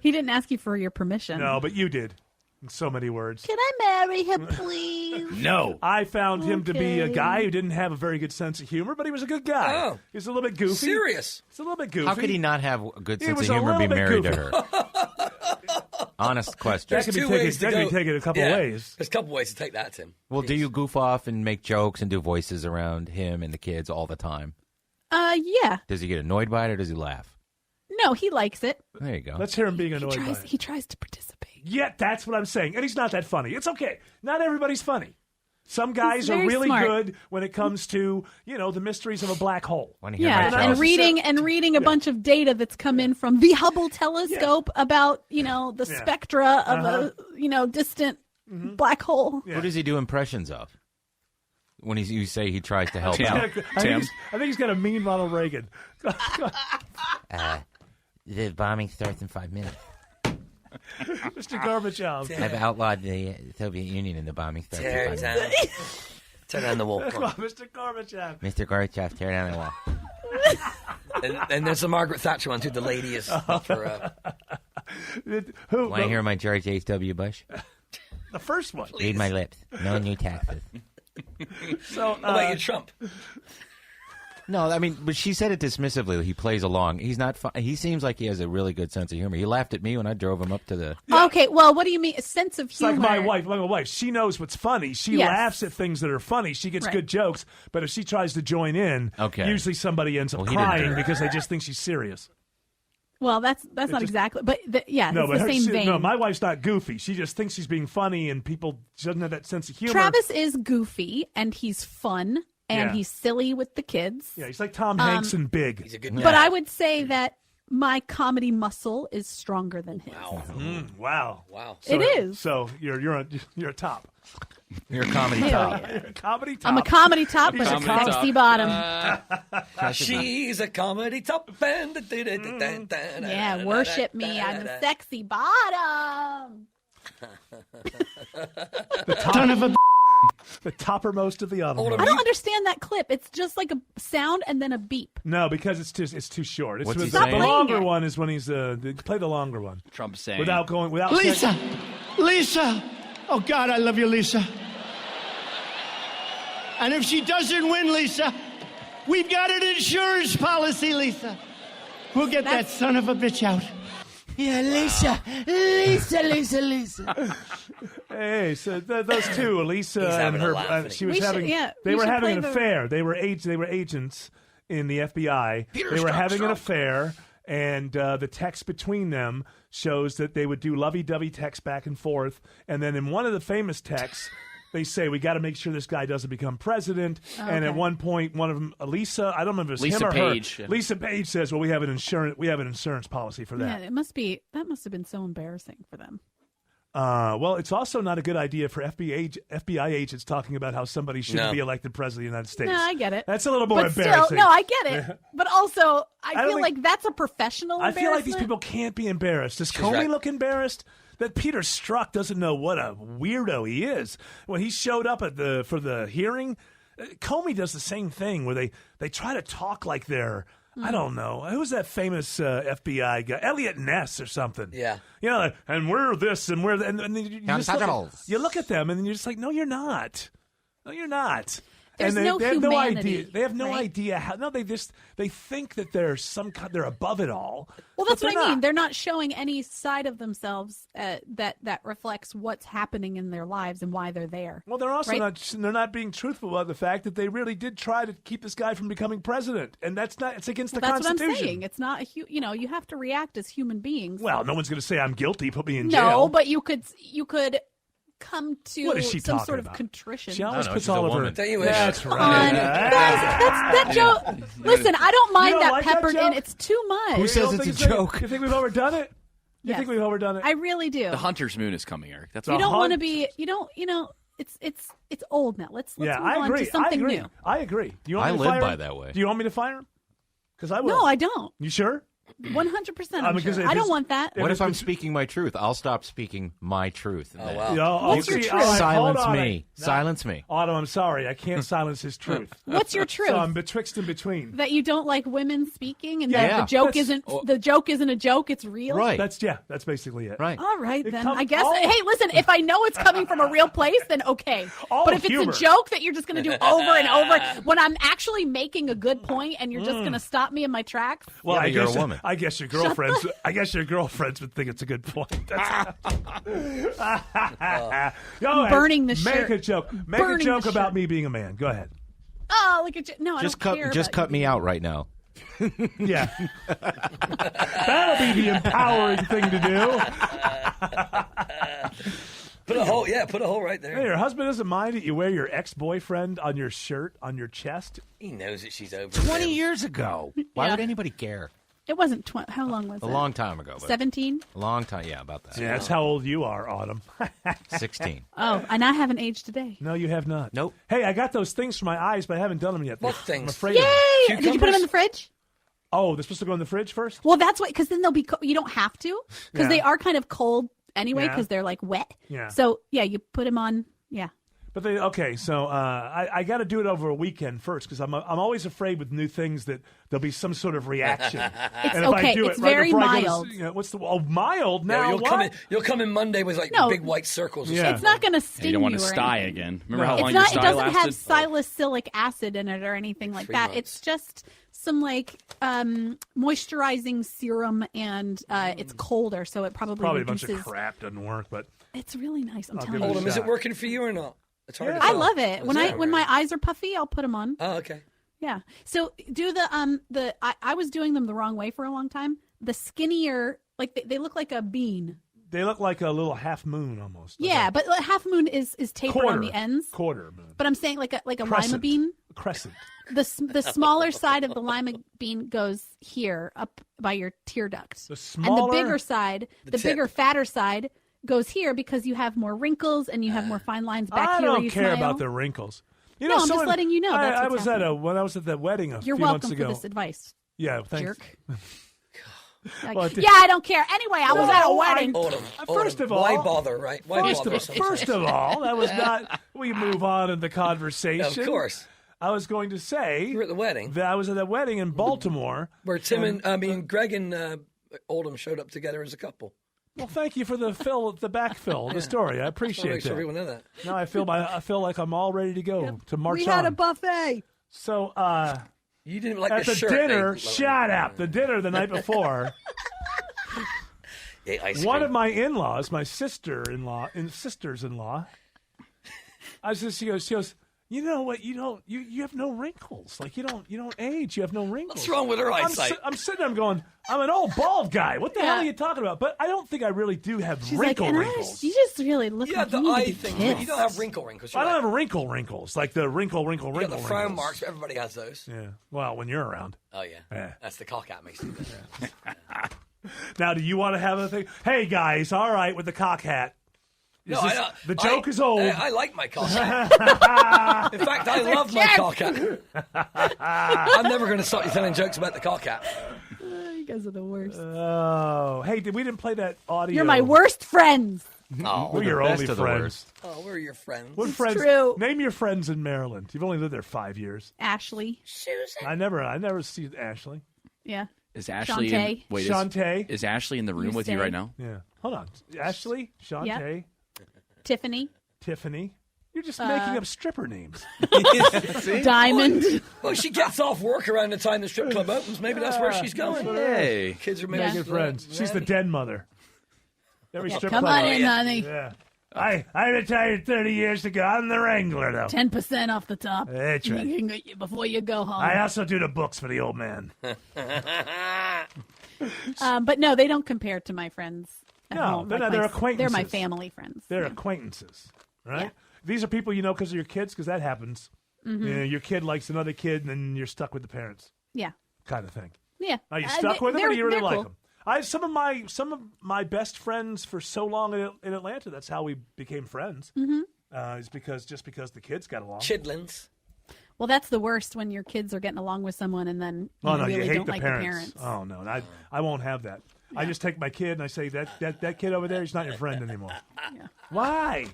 He didn't ask you for your permission. No, but you did. In so many words. Can I marry him, please? No. I found him to be a Okay. guy who didn't have a very good sense of humor, but he was a good guy. Oh. He's a little bit goofy. Serious. He's a little bit goofy. How could he not have a good He sense was of a humor and be little bit married to goofy. her? Honest question. That could be Two taken, ways to that could go. be taken a couple Yeah. ways. There's a couple ways to take that, Tim. Well, do you goof off and make jokes and do voices around him and the kids all the time? Yeah. Does he get annoyed by it or does he laugh? No, he likes it. There you go. Let's hear him being annoyed by it. He tries to participate. Yeah, that's what I'm saying. And he's not that funny. It's okay. Not everybody's funny. Some guys are very really smart. good when it comes to, the mysteries of a black hole. Wanna hear my Yeah, Charles? and reading a bunch of data that's come in from the Hubble telescope about the spectra of a distant black hole. Who does he do impressions of? When you say he tries to help out. I think he's got a mean Ronald Reagan. The bombing starts in 5 minutes. Mr. Gorbachev. I've outlawed the Soviet Union and the bombing starts Tear in it 5 down. minutes. Tear down the wall. Come on, Mr. Gorbachev. Mr. Gorbachev, tear down the wall. And there's the Margaret Thatcher one, too. The lady is up for... Who? Want to hear my George H.W. Bush? The first one. Read my lips. No new taxes. So, How about you, Trump? No, I mean, but she said it dismissively. He plays along. He's not. He seems like he has a really good sense of humor. He laughed at me when I drove him up to the. Okay, well, what do you mean? A sense of It's humor. like my wife. She knows what's funny. She Yes. laughs at things that are funny. She gets Right. good jokes. But if she tries to join in, Okay. usually somebody ends up Well, he didn't do crying that. because they just think she's serious. Well, that's not just- exactly, but it's No, but the same vein. no, my wife's not goofy. She just thinks she's being funny, and she doesn't have that sense of humor. Travis is goofy and he's fun and Yeah. he's silly with the kids. Yeah, he's like Tom Hanks and Big. He's a good But I would say that my comedy muscle is stronger than his. Wow. It is. So you're a top. You're a comedy Hell top. yeah. You're a comedy top. I'm a comedy top, He's but a a comedy sexy top. bottom. She's a comedy top. Yeah, worship me. I'm a sexy bottom. The top, Son of a the toppermost of the oven. I don't understand that clip. It's just like a sound and then a beep. No, because it's too short. It's What's he the saying? longer Stop playing it. one is when he's play the longer one Trump saying. without Lisa! Lisa! Oh, God, I love you, Lisa. And if she doesn't win, Lisa, we've got an insurance policy, Lisa. We'll get that son of a bitch out. Yeah, Lisa. Lisa. Hey, so those two, Elisa He's and having a her, laugh, isn't he? she was We should- having. yeah, they we were should having play an the- affair. They were agents in the FBI. They were having an affair, And the text between them shows that they would do lovey-dovey text back and forth. And then in one of the famous texts, they say, we got to make sure this guy doesn't become president. Oh, and at okay. one point, one of them, Lisa, I don't remember if it was Lisa him or Page. her. Lisa Page says, well, we have an insurance policy for that. Yeah, that must have been so embarrassing for them. Well, it's also not a good idea for FBI agents talking about how somebody shouldn't No. be elected president of the United States. No, I get it. That's a little more but embarrassing. Still, no, I get it. But also, I don't feel think- like that's a professional I feel like these embarrassment. people can't be embarrassed. Does She's Comey right. look embarrassed? That Peter Strzok doesn't know what a weirdo he is. When he showed up for the hearing, Comey does the same thing where they try to talk like they're, I don't know, who's that famous FBI guy? Elliot Ness or something. Yeah. You know, like, and we're this and we're that. And then you just Untouchables. you look at them and then you're just like, no, you're not. No, you're not. There's and no they have no humanity, idea. They have no right? idea how. No, they think that they're above it all. Well, that's but what I they're mean. not. They're not showing any side of themselves that reflects what's happening in their lives and why they're there. Well, they're also right? they're not being truthful about the fact that they really did try to keep this guy from becoming president, and it's against the That's Constitution. what I'm saying. It's not you have to react as human beings. Well, no one's going to say I'm guilty, put me in jail. No, but you could come to What is she some talking sort of about? contrition. She always know, puts she's a all of her. woman. Don't you wish? That's Come right. on. Guys, that joke. Listen, I don't mind You don't that like that peppered in. joke? It's too much. Who says You don't it's think a joke? You think we've overdone it? You Yes. think we've overdone it? I really do. The hunter's moon is coming, Eric. That's You all. don't want to be. You don't. It's old now. Let's yeah, move I on agree. to something I agree. new. I agree. Do you want I me to live fire by him? that way. Do you want me to fire him? Because I will. No, I don't. You sure? 100%. I mean, 'cause if I don't it's- want that. What it's if I'm bet- speaking my truth? I'll stop speaking my truth. Oh, wow. Yeah, What's your okay, truth? all right, Silence hold on. me. No. Silence me. Otto, I'm sorry. I can't silence his truth. What's your truth? So I'm betwixt and between. That you don't like women speaking, and Yeah. that the joke That's- isn't a joke. It's real. Right. That's basically it. Right. All right, It then. comes I guess. all- Hey, listen. If I know it's coming from a real place, then okay. All But if humor. it's a joke that you're just going to do over and over, when I'm actually making a good point, and you're just going to stop me in my tracks. Well, Yeah, I but you're guess a woman. I guess your girlfriends. I guess your girlfriends would think it's a good point. Go ahead. Burning the Make shirt. a joke. Make Burning a joke the about shirt. me being a man. Go ahead. Oh, look at you. No, I Just don't cut. care. Just about cut me out right now. Yeah. That'll be the empowering thing to do. Put a hole. Yeah, put a hole right there. Hey, your husband doesn't mind that you wear your ex-boyfriend on your shirt on your chest. He knows that she's over. 20 him. years ago. Why Yeah. would anybody care? It wasn't 20. How long was A it? long time ago. But 17. A long time. Yeah, about that. Yeah, that's how old you are, Autumn. 16. Oh, and I haven't aged today. No, you have not. Nope. Hey, I got those things for my eyes, but I haven't done them yet. What I'm things? afraid of them. Yay! Did you put them in the fridge? Oh, they're supposed to go in the fridge first? Well, that's what, because then they'll be, you don't have to, because Yeah. they are kind of cold anyway, Yeah. because they're like wet. Yeah. So, yeah, you put them on, yeah. But so I got to do it over a weekend first because I'm always afraid with new things that there'll be some sort of reaction. It's and if okay. I do It's it right very before I go to- mild. you know, what's the mild No, now? you'll come in Monday with like No. big white circles. Or Yeah. something. It's not going to sting You don't want to or sty anything. again. Remember how It's long your not. sty It doesn't have lasted? salicylic acid in it or anything like 3 that. months. It's just some like moisturizing serum, and it's colder, so it Probably a reduces. bunch of crap doesn't work, but It's really nice. I'm I'll telling give it you. a Hold on, is it shot. working for you or not? It's hard to I tell. love it. Is When it? when my eyes are puffy, I'll put them on. Oh, okay. Yeah. So do I was doing them the wrong way for a long time. The skinnier, like they look like a bean. they look like a little half moon almost. Yeah, but like half moon is tapered on Quarter. the ends. Quarter moon. But I'm saying like a lima Crescent. bean. Crescent. The smaller side of the lima bean goes here up by your tear duct. The And smaller. the bigger side, the tip. bigger, fatter side goes here because you have more wrinkles and you have more fine lines back I here where don't you care smile. about the wrinkles. You No, know, I'm just someone- letting you know that's I what's was happening. when I was at that wedding a You're few months welcome ago. for this advice. Yeah, thanks. Jerk. Like, Well, it did- yeah, I don't care. Anyway, I was at a No, wedding. Hold on. First of all, why bother, right? Why First bother? of all, that was not. We move on in the conversation. Of course. I was going to say You were at the wedding that I was at that wedding in Baltimore. where Greg and Oldham showed up together as a couple. Well, thank you for the backfill of the story. I Make appreciate sure that. people know that. Now I feel like I'm all ready to go to march We on. had a buffet. So You didn't like at the the shirt. dinner, they- shut up. The dinner the night before. Yeah, ice One cream. of my in-laws, my sisters-in-law, I was just, she goes, You know what? You have no wrinkles. Like you don't age. You have no wrinkles. What's wrong with her eyesight? I'm sitting there going, I'm an old bald guy. What the hell are you talking about? But I don't think I really do have wrinkles. You just really look like the you need eye to be thing, kissed. but you don't have wrinkles. I don't have wrinkles. Like the wrinkle. You got the frown marks. Everybody has those. Yeah. Well, when you're around. Oh yeah. That's the cock hat makes it. Now, do you want to have a thing? Hey guys, all right with the cock hat. No, I don't. The joke is old. I like my cock hat. In fact, I love my cock hat. I'm never going to start you telling jokes about the cock hat. You guys are the worst. Oh, hey, we didn't play that audio. You're my worst friends. Oh, we're your only friends. Oh, we're your friends. What friends? True. Name your friends in Maryland. You've only lived there 5 years. Ashley. Susan. I never see Ashley. Yeah. Is Ashley? Shantae. Is Ashley in the room with you right now? Yeah. Hold on. Ashley, Shantae, Tiffany. You're just making up stripper names. Diamond. Well, she gets off work around the time the strip club opens. Maybe that's where she's going. Hey, kids are making good friends. She's the den mother. Every strip Come club on in, honey. Yeah. I retired 30 years ago. I'm the Wrangler, though. 10% off the top. That's right. Before you go home. I also do the books for the old man. But no, they don't compare to my friends at home. They're acquaintances. They're my family friends. They're acquaintances, right? Yeah. These are people you know because of your kids, because that happens. Mm-hmm. You know, your kid likes another kid, and then you're stuck with the parents. Yeah. Kind of thing. Yeah. Are you stuck with them, or do you really like cool. them? Some of my best friends for so long in Atlanta. That's how we became friends. Mm-hmm. Is because the kids got along. Chidlins. Well, that's the worst when your kids are getting along with someone and then you really hate don't the like parents. the parents. Oh no, I won't have that. Yeah. I just take my kid and I say that kid over there, he's not your friend anymore. Yeah. Why?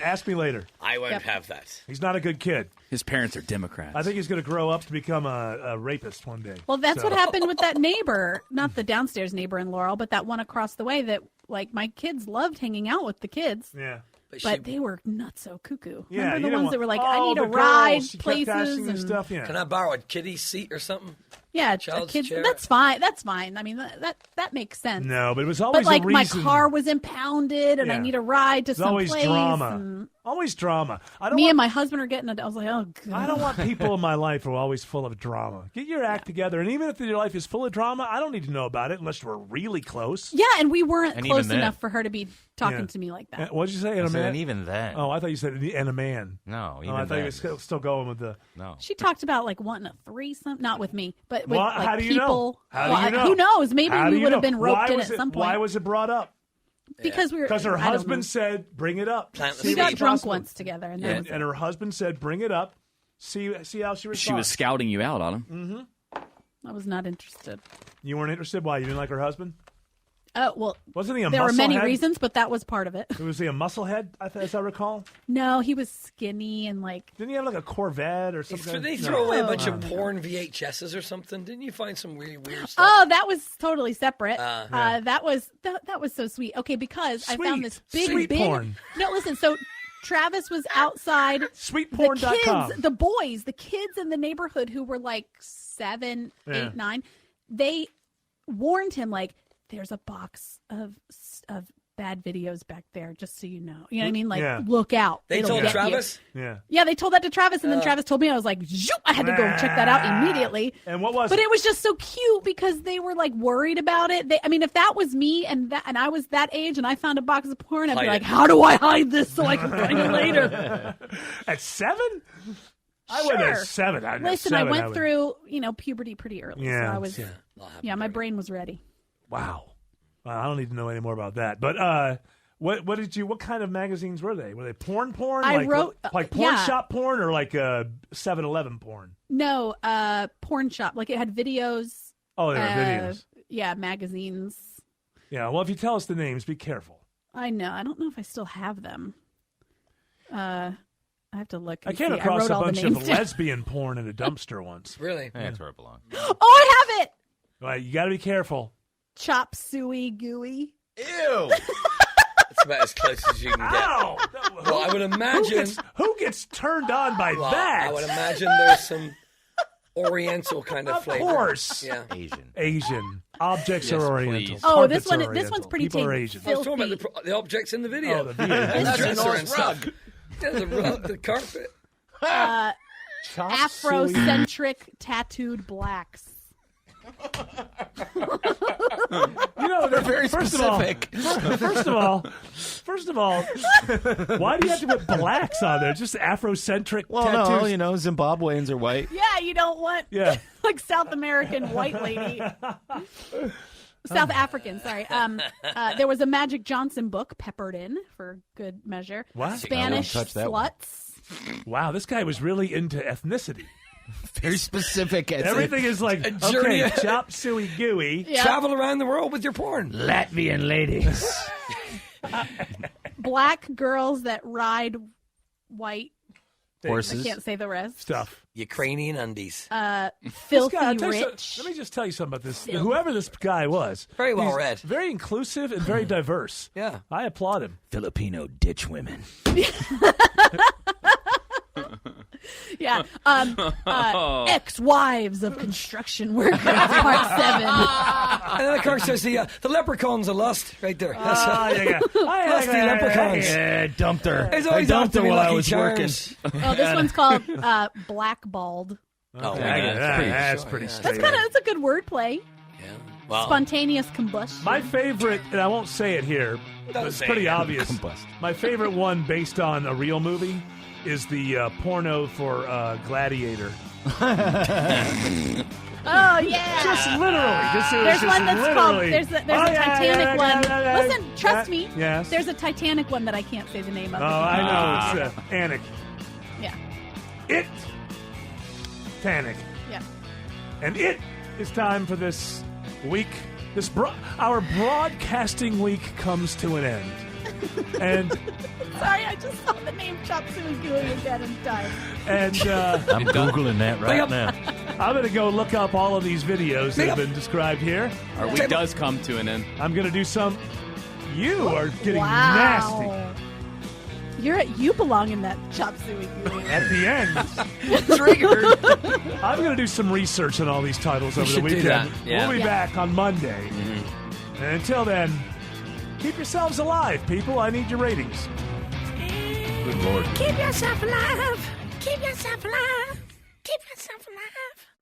Ask me later. I won't have that. He's not a good kid. His parents are Democrats. I think he's going to grow up to become a rapist one day. Well, that's what happened with that neighbor, not the downstairs neighbor in Laurel, but that one across the way that, like, my kids loved hanging out with the kids. Yeah. But they were nutso cuckoo. Yeah, Remember the ones that were like, I need a ride places and stuff. Yeah. Can I borrow a kiddie seat or something? Yeah, Child's kids. chair? That's fine. That's fine. I mean, that makes sense. No, but it was always but like a reason. my car was impounded and I need a ride to some always place. Drama. Always drama. And my husband are getting it. I was like, oh god. I don't want people in my life who are always full of drama. Get your act together. And even if your life is full of drama, I don't need to know about it unless we're really close. Yeah, and we weren't And close even enough for her to be talking to me like that. What did you say? I And a said, man? and even then. Oh, I thought you said and a man. No, even I thought then. you were still going with the. No. She talked about like wanting a threesome, not with me, but with How like do you know? people. How Well, do you know? Who knows? Maybe How do we you would have know? been roped Why in was at some point. Why was it brought up? Because we were. Because her I don't husband know. said, "Bring it up." We got drunk once together, and that was and her husband said, "Bring it up." See how she responds. She was scouting you out on him. Mm-hmm. I was not interested. You weren't interested? Why? You didn't like her husband? Oh well, Wasn't he a there were many musclehead? reasons, but that was part of it. Was he a musclehead? As I recall. No, he was skinny and like. Didn't he have like a Corvette or something? Did they throw away a bunch of porn VHSs or something? Didn't you find some really weird stuff? Oh, that was totally separate. Yeah. That was so sweet. Okay, because I found this big Sweet porn. No, listen. So Travis was outside. Sweetporn.com. The kids in the neighborhood who were like 7, 8, 9. They warned him like, "There's a box of bad videos back there, just so you know." You know what I mean? Like, look out. They It'll told get Travis? you. Yeah, they told that to Travis, and then Travis told me. I was like, zoop, I had to go check that out immediately. And what was But it? it was just so cute because they were like worried about it. I mean, if that was me and I was that age and I found a box of porn, I'd be like, how do I hide this so I can find it later? At 7? I Sure. went at 7. Listen, I went through, puberty pretty early. Yeah, So I was, my brain was ready. Wow. I don't need to know any more about that. But what kind of magazines were they? Were they porn? I wrote like porn shop porn or like 7-Eleven porn? No, porn shop. Like it had videos. Oh, they were videos. Yeah, magazines. Yeah. Well, if you tell us the names, be careful. I know. I don't know if I still have them. I have to look. I came across a bunch of lesbian porn in a dumpster once. Really? That's where it belongs. Oh, I have it. Well, you got to be careful. Chop suey gooey. Ew. That's about as close as you can get. Ow! Well, I would imagine. Who gets turned on by that? I would imagine there's some Oriental kind of flavor. Of course. Yeah. Asian. Objects are Oriental. Oh, Carpets this one. are This one's Oriental. pretty People are tasty. Asian. I was talking about the objects in the video. Oh, the video. And That's a dresser Norse and stuff. rug. Yeah, the rug, the carpet. Afrocentric tattooed blacks. They're very specific. First of all, why do you have to put blacks on there? Just Afrocentric tattoos? No, Zimbabweans are white. Yeah, you don't want like South American white lady. South African, sorry. There was a Magic Johnson book peppered in for good measure. What? Spanish I won't touch that one. sluts. Wow, this guy was really into ethnicity. Very specific. Everything is like, okay, chop suey gooey. Yep. Travel around the world with your porn. Latvian ladies. Black girls that ride white horses. I can't say the rest. Stuff. Ukrainian undies. Filthy rich. Let me just tell you something about this. Whoever this guy was. Very well he's read. Very inclusive and very diverse. Yeah. I applaud him. Filipino ditch women. Yeah. Ex-wives of construction workers, part 7. And then the clerk says the leprechauns are lost right there. Lusty leprechauns. Yeah, dumped her. It's I always dumped her after me while I Lucky was Charms. working. Oh, this one's called Blackballed. That's pretty straight. That's a good wordplay. Wow. Spontaneous combustion. My favorite, and I won't say it here, but it's pretty obvious. My favorite one based on a real movie is the porno for Gladiator. Oh, yeah. Just literally. There's one that's called, literally. there's a Titanic one. Listen, trust me. Yes. There's a Titanic one that I can't say the name of. Oh, I know. It's Anik. Yeah. Titanic. Yeah. And it is time for this week. Our broadcasting week comes to an end. And sorry, I just saw the name Chop Suey Gooey again in time. And I'm Googling that right now. I'm going to go look up all of these videos that have been described here. Our week does come to an end. I'm going to do some. You are getting nasty. You belong in that Chop Suey Gooey. At the end. Triggered. I'm going to do some research on all these titles over the weekend. We'll be back on Monday. And until then, keep yourselves alive, people. I need your ratings. Good Lord. Keep yourself alive. Keep yourself alive. Keep yourself